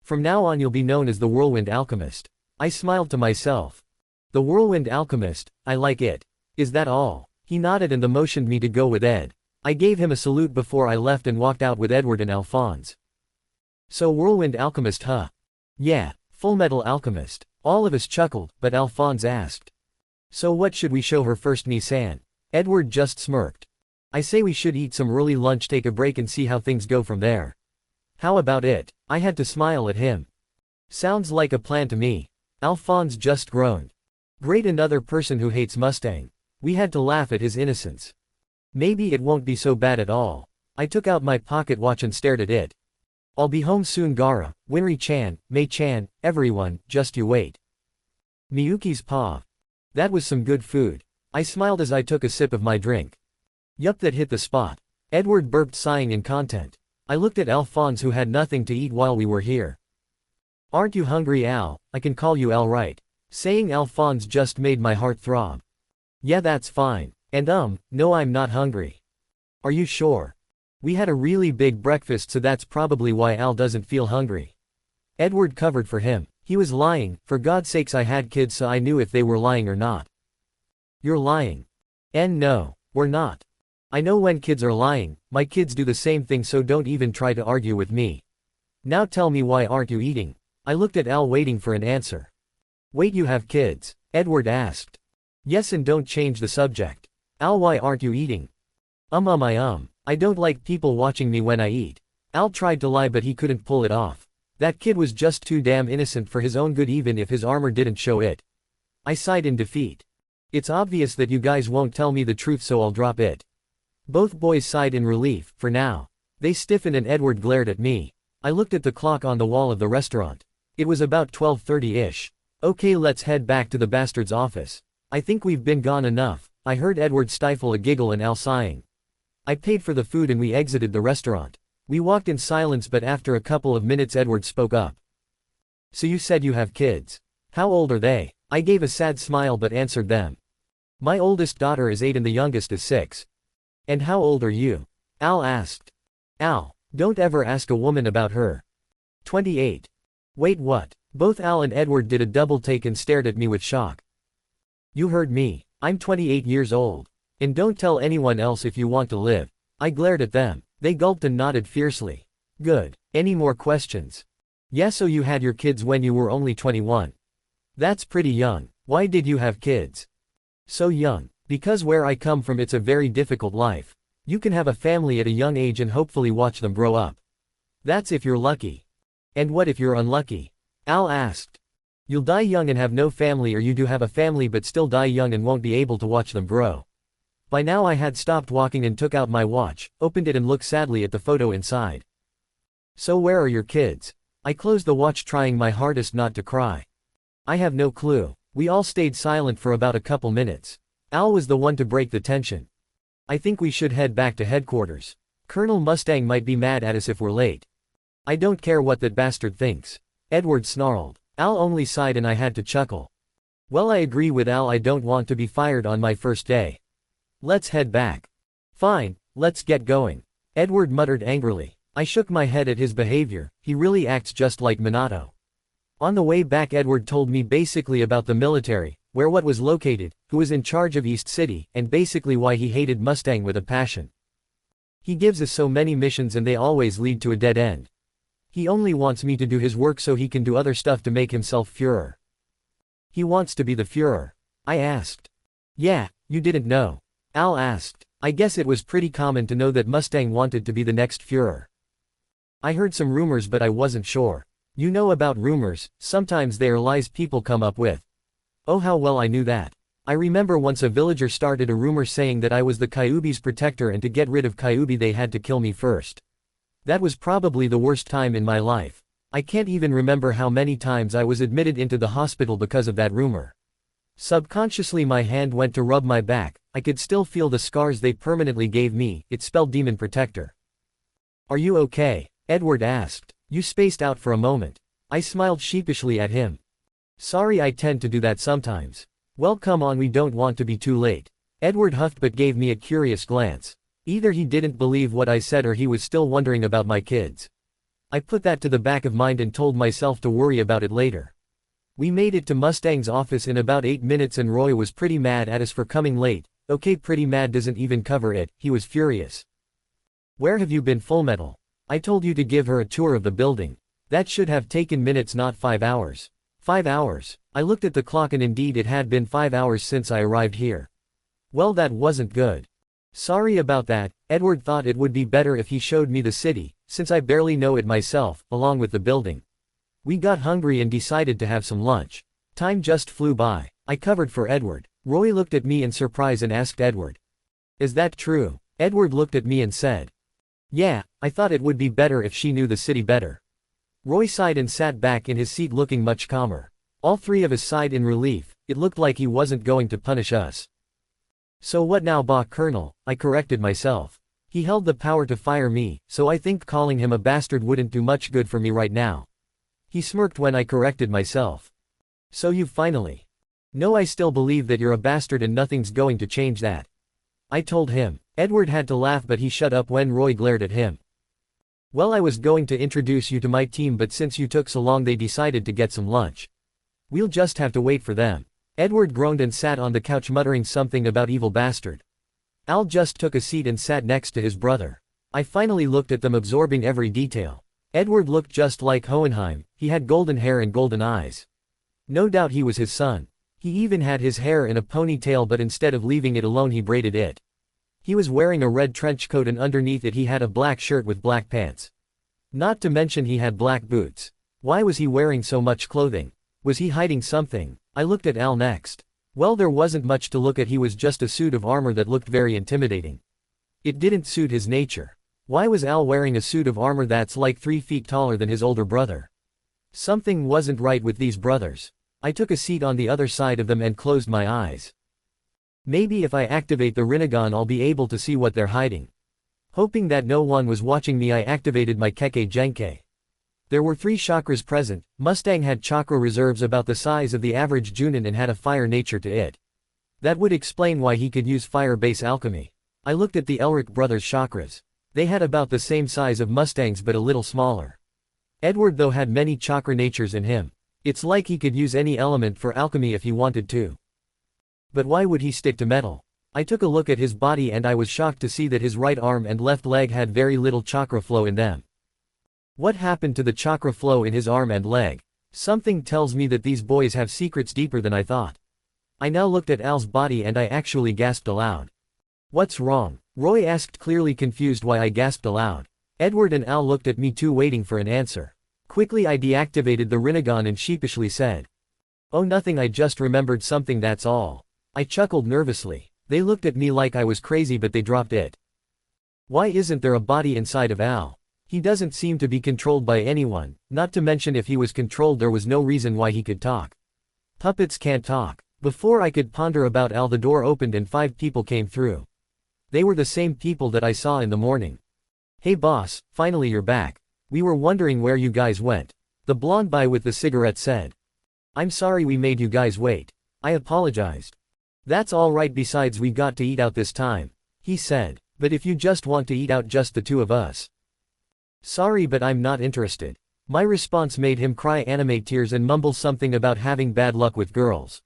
From now on, you'll be known as the Whirlwind Alchemist. I smiled to myself. The Whirlwind Alchemist, I like it. Is that all? He nodded and motioned me to go with Ed. I gave him a salute before I left and walked out with Edward and Alphonse. So, Whirlwind Alchemist, huh? Yeah, Fullmetal Alchemist. All of us chuckled, but Alphonse asked. So what should we show her first, Nissan? Edward just smirked. I say we should eat some early lunch, take a break and see how things go from there. How about it? I had to smile at him. Sounds like a plan to me. Alphonse just groaned. Great, another person who hates Mustang. We had to laugh at his innocence. Maybe it won't be so bad at all. I took out my pocket watch and stared at it. I'll be home soon, Gara, Winry-chan, Mei-chan, everyone, just you wait. Miyuki's paw. That was some good food. I smiled as I took a sip of my drink. Yup, that hit the spot. Edward burped, sighing in content. I looked at Alphonse, who had nothing to eat while we were here. Aren't you hungry, Al? I can call you Al, right? Saying Alphonse just made my heart throb. Yeah, that's fine. And no, I'm not hungry. Are you sure? We had a really big breakfast, so that's probably why Al doesn't feel hungry. Edward covered for him. He was lying. For God's sakes, I had kids, so I knew if they were lying or not. You're lying. And no, we're not. I know when kids are lying. My kids do the same thing, so don't even try to argue with me. Now tell me, why aren't you eating? I looked at Al, waiting for an answer. Wait, you have kids? Edward asked. Yes, and don't change the subject. Al, why aren't you eating? I don't like people watching me when I eat. Al tried to lie, but he couldn't pull it off. That kid was just too damn innocent for his own good, even if his armor didn't show it. I sighed in defeat. It's obvious that you guys won't tell me the truth, so I'll drop it. Both boys sighed in relief. For now. They stiffened and Edward glared at me. I looked at the clock on the wall of the restaurant. It was about 12:30-ish. Okay, let's head back to the bastard's office. I think we've been gone enough. I heard Edward stifle a giggle and Al sighing. I paid for the food and we exited the restaurant. We walked in silence, but after a couple of minutes Edward spoke up. So you said you have kids. How old are they? I gave a sad smile but answered them. My oldest daughter is 8 and the youngest is 6. And how old are you? Al asked. Al, don't ever ask a woman about her. 28. Wait, what? Both Al and Edward did a double take and stared at me with shock. You heard me. I'm 28 years old. And don't tell anyone else if you want to live. I glared at them. They gulped and nodded fiercely. Good. Any more questions? Yeah, so you had your kids when you were only 21. That's pretty young. Why did you have kids? So young. Because where I come from, it's a very difficult life. You can have a family at a young age and hopefully watch them grow up. That's if you're lucky. And what if you're unlucky? Al asked. You'll die young and have no family, or you do have a family but still die young and won't be able to watch them grow. By now I had stopped walking and took out my watch, opened it and looked sadly at the photo inside. So where are your kids? I closed the watch, trying my hardest not to cry. I have no clue. We all stayed silent for about a couple minutes. Al was the one to break the tension. I think we should head back to headquarters. Colonel Mustang might be mad at us if we're late. I don't care what that bastard thinks. Edward snarled. Al only sighed and I had to chuckle. Well, I agree with Al, I don't want to be fired on my first day. Let's head back. Fine, let's get going. Edward muttered angrily. I shook my head at his behavior. He really acts just like Minato. On the way back, Edward told me basically about the military, where what was located, who was in charge of East City, and basically why he hated Mustang with a passion. He gives us so many missions and they always lead to a dead end. He only wants me to do his work so he can do other stuff to make himself Führer. He wants to be the Führer. I asked. Yeah, you didn't know? Al asked. I guess it was pretty common to know that Mustang wanted to be the next Führer. I heard some rumors but I wasn't sure. You know about rumors, sometimes they are lies people come up with. Oh, how well I knew that. I remember once a villager started a rumor saying that I was the Kyuubi's protector and to get rid of Kyuubi they had to kill me first. That was probably the worst time in my life. I can't even remember how many times I was admitted into the hospital because of that rumor. Subconsciously my hand went to rub my back. I could still feel the scars they permanently gave me. It spelled Demon Protector. Are you okay? Edward asked. You spaced out for a moment. I smiled sheepishly at him. Sorry, I tend to do that sometimes. Well, come on, we don't want to be too late. Edward huffed but gave me a curious glance. Either he didn't believe what I said or he was still wondering about my kids. I put that to the back of mind and told myself to worry about it later. We made it to Mustang's office in about 8 minutes and Roy was pretty mad at us for coming late. Okay, pretty mad doesn't even cover it, he was furious. Where have you been, Fullmetal? I told you to give her a tour of the building. That should have taken minutes, not 5 hours. 5 hours. I looked at the clock and indeed it had been 5 hours since I arrived here. Well, that wasn't good. Sorry about that. Edward thought it would be better if he showed me the city, since I barely know it myself, along with the building. We got hungry and decided to have some lunch. Time just flew by. I covered for Edward. Roy looked at me in surprise and asked Edward. Is that true? Edward looked at me and said. Yeah, I thought it would be better if she knew the city better. Roy sighed and sat back in his seat looking much calmer. All three of us sighed in relief. It looked like he wasn't going to punish us. So what now, Colonel? I corrected myself. He held the power to fire me, so I think calling him a bastard wouldn't do much good for me right now. He smirked when I corrected myself. So you finally. No, I still believe that you're a bastard and nothing's going to change that. I told him. Edward had to laugh, but he shut up when Roy glared at him. Well, I was going to introduce you to my team, but since you took so long they decided to get some lunch. We'll just have to wait for them. Edward groaned and sat on the couch muttering something about evil bastard. Al just took a seat and sat next to his brother. I finally looked at them, absorbing every detail. Edward looked just like Hohenheim. He had golden hair and golden eyes. No doubt he was his son. He even had his hair in a ponytail, but instead of leaving it alone he braided it. He was wearing a red trench coat and underneath it he had a black shirt with black pants. Not to mention he had black boots. Why was he wearing so much clothing? Was he hiding something? I looked at Al next. Well, there wasn't much to look at. He was just a suit of armor that looked very intimidating. It didn't suit his nature. Why was Al wearing a suit of armor that's like 3 feet taller than his older brother? Something wasn't right with these brothers. I took a seat on the other side of them and closed my eyes. Maybe if I activate the Rinnegan I'll be able to see what they're hiding. Hoping that no one was watching me, I activated my Kekkei Genkai. There were 3 chakras present. Mustang had chakra reserves about the size of the average Junin and had a fire nature to it. That would explain why he could use fire-based alchemy. I looked at the Elric brothers' chakras. They had about the same size of Mustang's but a little smaller. Edward though had many chakra natures in him. It's like he could use any element for alchemy if he wanted to. But why would he stick to metal? I took a look at his body and I was shocked to see that his right arm and left leg had very little chakra flow in them. What happened to the chakra flow in his arm and leg? Something tells me that these boys have secrets deeper than I thought. I now looked at Al's body and I actually gasped aloud. What's wrong? Roy asked, clearly confused why I gasped aloud. Edward and Al looked at me too, waiting for an answer. Quickly I deactivated the Rinnegan and sheepishly said, "Oh, nothing, I just remembered something, that's all." I chuckled nervously. They looked at me like I was crazy, but they dropped it. Why isn't there a body inside of Al? He doesn't seem to be controlled by anyone, not to mention if he was controlled there was no reason why he could talk. Puppets can't talk. Before I could ponder about Al, the door opened and 5 people came through. They were the same people that I saw in the morning. "Hey boss, finally you're back. We were wondering where you guys went," the blonde guy with the cigarette said. "I'm sorry we made you guys wait." I apologized. "That's all right, besides we got to eat out this time," he said. "But if you just want to eat out, just the 2 of us." "Sorry, but I'm not interested." My response made him cry anime tears and mumble something about having bad luck with girls.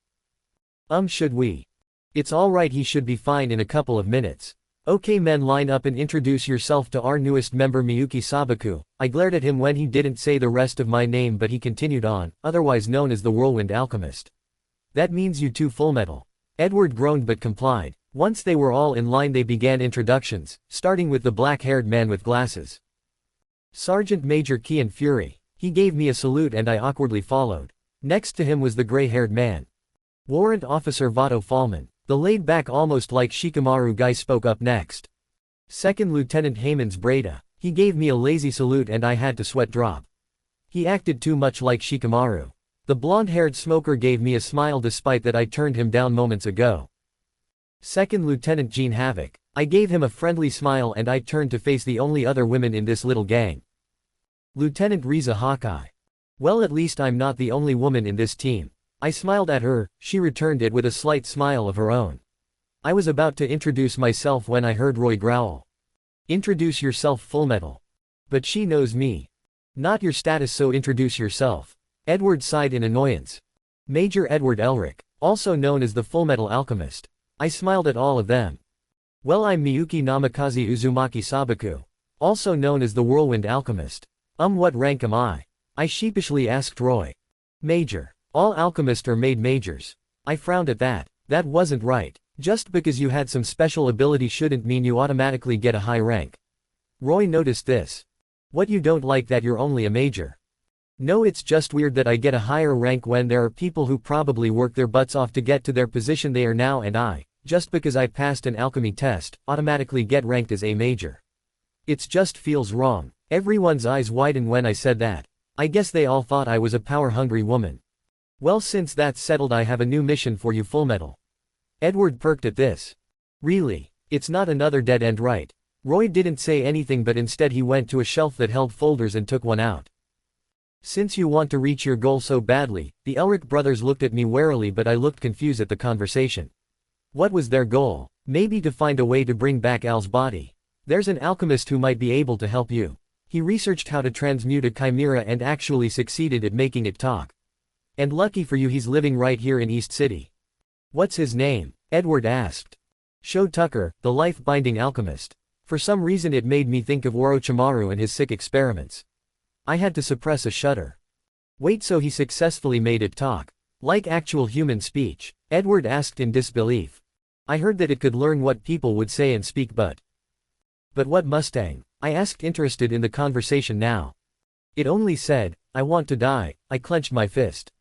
Should we? It's alright, he should be fine in a couple of minutes. "Okay men, line up and introduce yourself to our newest member, Miyuki Sabaku." I glared at him when he didn't say the rest of my name, but he continued on, "Otherwise known as the Whirlwind Alchemist." "That means you too, Fullmetal." Edward groaned but complied. Once they were all in line they began introductions, starting with the black-haired man with glasses. "Sergeant Major Kian Fury." He gave me a salute and I awkwardly followed. Next to him was the gray-haired man. "Warrant Officer Vato Fallman." The laid-back, almost like Shikamaru guy spoke up next. "Second Lieutenant Haymans Breda." He gave me a lazy salute and I had to sweat drop. He acted too much like Shikamaru. The blonde-haired smoker gave me a smile despite that I turned him down moments ago. "Second Lieutenant Jean Havoc." I gave him a friendly smile and I turned to face the only other women in this little gang. "Lieutenant Riza Hawkeye." Well, at least I'm not the only woman in this team. I smiled at her, she returned it with a slight smile of her own. I was about to introduce myself when I heard Roy growl. "Introduce yourself, Fullmetal." "But she knows me." "Not your status, so introduce yourself." Edward sighed in annoyance. "Major Edward Elric, also known as the Fullmetal Alchemist." I smiled at all of them. "Well, I'm Miyuki Namikaze Uzumaki Sabaku, also known as the Whirlwind Alchemist." What rank am I?" I sheepishly asked Roy. "Major. All alchemists are made majors." I frowned at that. That wasn't right. Just because you had some special ability shouldn't mean you automatically get a high rank. Roy noticed this. "What, you don't like that you're only a major?" "No, it's just weird that I get a higher rank when there are people who probably work their butts off to get to their position they are now, and I, just because I passed an alchemy test, automatically get ranked as a major. It just feels wrong." Everyone's eyes widened when I said that. I guess they all thought I was a power-hungry woman. "Well, since that's settled, I have a new mission for you, Fullmetal." Edward perked at this. Really? It's not another dead end, right? Roy didn't say anything, but instead he went to a shelf that held folders and took one out. Since you want to reach your goal so badly, the Elric brothers looked at me warily, but I looked confused at the conversation. What was their goal? Maybe to find a way to bring back Al's body. There's an alchemist who might be able to help you. He researched how to transmute a chimera and actually succeeded at making it talk. And lucky for you, he's living right here in East City. What's his name? Edward asked. Sho Tucker, the life-binding alchemist. For some reason it made me think of Orochimaru and his sick experiments. I had to suppress a shudder. Wait, so he successfully made it talk? Like actual human speech? Edward asked in disbelief. I heard that it could learn what people would say and speak, but what Mustang? I asked, interested in the conversation now. It only said, I want to die. I clenched my fist.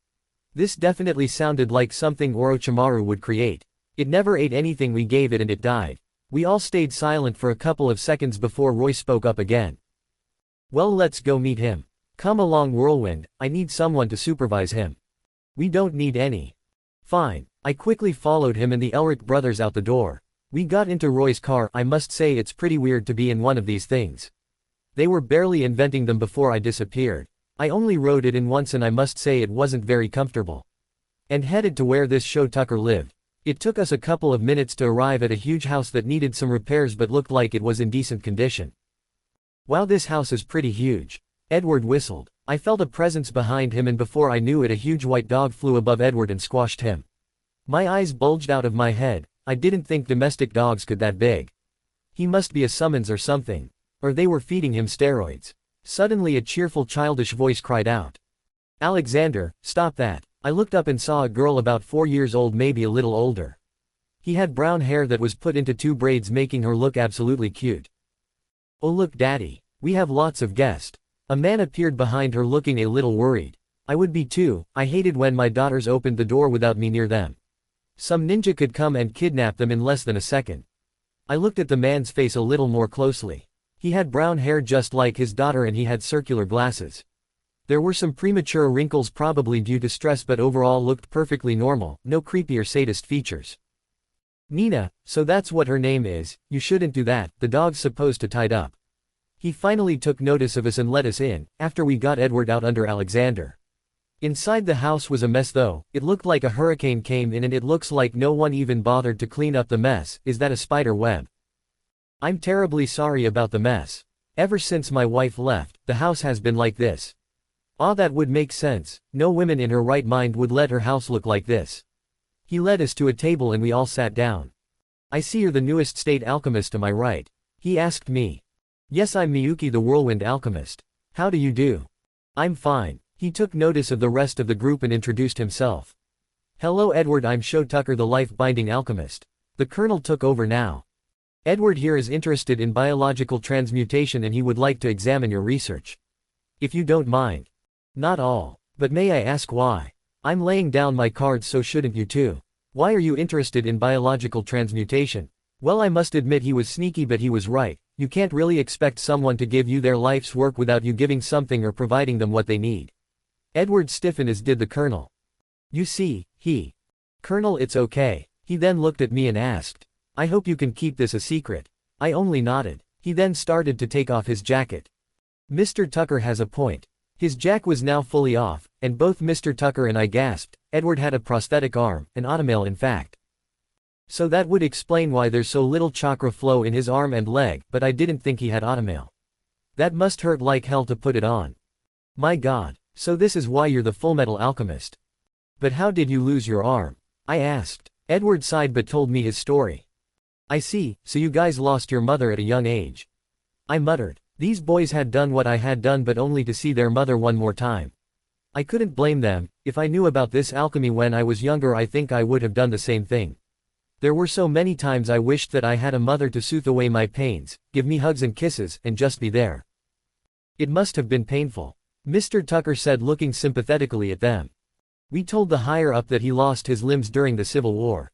This definitely sounded like something Orochimaru would create. It never ate anything we gave it and it died. We all stayed silent for a couple of seconds before Roy spoke up again. Well, let's go meet him. Come along, Whirlwind, I need someone to supervise him. We don't need any. Fine. I quickly followed him and the Elric brothers out the door. We got into Roy's car. I must say it's pretty weird to be in one of these things. They were barely inventing them before I disappeared. I only rode it in once and I must say it wasn't very comfortable. And headed to where this Sho Tucker lived. It took us a couple of minutes to arrive at a huge house that needed some repairs but looked like it was in decent condition. Wow, this house is pretty huge. Edward whistled. I felt a presence behind him and before I knew it a huge white dog flew above Edward and squashed him. My eyes bulged out of my head. I didn't think domestic dogs could that big. He must be a summons or something. Or they were feeding him steroids. Suddenly a cheerful childish voice cried out. Alexander, stop that. I looked up and saw a girl about 4 years old, maybe a little older. He had brown hair that was put into 2 braids, making her look absolutely cute. Oh look, Daddy. We have lots of guests. A man appeared behind her looking a little worried. I would be too. I hated when my daughters opened the door without me near them. Some ninja could come and kidnap them in less than a second. I looked at the man's face a little more closely. He had brown hair just like his daughter and he had circular glasses. There were some premature wrinkles, probably due to stress, but overall looked perfectly normal, no creepy or sadist features. Nina, so that's what her name is. You shouldn't do that, the dog's supposed to tied up. He finally took notice of us and let us in, after we got Edward out under Alexander. Inside the house was a mess though. It looked like a hurricane came in and it looks like no one even bothered to clean up the mess. Is that a spider web? I'm terribly sorry about the mess. Ever since my wife left, the house has been like this. Ah, that would make sense. No woman in her right mind would let her house look like this. He led us to a table and we all sat down. I see you're the newest state alchemist, am I right? He asked me. Yes, I'm Miyuki the Whirlwind Alchemist. How do you do? I'm fine. He took notice of the rest of the group and introduced himself. Hello Edward, I'm Sho Tucker the life-binding alchemist. The Colonel took over now. Edward here is interested in biological transmutation and he would like to examine your research. If you don't mind. Not all. But may I ask why? I'm laying down my cards, so shouldn't you too? Why are you interested in biological transmutation? Well, I must admit he was sneaky, but he was right. You can't really expect someone to give you their life's work without you giving something or providing them what they need. Edward stiffened, as did the Colonel. You see, Colonel, it's okay. He then looked at me and asked. I hope you can keep this a secret. I only nodded. He then started to take off his jacket. Mr. Tucker has a point. His jacket was now fully off, and both Mr. Tucker and I gasped. Edward had a prosthetic arm, an automail in fact. So that would explain why there's so little chakra flow in his arm and leg, but I didn't think he had automail. That must hurt like hell to put it on. My God, so this is why you're the fullmetal alchemist. But how did you lose your arm? I asked. Edward sighed but told me his story. I see, so you guys lost your mother at a young age. I muttered. These boys had done what I had done, but only to see their mother one more time. I couldn't blame them. If I knew about this alchemy when I was younger, I think I would have done the same thing. There were so many times I wished that I had a mother to soothe away my pains, give me hugs and kisses, and just be there. It must have been painful. Mr. Tucker said, looking sympathetically at them. We told the higher-up that he lost his limbs during the Civil War.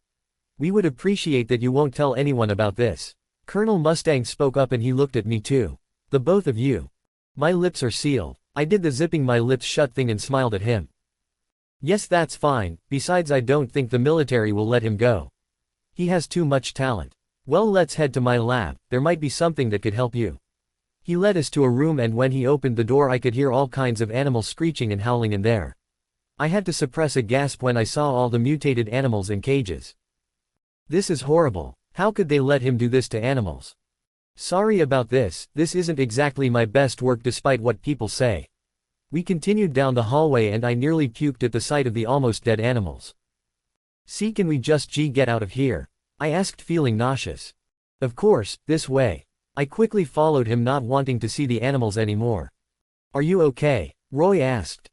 We would appreciate that you won't tell anyone about this. Colonel Mustang spoke up and he looked at me too. The both of you. My lips are sealed. I did the zipping my lips shut thing and smiled at him. Yes, that's fine. Besides, I don't think the military will let him go. He has too much talent. Well, let's head to my lab, there might be something that could help you. He led us to a room, and when he opened the door I could hear all kinds of animals screeching and howling in there. I had to suppress a gasp when I saw all the mutated animals in cages. This is horrible. How could they let him do this to animals? Sorry about this isn't exactly my best work despite what people say. We continued down the hallway and I nearly puked at the sight of the almost dead animals. See, can we just get out of here? I asked, feeling nauseous. Of course, this way. I quickly followed him, not wanting to see the animals anymore. Are you okay? Roy asked.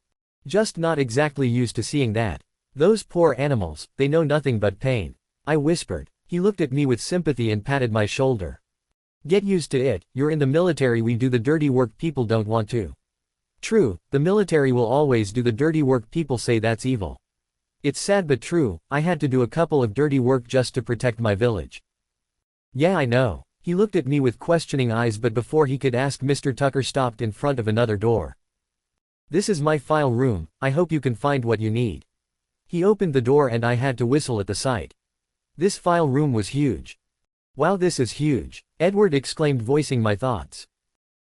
Just not exactly used to seeing that. Those poor animals, they know nothing but pain. I whispered. He looked at me with sympathy and patted my shoulder. Get used to it, you're in the military, we do the dirty work people don't want to. True, the military will always do the dirty work people say that's evil. It's sad but true, I had to do a couple of dirty work just to protect my village. Yeah, I know. He looked at me with questioning eyes, but before he could ask, Mr. Tucker stopped in front of another door. This is my file room, I hope you can find what you need. He opened the door and I had to whistle at the sight. This file room was huge. Wow, this is huge, Edward exclaimed, voicing my thoughts.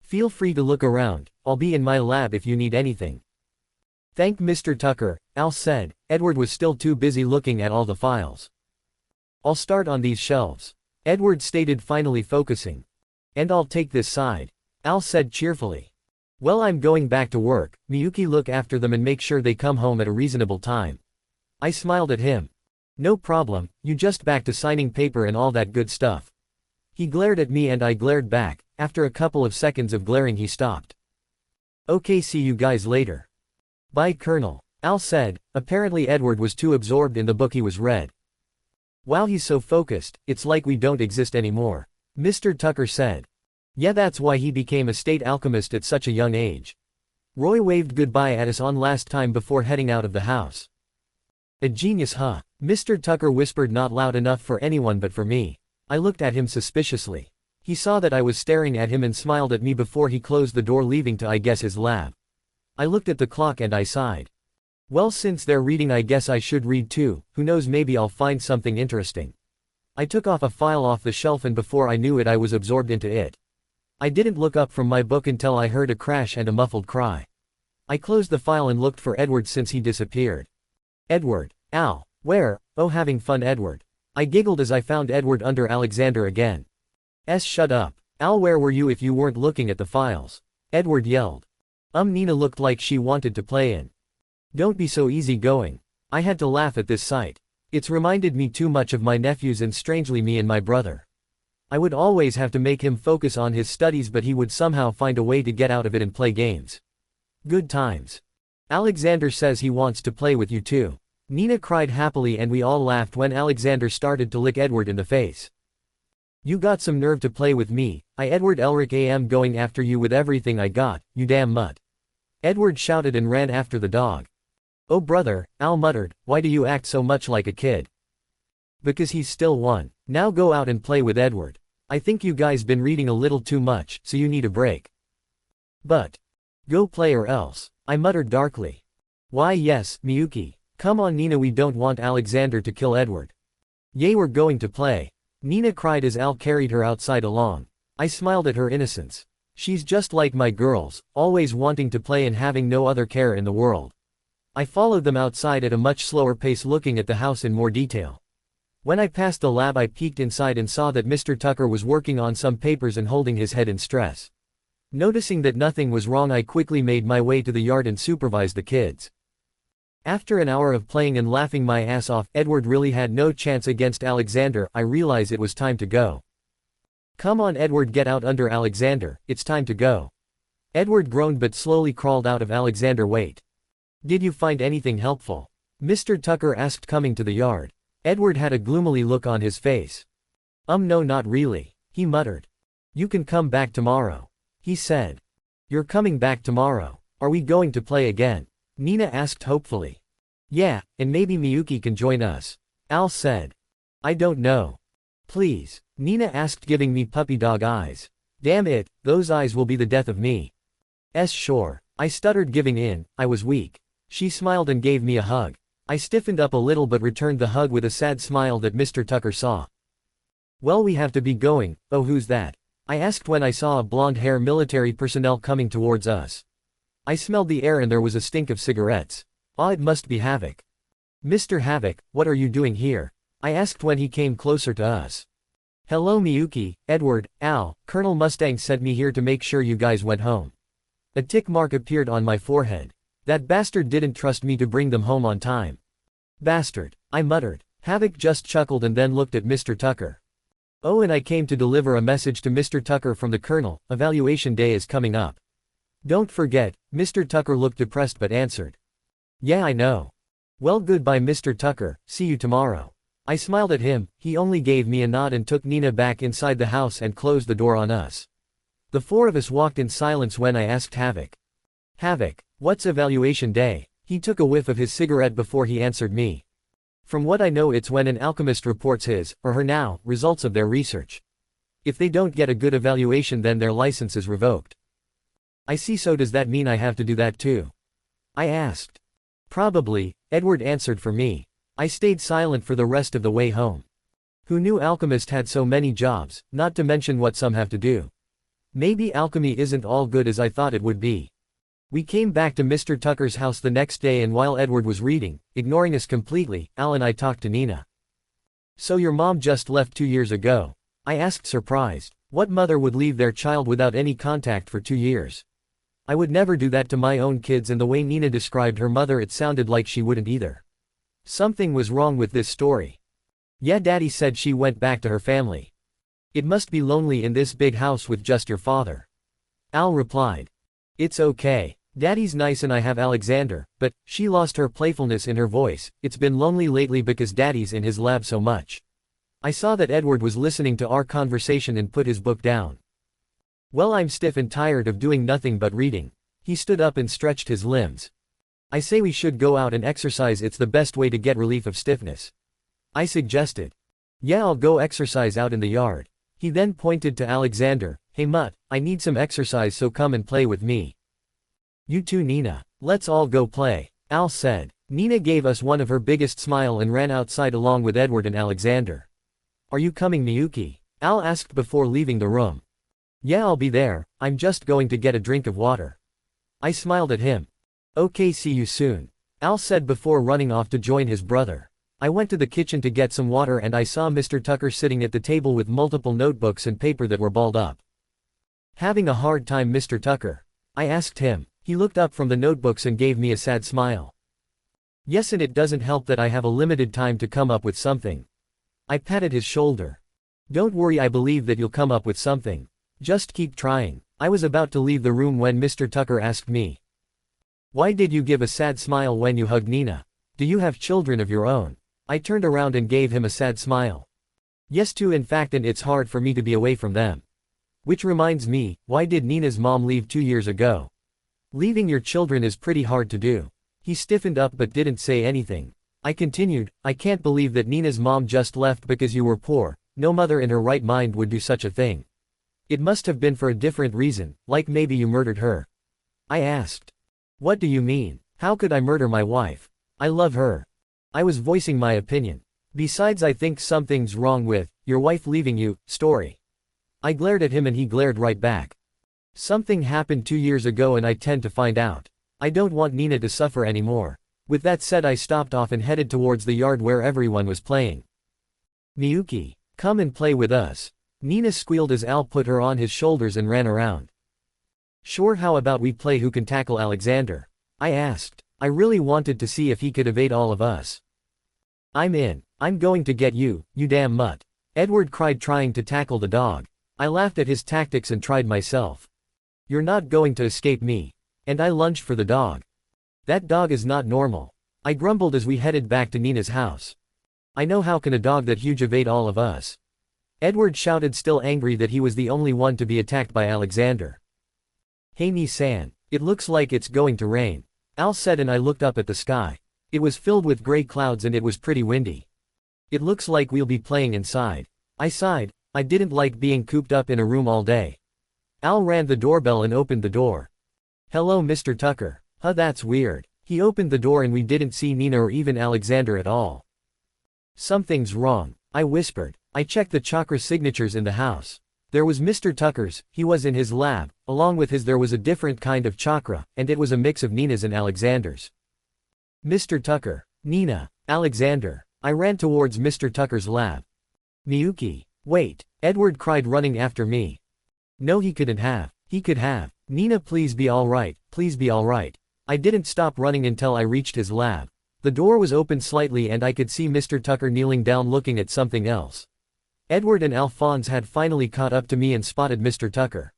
Feel free to look around, I'll be in my lab if you need anything. Thank Mr. Tucker, Al said. Edward was still too busy looking at all the files. I'll start on these shelves, Edward stated, finally focusing. And I'll take this side, Al said cheerfully. Well, I'm going back to work, Miyuki, look after them and make sure they come home at a reasonable time. I smiled at him. No problem, you just back to signing paper and all that good stuff. He glared at me and I glared back. After a couple of seconds of glaring he stopped. Okay, see you guys later. Bye, Colonel, Al said. Apparently Edward was too absorbed in the book he was read. Wow, he's so focused, it's like we don't exist anymore, Mr. Tucker said. Yeah, that's why he became a state alchemist at such a young age. Roy waved goodbye at us on last time before heading out of the house. A genius, huh? Mr. Tucker whispered, not loud enough for anyone but for me. I looked at him suspiciously. He saw that I was staring at him and smiled at me before he closed the door, leaving to, I guess, his lab. I looked at the clock and I sighed. Well, since they're reading, I guess I should read too, who knows, maybe I'll find something interesting. I took off a file off the shelf and before I knew it I was absorbed into it. I didn't look up from my book until I heard a crash and a muffled cry. I closed the file and looked for Edward since he disappeared. Edward, Al, where? Oh, having fun, Edward. I giggled as I found Edward under Alexander again. Shut up. Al, where were you if you weren't looking at the files? Edward yelled. Nina looked like she wanted to play in. Don't be so easygoing. I had to laugh at this sight. It's reminded me too much of my nephews and strangely me and my brother. I would always have to make him focus on his studies, but he would somehow find a way to get out of it and play games. Good times. Alexander says he wants to play with you too. Nina cried happily and we all laughed when Alexander started to lick Edward in the face. You got some nerve to play with me, Edward Elric am going after you with everything I got, you damn mutt. Edward shouted and ran after the dog. Oh brother, Al muttered, why do you act so much like a kid? Because he's still one. Now go out and play with Edward. I think you guys been reading a little too much, so you need a break. But go play or else, I muttered darkly. Why yes, Miyuki. Come on Nina, we don't want Alexander to kill Edward. Yay, we're going to play. Nina cried as Al carried her outside along. I smiled at her innocence. She's just like my girls, always wanting to play and having no other care in the world. I followed them outside at a much slower pace, looking at the house in more detail. When I passed the lab I peeked inside and saw that Mr. Tucker was working on some papers and holding his head in stress. Noticing that nothing was wrong I quickly made my way to the yard and supervised the kids. After an hour of playing and laughing my ass off, Edward really had no chance against Alexander. I realized it was time to go. Come on Edward, get out under Alexander, it's time to go. Edward groaned but slowly crawled out of Alexander. Wait. Did you find anything helpful? Mr. Tucker asked, coming to the yard. Edward had a gloomily look on his face. No, not really, he muttered. You can come back tomorrow, he said. You're coming back tomorrow? Are we going to play again? Nina asked hopefully. Yeah, and maybe Miyuki can join us, Al said. I don't know. Please, Nina asked, giving me puppy dog eyes. Damn it, those eyes will be the death of me. Sure. I stuttered, giving in. I was weak. She smiled and gave me a hug. I stiffened up a little but returned the hug with a sad smile that Mr. Tucker saw. Well, we have to be going. Oh, who's that? I asked when I saw a blonde-haired military personnel coming towards us. I smelled the air and there was a stink of cigarettes. Ah, it must be Havoc. Mr. Havoc, what are you doing here? I asked when he came closer to us. Hello Miyuki, Edward, Al, Colonel Mustang sent me here to make sure you guys went home. A tick mark appeared on my forehead. That bastard didn't trust me to bring them home on time. Bastard, I muttered. Havoc just chuckled and then looked at Mr. Tucker. Oh, and I came to deliver a message to Mr. Tucker from the Colonel. Evaluation day is coming up. Don't forget. Mr. Tucker looked depressed but answered. Yeah, I know. Well, goodbye Mr. Tucker, see you tomorrow. I smiled at him, he only gave me a nod and took Nina back inside the house and closed the door on us. The four of us walked in silence when I asked Havoc. Havoc, what's evaluation day? He took a whiff of his cigarette before he answered me. From what I know, it's when an alchemist reports his, or her results of their research. If they don't get a good evaluation, then their license is revoked. I see, so does that mean I have to do that too? I asked. Probably, Edward answered for me. I stayed silent for the rest of the way home. Who knew alchemists had so many jobs, not to mention what some have to do. Maybe alchemy isn't all good as I thought it would be. We came back to Mr. Tucker's house the next day, and while Edward was reading, ignoring us completely, Al and I talked to Nina. So your mom just left 2 years ago? I asked, surprised. What mother would leave their child without any contact for 2 years? I would never do that to my own kids, and the way Nina described her mother, it sounded like she wouldn't either. Something was wrong with this story. Yeah, Daddy said she went back to her family. It must be lonely in this big house with just your father. Al replied. It's okay. Daddy's nice and I have Alexander, but, she lost her playfulness in her voice, it's been lonely lately because Daddy's in his lab so much. I saw that Edward was listening to our conversation and put his book down. Well, I'm stiff and tired of doing nothing but reading. He stood up and stretched his limbs. I say we should go out and exercise, it's the best way to get relief of stiffness. I suggested. Yeah, I'll go exercise out in the yard. He then pointed to Alexander. Hey Mutt, I need some exercise, so come and play with me. You too, Nina. Let's all go play, Al said. Nina gave us one of her biggest smile and ran outside along with Edward and Alexander. Are you coming, Miyuki? Al asked before leaving the room. Yeah, I'll be there, I'm just going to get a drink of water. I smiled at him. Okay, see you soon, Al said before running off to join his brother. I went to the kitchen to get some water and I saw Mr. Tucker sitting at the table with multiple notebooks and paper that were balled up. Having a hard time, Mr. Tucker? I asked him. He looked up from the notebooks and gave me a sad smile. Yes, and it doesn't help that I have a limited time to come up with something. I patted his shoulder. Don't worry, I believe that you'll come up with something. Just keep trying. I was about to leave the room when Mr. Tucker asked me. Why did you give a sad smile when you hugged Nina? Do you have children of your own? I turned around and gave him a sad smile. Yes, too, in fact, and it's hard for me to be away from them. Which reminds me, why did Nina's mom leave 2 years ago? Leaving your children is pretty hard to do. He stiffened up but didn't say anything. I continued, I can't believe that Nina's mom just left because you were poor. No mother in her right mind would do such a thing. It must have been for a different reason, like maybe you murdered her. I asked. What do you mean? How could I murder my wife? I love her. I was voicing my opinion. Besides, I think something's wrong with your wife leaving you story. I glared at him and he glared right back. Something happened 2 years ago and I tend to find out. I don't want Nina to suffer anymore. With that said, I stopped off and headed towards the yard where everyone was playing. Miyuki, come and play with us. Nina squealed as Al put her on his shoulders and ran around. Sure, how about we play who can tackle Alexander? I asked. I really wanted to see if he could evade all of us. I'm in. I'm going to get you, you damn mutt. Edward cried, trying to tackle the dog. I laughed at his tactics and tried myself. You're not going to escape me. And I lunged for the dog. That dog is not normal. I grumbled as we headed back to Nina's house. I know, how can a dog that huge evade all of us? Edward shouted, still angry that he was the only one to be attacked by Alexander. Hey Ni-san, it looks like it's going to rain, Al said, and I looked up at the sky. It was filled with gray clouds and it was pretty windy. It looks like we'll be playing inside. I sighed. I didn't like being cooped up in a room all day. Al rang the doorbell and opened the door. Hello, Mr. Tucker. Huh, that's weird. He opened the door and we didn't see Nina or even Alexander at all. Something's wrong, I whispered. I checked the chakra signatures in the house. There was Mr. Tucker's, he was in his lab, along with his there was a different kind of chakra, and it was a mix of Nina's and Alexander's. Mr. Tucker, Nina, Alexander. I ran towards Mr. Tucker's lab. Miyuki. Wait, Edward cried running after me. No, he couldn't have. He could have. Nina, please be alright, please be alright. I didn't stop running until I reached his lab. The door was open slightly and I could see Mr. Tucker kneeling down looking at something else. Edward and Alphonse had finally caught up to me and spotted Mr. Tucker.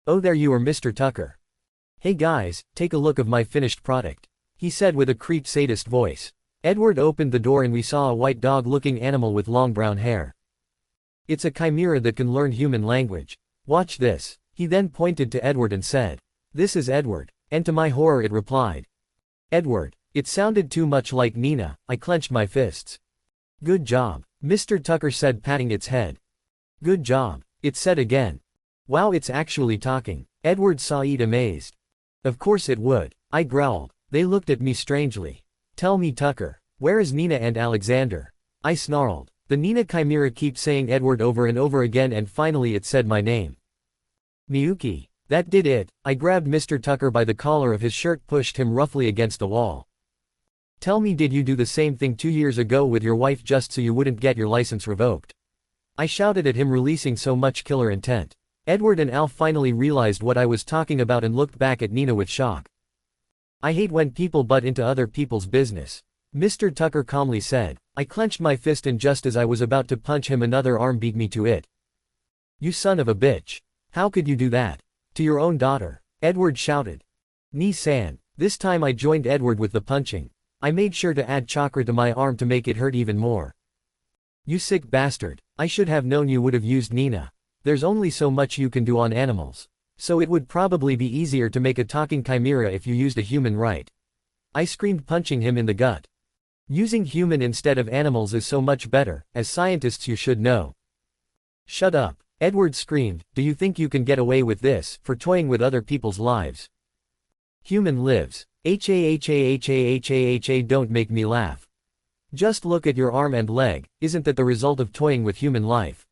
Oh, there you are, Mr. Tucker. Hey guys, take a look of my finished product, he said with a creeped sadist voice. Edward opened the door and we saw a white dog-looking animal with long brown hair. It's a chimera that can learn human language. Watch this. He then pointed to Edward and said, "This is Edward," and to my horror it replied, "Edward." It sounded too much like Nina. I clenched my fists. "Good job," Mr. Tucker said, patting its head. "Good job," it said again. "Wow, it's actually talking," Edward said, amazed. "Of course it would," I growled. They looked at me strangely. "Tell me, Tucker, where is Nina and Alexander?" I snarled. The Nina chimera keeps saying Edward over and over again and finally it said my name. Miyuki. That did it. I grabbed Mr. Tucker by the collar of his shirt, pushed him roughly against the wall. "Tell me, did you do the same thing 2 years ago with your wife just so you wouldn't get your license revoked?" I shouted at him, releasing so much killer intent. Edward and Al finally realized what I was talking about and looked back at Nina with shock. "I hate when people butt into other people's business," Mr. Tucker calmly said. I clenched my fist and just as I was about to punch him, another arm beat me to it. "You son of a bitch. How could you do that? To your own daughter?" Edward shouted. "Ni-san." This time I joined Edward with the punching. I made sure to add chakra to my arm to make it hurt even more. "You sick bastard. I should have known you would have used Nina. There's only so much you can do on animals. So it would probably be easier to make a talking chimera if you used a human, right?" I screamed, punching him in the gut. "Using human instead of animals is so much better, as scientists you should know." "Shut up," Edward screamed. "Do you think you can get away with this, for toying with other people's lives? Human lives. Ha, don't make me laugh. Just look at your arm and leg, isn't that the result of toying with human life?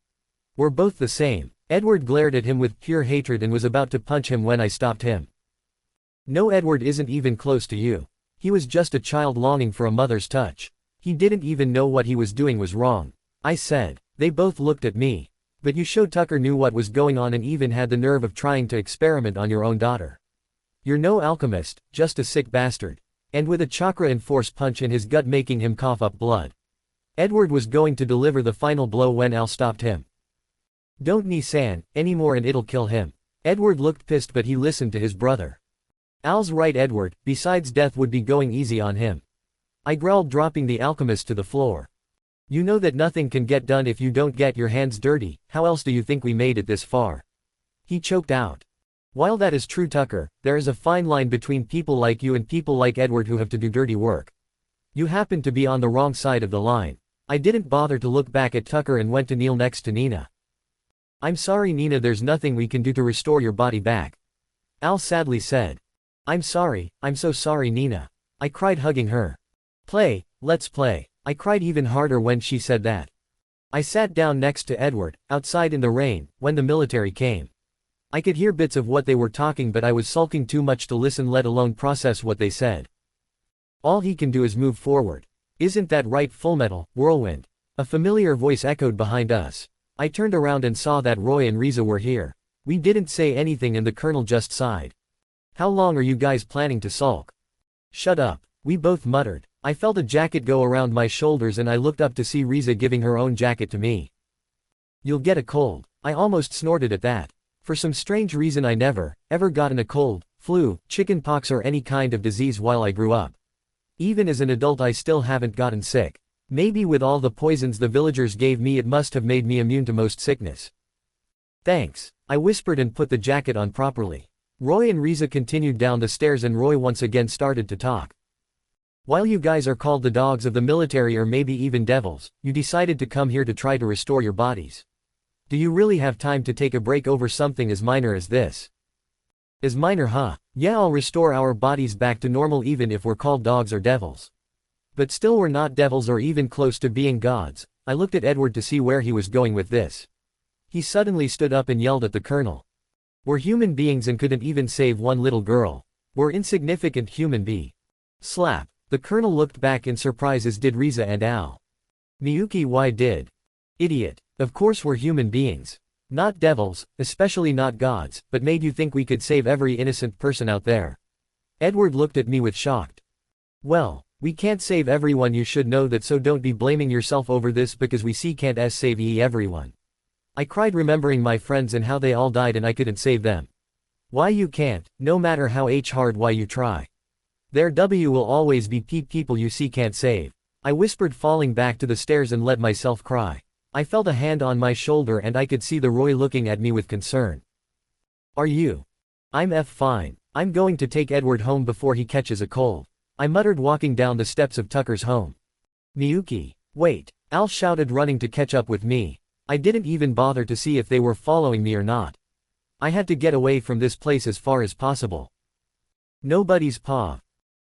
We're both the same." Edward glared at him with pure hatred and was about to punch him when I stopped him. "No, Edward isn't even close to you. He was just a child longing for a mother's touch. He didn't even know what he was doing was wrong," I said. They both looked at me. "But you showed Tucker knew what was going on and even had the nerve of trying to experiment on your own daughter. You're no alchemist, just a sick bastard." And with a chakra and force punch in his gut making him cough up blood. Edward was going to deliver the final blow when Al stopped him. "Don't Ni-san anymore and it'll kill him." Edward looked pissed but he listened to his brother. "Al's right, Edward, besides death would be going easy on him." I growled, dropping the alchemist to the floor. "You know that nothing can get done if you don't get your hands dirty. How else do you think we made it this far?" He choked out. "While that is true, Tucker, there is a fine line between people like you and people like Edward who have to do dirty work. You happen to be on the wrong side of the line." I didn't bother to look back at Tucker and went to kneel next to Nina. "I'm sorry, Nina, there's nothing we can do to restore your body back," Al sadly said. I'm so sorry, Nina," I cried, hugging her. "Play, let's play." I cried even harder when she said that. I sat down next to Edward, outside in the rain, when the military came. I could hear bits of what they were talking but I was sulking too much to listen, let alone process what they said. "All he can do is move forward. Isn't that right, Fullmetal, Whirlwind?" A familiar voice echoed behind us. I turned around and saw that Roy and Riza were here. We didn't say anything and the colonel just sighed. "How long are you guys planning to sulk?" "Shut up," we both muttered. I felt a jacket go around my shoulders and I looked up to see Riza giving her own jacket to me. "You'll get a cold." I almost snorted at that. For some strange reason I never, ever gotten a cold, flu, chicken pox or any kind of disease while I grew up. Even as an adult I still haven't gotten sick. Maybe with all the poisons the villagers gave me it must have made me immune to most sickness. "Thanks," I whispered and put the jacket on properly. Roy and Riza continued down the stairs and Roy once again started to talk. "While you guys are called the dogs of the military or maybe even devils, you decided to come here to try to restore your bodies. Do you really have time to take a break over something as minor as this?" "As minor, huh? Yeah, I'll restore our bodies back to normal even if we're called dogs or devils. But still we're not devils or even close to being gods. I looked at Edward to see where he was going with this. He suddenly stood up and yelled at the colonel. We're human beings and couldn't even save one little girl. We're insignificant human beings. Slap. The colonel looked back in surprise, as did Riza and Al. Miyuki, why did? Idiot. Of course we're human beings. Not devils, especially not gods, but made you think we could save every innocent person out there? Edward looked at me with shocked. Well, we can't save everyone, you should know that, so don't be blaming yourself over this because we can't save everyone. I cried, remembering my friends and how they all died and I couldn't save them. Why you can't, no matter how hard why you try. There will always be people you can't save. I whispered, falling back to the stairs and let myself cry. I felt a hand on my shoulder and I could see the Roy looking at me with concern. Are you? I'm fine. I'm going to take Edward home before he catches a cold. I muttered, walking down the steps of Tucker's home. Miyuki, wait, Al shouted, running to catch up with me. I didn't even bother to see if they were following me or not. I had to get away from this place as far as possible. Nobody's paw.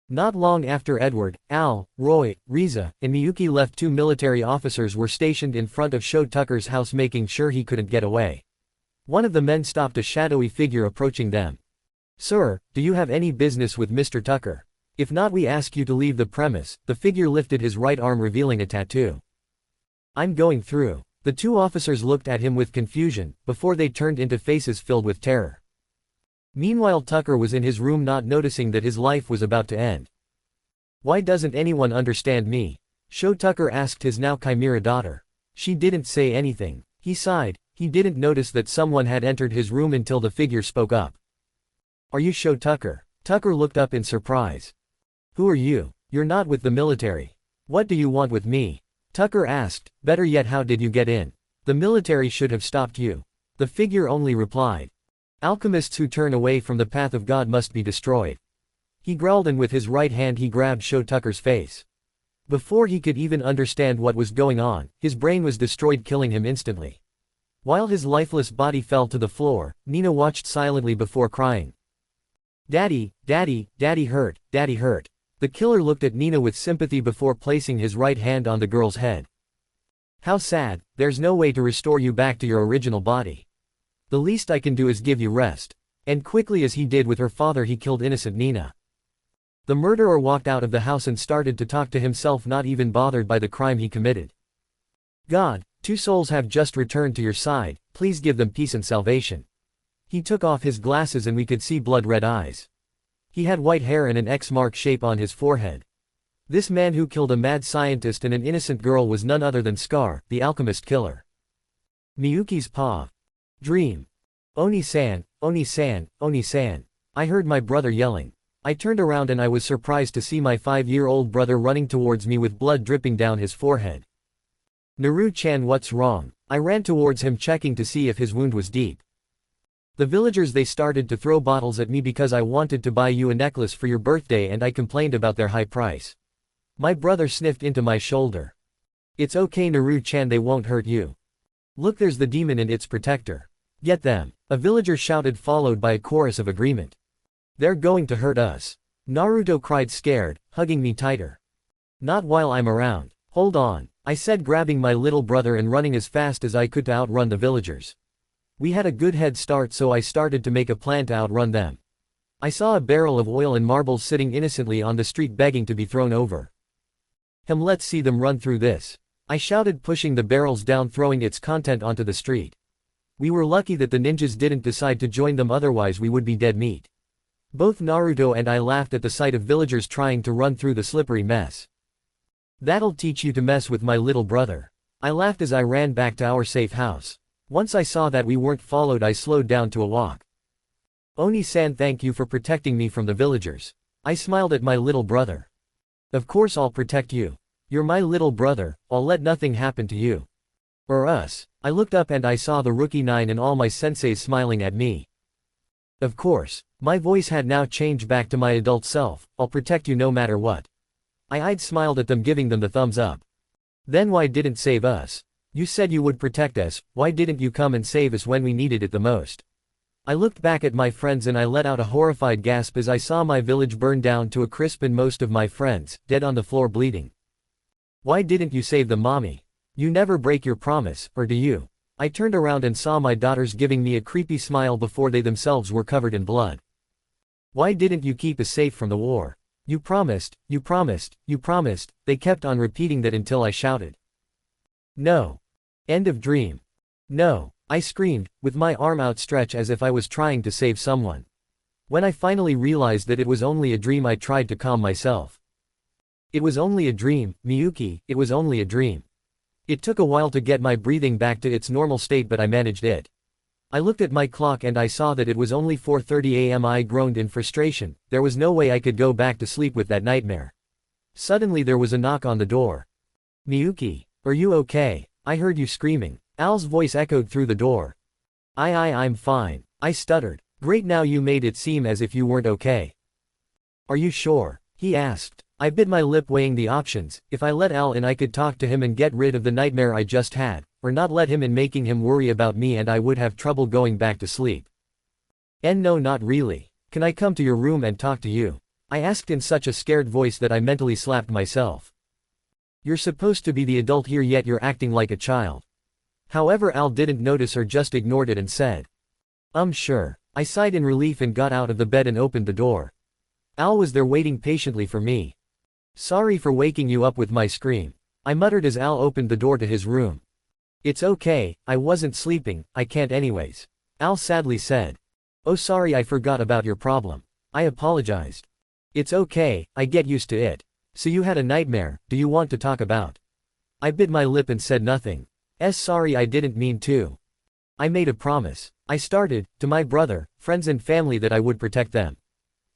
Not long after Edward, Al, Roy, Riza, and Miyuki left, 2 military officers were stationed in front of Sho Tucker's house, making sure he couldn't get away. One of the men stopped a shadowy figure approaching them. Sir, do you have any business with Mr. Tucker? If not, we ask you to leave the premise. The figure lifted his right arm, revealing a tattoo. I'm going through. The 2 officers looked at him with confusion, before they turned into faces filled with terror. Meanwhile, Tucker was in his room, not noticing that his life was about to end. Why doesn't anyone understand me? Sho Tucker asked his now chimera daughter. She didn't say anything. He sighed. He didn't notice that someone had entered his room until the figure spoke up. Are you Sho Tucker? Tucker looked up in surprise. Who are you? You're not with the military. What do you want with me? Tucker asked. Better yet, how did you get in? The military should have stopped you. The figure only replied. Alchemists who turn away from the path of God must be destroyed. He growled, and with his right hand he grabbed Sho Tucker's face. Before he could even understand what was going on, his brain was destroyed, killing him instantly. While his lifeless body fell to the floor, Nina watched silently before crying. Daddy, Daddy, Daddy hurt, Daddy hurt. The killer looked at Nina with sympathy before placing his right hand on the girl's head. How sad, there's no way to restore you back to your original body. The least I can do is give you rest. And quickly as he did with her father, he killed innocent Nina. The murderer walked out of the house and started to talk to himself, not even bothered by the crime he committed. God, 2 souls have just returned to your side, please give them peace and salvation. He took off his glasses and we could see blood-red eyes. He had white hair and an X-mark shape on his forehead. This man who killed a mad scientist and an innocent girl was none other than Scar, the alchemist killer. Miyuki's paw. Dream. Oni-san, Oni-san, Oni-san. I heard my brother yelling. I turned around and I was surprised to see my 5-year-old brother running towards me with blood dripping down his forehead. Naru-chan, what's wrong? I ran towards him, checking to see if his wound was deep. The villagers, they started to throw bottles at me because I wanted to buy you a necklace for your birthday and I complained about their high price. My brother sniffed into my shoulder. It's okay Naru-chan, they won't hurt you. Look, there's the demon and its protector. Get them. A villager shouted, followed by a chorus of agreement. They're going to hurt us. Naruto cried, scared, hugging me tighter. Not while I'm around. Hold on, I said, grabbing my little brother and running as fast as I could to outrun the villagers. We had a good head start, so I started to make a plan to outrun them. I saw a barrel of oil and marbles sitting innocently on the street, begging to be thrown over. Let's see them run through this. I shouted, pushing the barrels down, throwing its content onto the street. We were lucky that the ninjas didn't decide to join them, otherwise we would be dead meat. Both Naruto and I laughed at the sight of villagers trying to run through the slippery mess. That'll teach you to mess with my little brother. I laughed as I ran back to our safe house. Once I saw that we weren't followed, I slowed down to a walk. Oni-san, thank you for protecting me from the villagers. I smiled at my little brother. Of course I'll protect you. You're my little brother, I'll let nothing happen to you. Or us. I looked up and I saw the rookie 9 and all my senseis smiling at me. Of course. My voice had now changed back to my adult self. I'll protect you no matter what. I smiled at them, giving them the thumbs up. Then why didn't save us? You said you would protect us, why didn't you come and save us when we needed it the most? I looked back at my friends and I let out a horrified gasp as I saw my village burn down to a crisp and most of my friends, dead on the floor bleeding. Why didn't you save them, mommy? You never break your promise, or do you? I turned around and saw my daughters giving me a creepy smile before they themselves were covered in blood. Why didn't you keep us safe from the war? You promised, you promised, you promised, they kept on repeating that until I shouted. No. End of dream. No, I screamed, with my arm outstretched as if I was trying to save someone. When I finally realized that it was only a dream, I tried to calm myself. It was only a dream, Miyuki, it was only a dream. It took a while to get my breathing back to its normal state, but I managed it. I looked at my clock and I saw that it was only 4:30 a.m. I groaned in frustration. There was no way I could go back to sleep with that nightmare. Suddenly there was a knock on the door. Miyuki, are you okay? I heard you screaming. Al's voice echoed through the door. I'm fine. I stuttered. Great, now you made it seem as if you weren't okay. Are you sure? He asked. I bit my lip, weighing the options. If I let Al in, I could talk to him and get rid of the nightmare I just had, or not let him in, making him worry about me, and I would have trouble going back to sleep. And no, not really. Can I come to your room and talk to you? I asked in such a scared voice that I mentally slapped myself. You're supposed to be the adult here, yet you're acting like a child. However, Al didn't notice or just ignored it and said, Sure. I sighed in relief and got out of the bed and opened the door. Al was there waiting patiently for me. Sorry for waking you up with my scream, I muttered as Al opened the door to his room. It's okay, I wasn't sleeping, I can't anyways. Al sadly said. Oh, sorry, I forgot about your problem. I apologized. It's okay, I get used to it. So you had a nightmare, do you want to talk about? I bit my lip and said nothing. Sorry, I didn't mean to. I made a promise. I started, to my brother, friends and family, that I would protect them.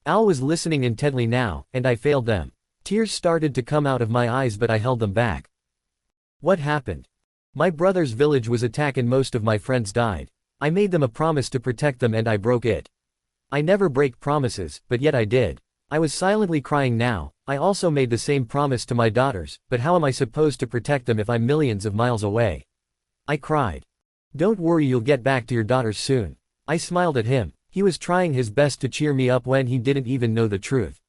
Al was listening intently now, and I failed them. Tears started to come out of my eyes, but I held them back. What happened? My brother's village was attacked and most of my friends died. I made them a promise to protect them and I broke it. I never break promises, but yet I did. I was silently crying now. I also made the same promise to my daughters, but how am I supposed to protect them if I'm millions of miles away? I cried. Don't worry, you'll get back to your daughters soon. I smiled at him. He was trying his best to cheer me up when he didn't even know the truth.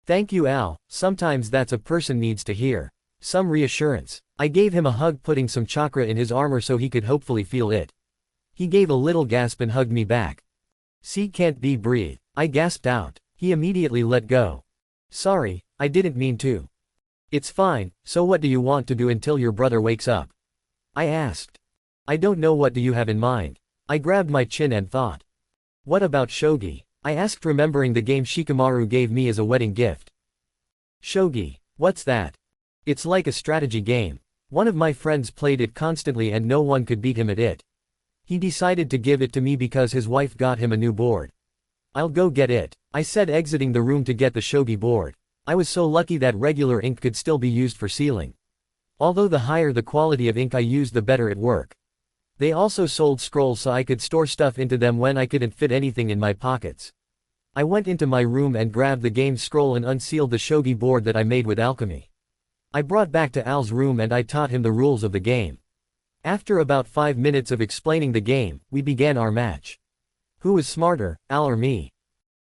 Thank you, Al, sometimes that's a person needs to hear. Some reassurance. I gave him a hug, putting some chakra in his armor so he could hopefully feel it. He gave a little gasp and hugged me back. See, can't be breathe. I gasped out. He immediately let go. Sorry, I didn't mean to. It's fine, so what do you want to do until your brother wakes up? I asked. I don't know, what do you have in mind? I grabbed my chin and thought. What about shogi? I asked, remembering the game Shikamaru gave me as a wedding gift. Shogi, what's that? It's like a strategy game. One of my friends played it constantly and no one could beat him at it. He decided to give it to me because his wife got him a new board. I'll go get it, I said, exiting the room to get the shogi board. I was so lucky that regular ink could still be used for sealing. Although the higher the quality of ink I used, the better it worked. They also sold scrolls so I could store stuff into them when I couldn't fit anything in my pockets. I went into my room and grabbed the game scroll and unsealed the shogi board that I made with alchemy. I brought back to Al's room and I taught him the rules of the game. After about 5 minutes of explaining the game, we began our match. Who was smarter, Al or me?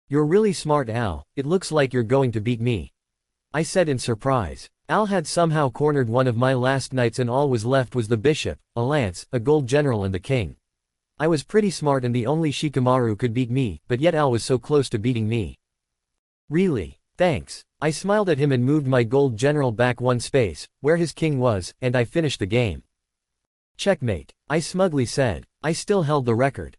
You're really smart, Al, it looks like you're going to beat me. I said in surprise. Al had somehow cornered one of my last knights and all was left was the bishop, a lance, a gold general and the king. I was pretty smart and the only Shikamaru could beat me, but yet Al was so close to beating me. Really? Thanks. I smiled at him and moved my gold general back one space, where his king was, and I finished the game. Checkmate, I smugly said. I still held the record.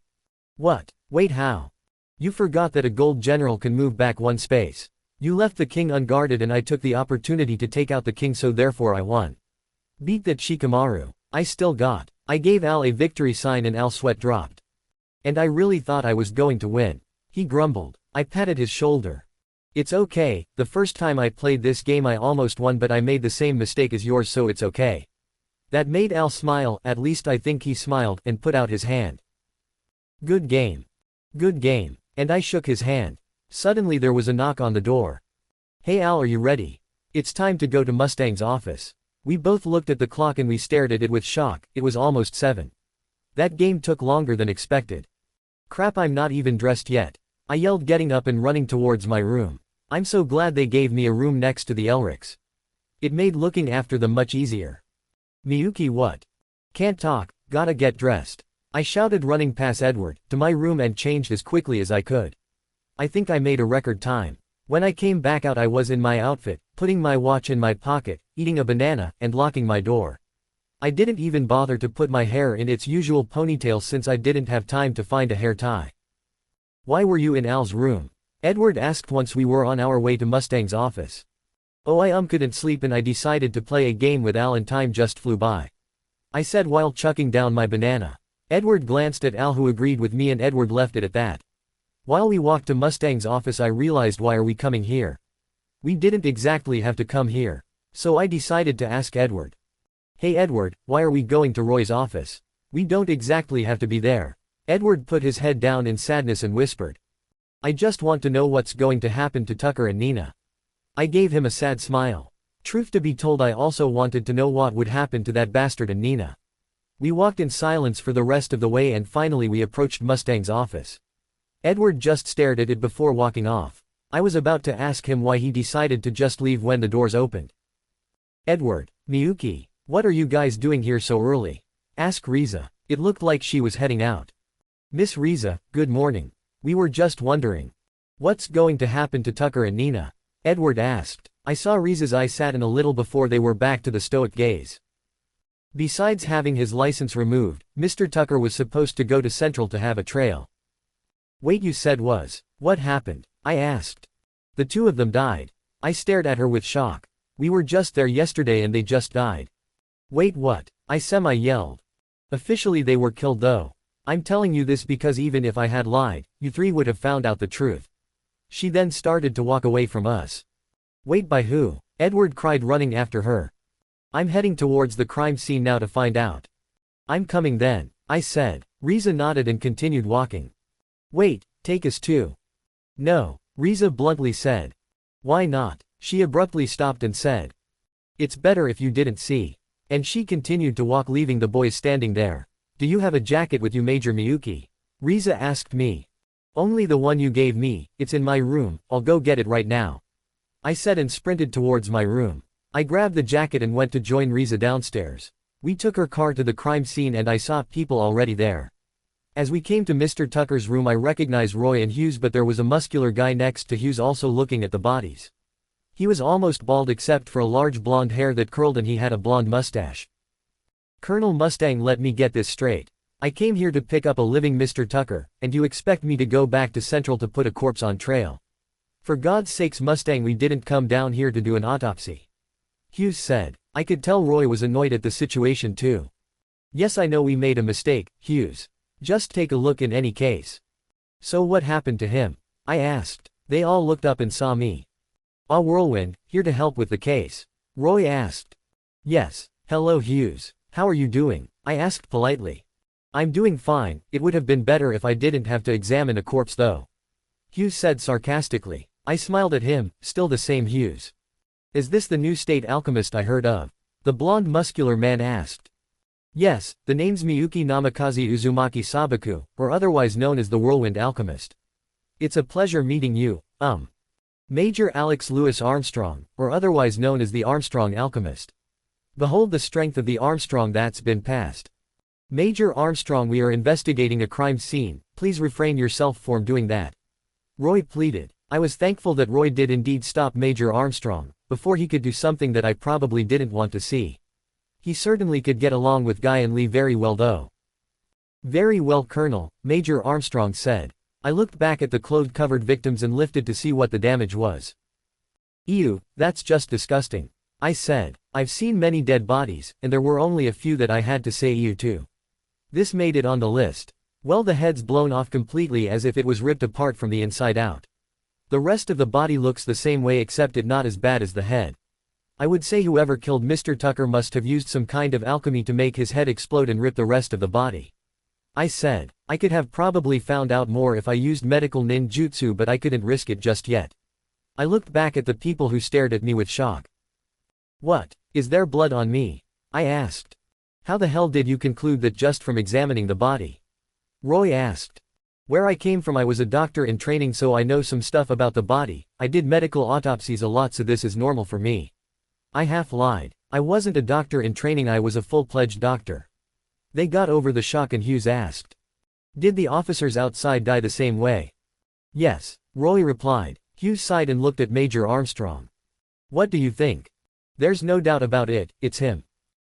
What? Wait, how? You forgot that a gold general can move back one space. You left the king unguarded and I took the opportunity to take out the king, so therefore I won. Beat that Shikamaru. I still got. I gave Al a victory sign and Al's sweat dropped. And I really thought I was going to win. He grumbled. I patted his shoulder. It's okay, the first time I played this game I almost won, but I made the same mistake as yours, so it's okay. That made Al smile, at least I think he smiled, and put out his hand. Good game. Good game. And I shook his hand. Suddenly there was a knock on the door. Hey Al, are you ready? It's time to go to Mustang's office. We both looked at the clock and we stared at it with shock. It was almost 7. That game took longer than expected. Crap, I'm not even dressed yet. I yelled, getting up and running towards my room. I'm so glad they gave me a room next to the Elrics. It made looking after them much easier. Miyuki what? Can't talk, gotta get dressed. I shouted running past Edward, to my room and changed as quickly as I could. I think I made a record time. When I came back out I was in my outfit, putting my watch in my pocket, eating a banana, and locking my door. I didn't even bother to put my hair in its usual ponytail since I didn't have time to find a hair tie. Why were you in Al's room? Edward asked once we were on our way to Mustang's office. Oh, I couldn't sleep and I decided to play a game with Al and time just flew by. I said while chucking down my banana. Edward glanced at Al who agreed with me and Edward left it at that. While we walked to Mustang's office I realized why are we coming here? We didn't exactly have to come here. So I decided to ask Edward. Hey Edward, why are we going to Roy's office? We don't exactly have to be there. Edward put his head down in sadness and whispered. I just want to know what's going to happen to Tucker and Nina. I gave him a sad smile. Truth to be told I also wanted to know what would happen to that bastard and Nina. We walked in silence for the rest of the way and finally we approached Mustang's office. Edward just stared at it before walking off. I was about to ask him why he decided to just leave when the doors opened. Edward, Miyuki, what are you guys doing here so early? Asked Riza. It looked like she was heading out. Miss Riza, good morning. We were just wondering. What's going to happen to Tucker and Nina? Edward asked. I saw Riza's eyes sadden a little before they were back to the stoic gaze. Besides having his license removed, Mr. Tucker was supposed to go to Central to have a trial. Wait, you said was? What happened? I asked. The two of them died. I stared at her with shock. We were just there yesterday and they just died. Wait, what? I semi-yelled. Officially they were killed though. I'm telling you this because even if I had lied, you three would have found out the truth. She then started to walk away from us. Wait, by who? Edward cried running after her. I'm heading towards the crime scene now to find out. I'm coming then, I said. Riza nodded and continued walking. Wait, take us too. No, Riza bluntly said. Why not? She abruptly stopped and said. It's better if you didn't see. And she continued to walk leaving the boys standing there. Do you have a jacket with you, Major Miyuki? Riza asked me. Only the one you gave me, it's in my room, I'll go get it right now. I said and sprinted towards my room. I grabbed the jacket and went to join Riza downstairs. We took her car to the crime scene and I saw people already there. As we came to Mr. Tucker's room I recognized Roy and Hughes, but there was a muscular guy next to Hughes also looking at the bodies. He was almost bald except for a large blonde hair that curled and he had a blonde mustache. Colonel Mustang, let me get this straight. I came here to pick up a living Mr. Tucker, and you expect me to go back to Central to put a corpse on trail. For God's sakes Mustang, we didn't come down here to do an autopsy. Hughes said. I could tell Roy was annoyed at the situation too. Yes, I know we made a mistake, Hughes. Just take a look in any case. So what happened to him? I asked. They all looked up and saw me. Ah, Whirlwind, here to help with the case. Roy asked. Yes. Hello Hughes. How are you doing? I asked politely. I'm doing fine, it would have been better if I didn't have to examine a corpse though. Hughes said sarcastically. I smiled at him, still the same Hughes. Is this the new state alchemist I heard of? The blonde muscular man asked. Yes, the name's Miyuki Namikaze Uzumaki Sabaku, or otherwise known as the Whirlwind Alchemist. It's a pleasure meeting you, Major Alex Lewis Armstrong, or otherwise known as the Armstrong Alchemist. Behold the strength of the Armstrong that's been passed. Major Armstrong, we are investigating a crime scene, please refrain yourself from doing that. Roy pleaded. I was thankful that Roy did indeed stop Major Armstrong, before he could do something that I probably didn't want to see. He certainly could get along with Guy and Lee very well though. Very well, Colonel, Major Armstrong said. I looked back at the clothes-covered victims and lifted to see what the damage was. Ew, that's just disgusting. I said. I've seen many dead bodies, and there were only a few that I had to say ew to. This made it on the list. Well, the head's blown off completely as if it was ripped apart from the inside out. The rest of the body looks the same way except it not as bad as the head. I would say whoever killed Mr. Tucker must have used some kind of alchemy to make his head explode and rip the rest of the body. I said. I could have probably found out more if I used medical ninjutsu, but I couldn't risk it just yet. I looked back at the people who stared at me with shock. What? Is there blood on me? I asked. How the hell did you conclude that just from examining the body? Roy asked. Where I came from, I was a doctor in training, so I know some stuff about the body. I did medical autopsies a lot, so this is normal for me. I half lied. I wasn't a doctor in training, I was a full-fledged doctor. They got over the shock and Hughes asked. Did the officers outside die the same way? Yes, Roy replied. Hughes sighed and looked at Major Armstrong. What do you think? There's no doubt about it, it's him.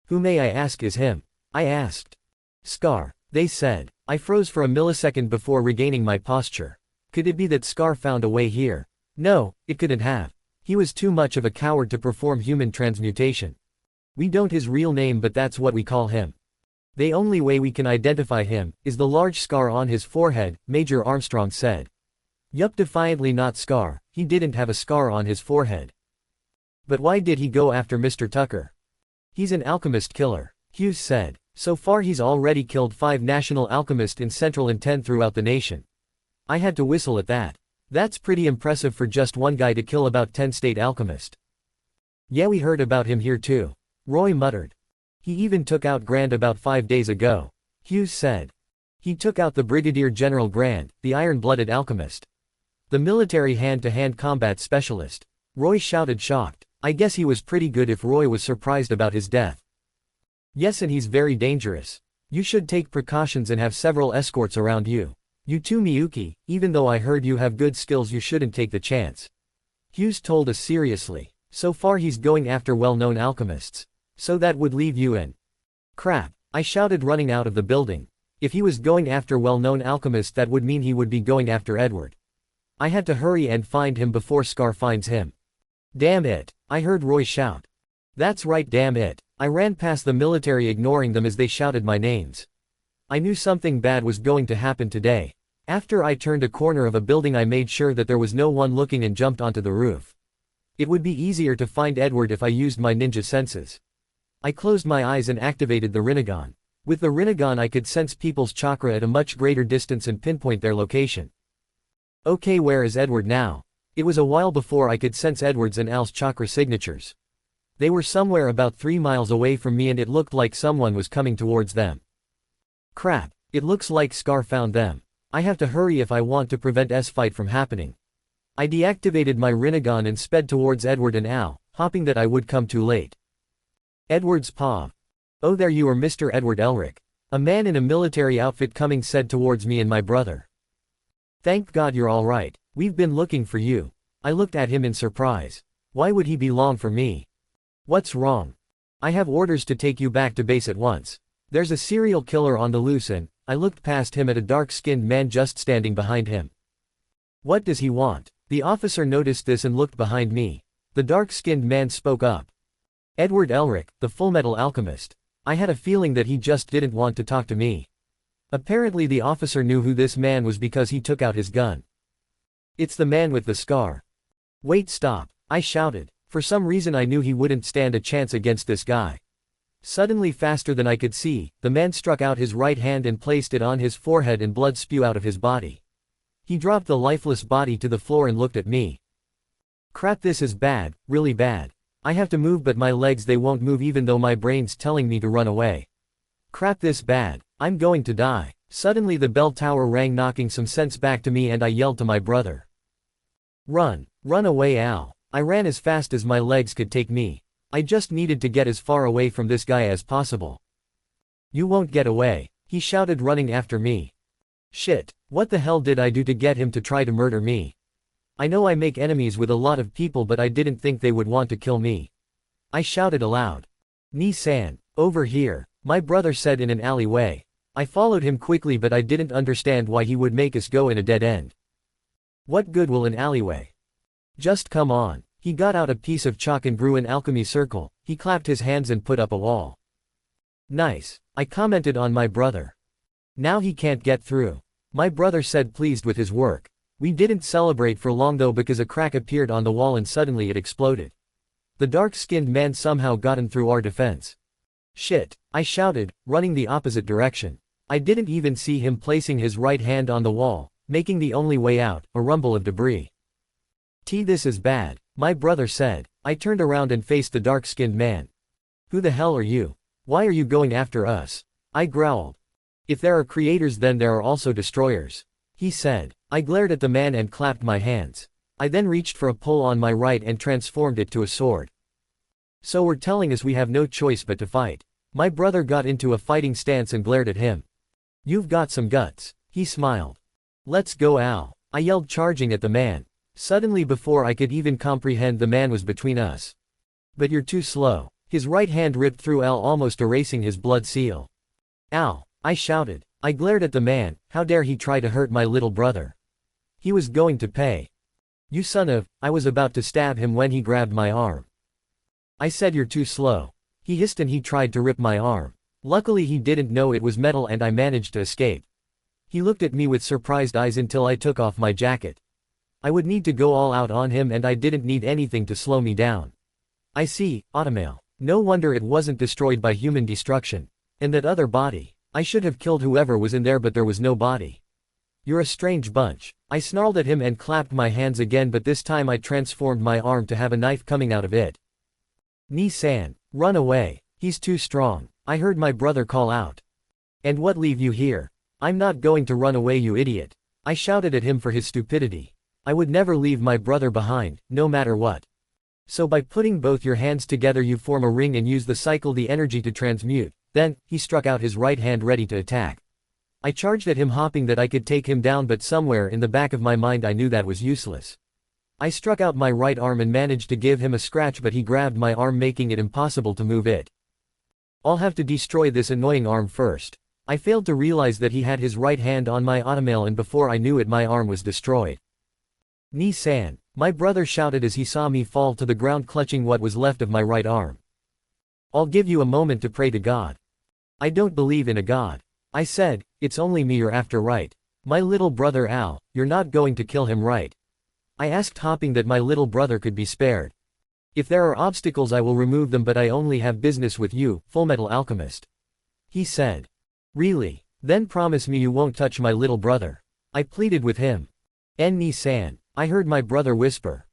Who may I ask is him? I asked. Scar, they said. I froze for a millisecond before regaining my posture. Could it be that Scar found a way here? No, it couldn't have. He was too much of a coward to perform human transmutation. We don't his real name, but that's what we call him. The only way we can identify him is the large scar on his forehead, Major Armstrong said. Yup, defiantly, not Scar, he didn't have a scar on his forehead. But why did he go after Mr. Tucker? He's an alchemist killer, Hughes said. So far he's already killed 5 national alchemists in Central and 10 throughout the nation. I had to whistle at that. That's pretty impressive for just one guy to kill about 10 state alchemists. Yeah, we heard about him here too, Roy muttered. He even took out Grant about 5 days ago, Hughes said. He took out the Brigadier General Grant, the iron-blooded alchemist. The military hand-to-hand combat specialist. Roy shouted, shocked. I guess he was pretty good if Roy was surprised about his death. Yes, and he's very dangerous. You should take precautions and have several escorts around you. You too, Miyuki, even though I heard you have good skills, you shouldn't take the chance. Hughes told us seriously. So far he's going after well-known alchemists. So that would leave you in. Crap, I shouted, running out of the building. If he was going after well-known alchemists, that would mean he would be going after Edward. I had to hurry and find him before Scar finds him. Damn it, I heard Roy shout. That's right, damn it. I ran past the military, ignoring them as they shouted my names. I knew something bad was going to happen today. After I turned a corner of a building, I made sure that there was no one looking and jumped onto the roof. It would be easier to find Edward if I used my ninja senses. I closed my eyes and activated the Rinnegan. With the Rinnegan I could sense people's chakra at a much greater distance and pinpoint their location. Okay, where is Edward now? It was a while before I could sense Edward's and Al's chakra signatures. They were somewhere about 3 miles away from me and it looked like someone was coming towards them. Crap, it looks like Scar found them. I have to hurry if I want to prevent S fight from happening. I deactivated my Rinnegan and sped towards Edward and Al, hoping that I would come too late. Edward's paw. Oh, there you are, Mr. Edward Elric. A man in a military outfit coming said towards me and my brother. Thank God you're all right. We've been looking for you. I looked at him in surprise. Why would he be longing for me? What's wrong? I have orders to take you back to base at once. There's a serial killer on the loose and I looked past him at a dark-skinned man just standing behind him. What does he want? The officer noticed this and looked behind me. The dark-skinned man spoke up. Edward Elric, the fullmetal alchemist. I had a feeling that he just didn't want to talk to me. Apparently the officer knew who this man was because he took out his gun. It's the man with the scar. Wait, stop, I shouted. For some reason I knew he wouldn't stand a chance against this guy. Suddenly, faster than I could see, the man struck out his right hand and placed it on his forehead and blood spewed out of his body. He dropped the lifeless body to the floor and looked at me. Crap, this is bad, really bad. I have to move but my legs, they won't move even though my brain's telling me to run away. Crap, this bad. I'm going to die. Suddenly the bell tower rang, knocking some sense back to me, and I yelled to my brother. Run away, Al. I ran as fast as my legs could take me. I just needed to get as far away from this guy as possible. You won't get away, he shouted, running after me. Shit, what the hell did I do to get him to try to murder me? I know I make enemies with a lot of people, but I didn't think they would want to kill me. I shouted aloud. Ni-san, over here, my brother said in an alleyway. I followed him quickly, but I didn't understand why he would make us go in a dead end. What good will an alleyway? Just come on. He got out a piece of chalk and drew an alchemy circle. He clapped his hands and put up a wall. Nice, I commented on my brother. Now he can't get through. My brother said, pleased with his work. We didn't celebrate for long though, because a crack appeared on the wall and suddenly it exploded. The dark-skinned man somehow gotten through our defense. Shit, I shouted, running the opposite direction. I didn't even see him placing his right hand on the wall, making the only way out, a rumble of debris. This is bad, my brother said. I turned around and faced the dark-skinned man. Who the hell are you? Why are you going after us? I growled. If there are creators, then there are also destroyers, he said. I glared at the man and clapped my hands. I then reached for a pole on my right and transformed it to a sword. So we're telling us we have no choice but to fight. My brother got into a fighting stance and glared at him. You've got some guts. He smiled. Let's go, Al. I yelled, charging at the man. Suddenly, before I could even comprehend, the man was between us. But you're too slow. His right hand ripped through Al, almost erasing his blood seal. Al! I shouted. I glared at the man. How dare he try to hurt my little brother? He was going to pay. You son of... I was about to stab him when he grabbed my arm. I said, you're too slow. He hissed and he tried to rip my arm. Luckily he didn't know it was metal and I managed to escape. He looked at me with surprised eyes until I took off my jacket. I would need to go all out on him and I didn't need anything to slow me down. I see, automail. No wonder it wasn't destroyed by human destruction. And that other body. I should have killed whoever was in there, but there was no body. You're a strange bunch. I snarled at him and clapped my hands again, but this time I transformed my arm to have a knife coming out of it. Ni-san, run away. He's too strong. I heard my brother call out. And what leave you here? I'm not going to run away, you idiot. I shouted at him for his stupidity. I would never leave my brother behind, no matter what. So by putting both your hands together you form a ring and use the cycle the energy to transmute. Then, he struck out his right hand ready to attack. I charged at him, hoping that I could take him down, but somewhere in the back of my mind I knew that was useless. I struck out my right arm and managed to give him a scratch, but he grabbed my arm, making it impossible to move it. I'll have to destroy this annoying arm first. I failed to realize that he had his right hand on my automail, and before I knew it my arm was destroyed. Ni-san, my brother shouted as he saw me fall to the ground, clutching what was left of my right arm. I'll give you a moment to pray to God. I don't believe in a God. I said, it's only me you're after, right? My little brother Al, you're not going to kill him, right? I asked, hoping that my little brother could be spared. If there are obstacles I will remove them, but I only have business with you, Fullmetal Alchemist. He said. Really? Then promise me you won't touch my little brother. I pleaded with him. Ni-san, I heard my brother whisper.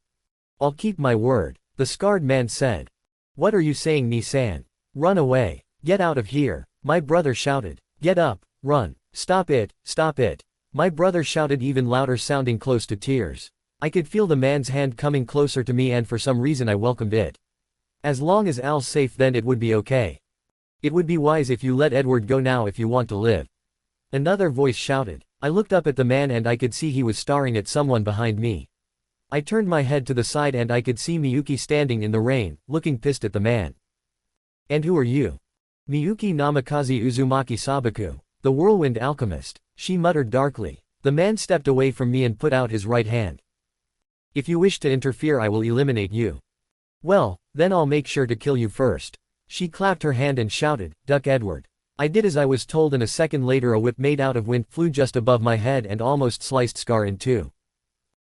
I'll keep my word, the scarred man said. What are you saying, Ni-san? Run away. Get out of here. My brother shouted. Get up, run. Stop it, stop it. My brother shouted even louder, sounding close to tears. I could feel the man's hand coming closer to me, and for some reason I welcomed it. As long as Al's safe, then it would be okay. It would be wise if you let Edward go now if you want to live. Another voice shouted. I looked up at the man and I could see he was staring at someone behind me. I turned my head to the side and I could see Miyuki standing in the rain, looking pissed at the man. And who are you? Miyuki Namikaze Uzumaki Sabaku, the Whirlwind Alchemist, she muttered darkly. The man stepped away from me and put out his right hand. If you wish to interfere I will eliminate you. Well, then I'll make sure to kill you first. She clapped her hand and shouted, Duck Edward. I did as I was told, and a second later a whip made out of wind flew just above my head and almost sliced Scar in two.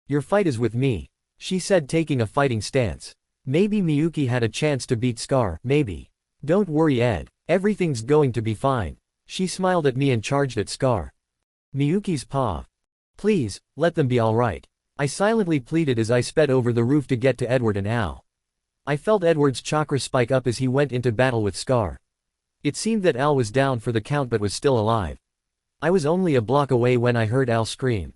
Your fight is with me, she said, taking a fighting stance. Maybe Miyuki had a chance to beat Scar, maybe. Don't worry, Ed. Everything's going to be fine. She smiled at me and charged at Scar. Miyuki's paw. Please, let them be alright. I silently pleaded as I sped over the roof to get to Edward and Al. I felt Edward's chakra spike up as he went into battle with Scar. It seemed that Al was down for the count but was still alive. I was only a block away when I heard Al scream.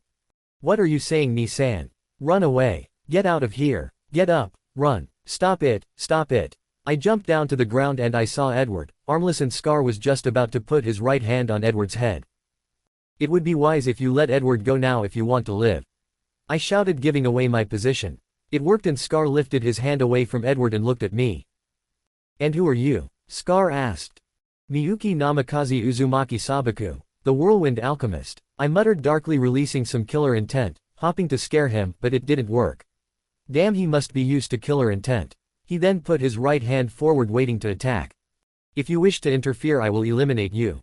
What are you saying, Ni-san? Run away. Get out of here. Get up. Run. Stop it. Stop it. I jumped down to the ground and I saw Edward, armless, and Scar was just about to put his right hand on Edward's head. It would be wise if you let Edward go now if you want to live. I shouted, giving away my position. It worked and Scar lifted his hand away from Edward and looked at me. And who are you? Scar asked. Miyuki Namikaze Uzumaki Sabaku, the Whirlwind Alchemist. I muttered darkly, releasing some killer intent, hoping to scare him, but it didn't work. Damn, he must be used to killer intent. He then put his right hand forward, waiting to attack. If you wish to interfere I will eliminate you.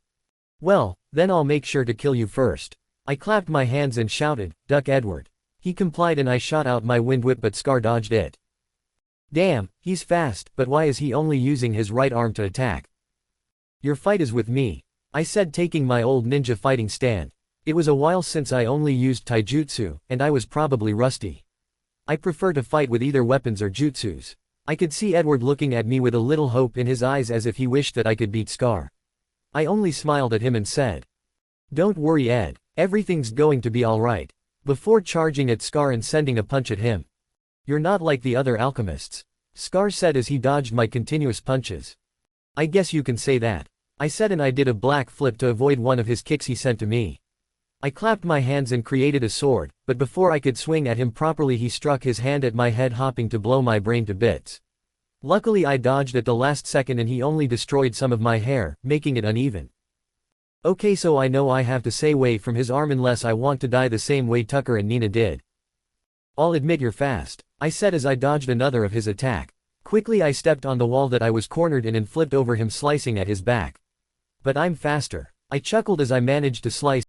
Well, then I'll make sure to kill you first. I clapped my hands and shouted, Duck Edward. He complied and I shot out my wind whip, but Scar dodged it. Damn, he's fast, but why is he only using his right arm to attack? Your fight is with me, I said, taking my old ninja fighting stand. It was a while since I only used taijutsu, and I was probably rusty. I prefer to fight with either weapons or jutsus. I could see Edward looking at me with a little hope in his eyes, as if he wished that I could beat Scar. I only smiled at him and said, Don't worry, Ed, everything's going to be alright, before charging at Scar and sending a punch at him. You're not like the other alchemists. Scar said as he dodged my continuous punches. I guess you can say that, I said, and I did a black flip to avoid one of his kicks he sent to me. I clapped my hands and created a sword, but before I could swing at him properly he struck his hand at my head, hopping to blow my brain to bits. Luckily I dodged at the last second and he only destroyed some of my hair, making it uneven. Okay, so I know I have to stay away from his arm unless I want to die the same way Tucker and Nina did. I'll admit you're fast, I said as I dodged another of his attack. Quickly I stepped on the wall that I was cornered in and flipped over him, slicing at his back. But I'm faster, I chuckled as I managed to slice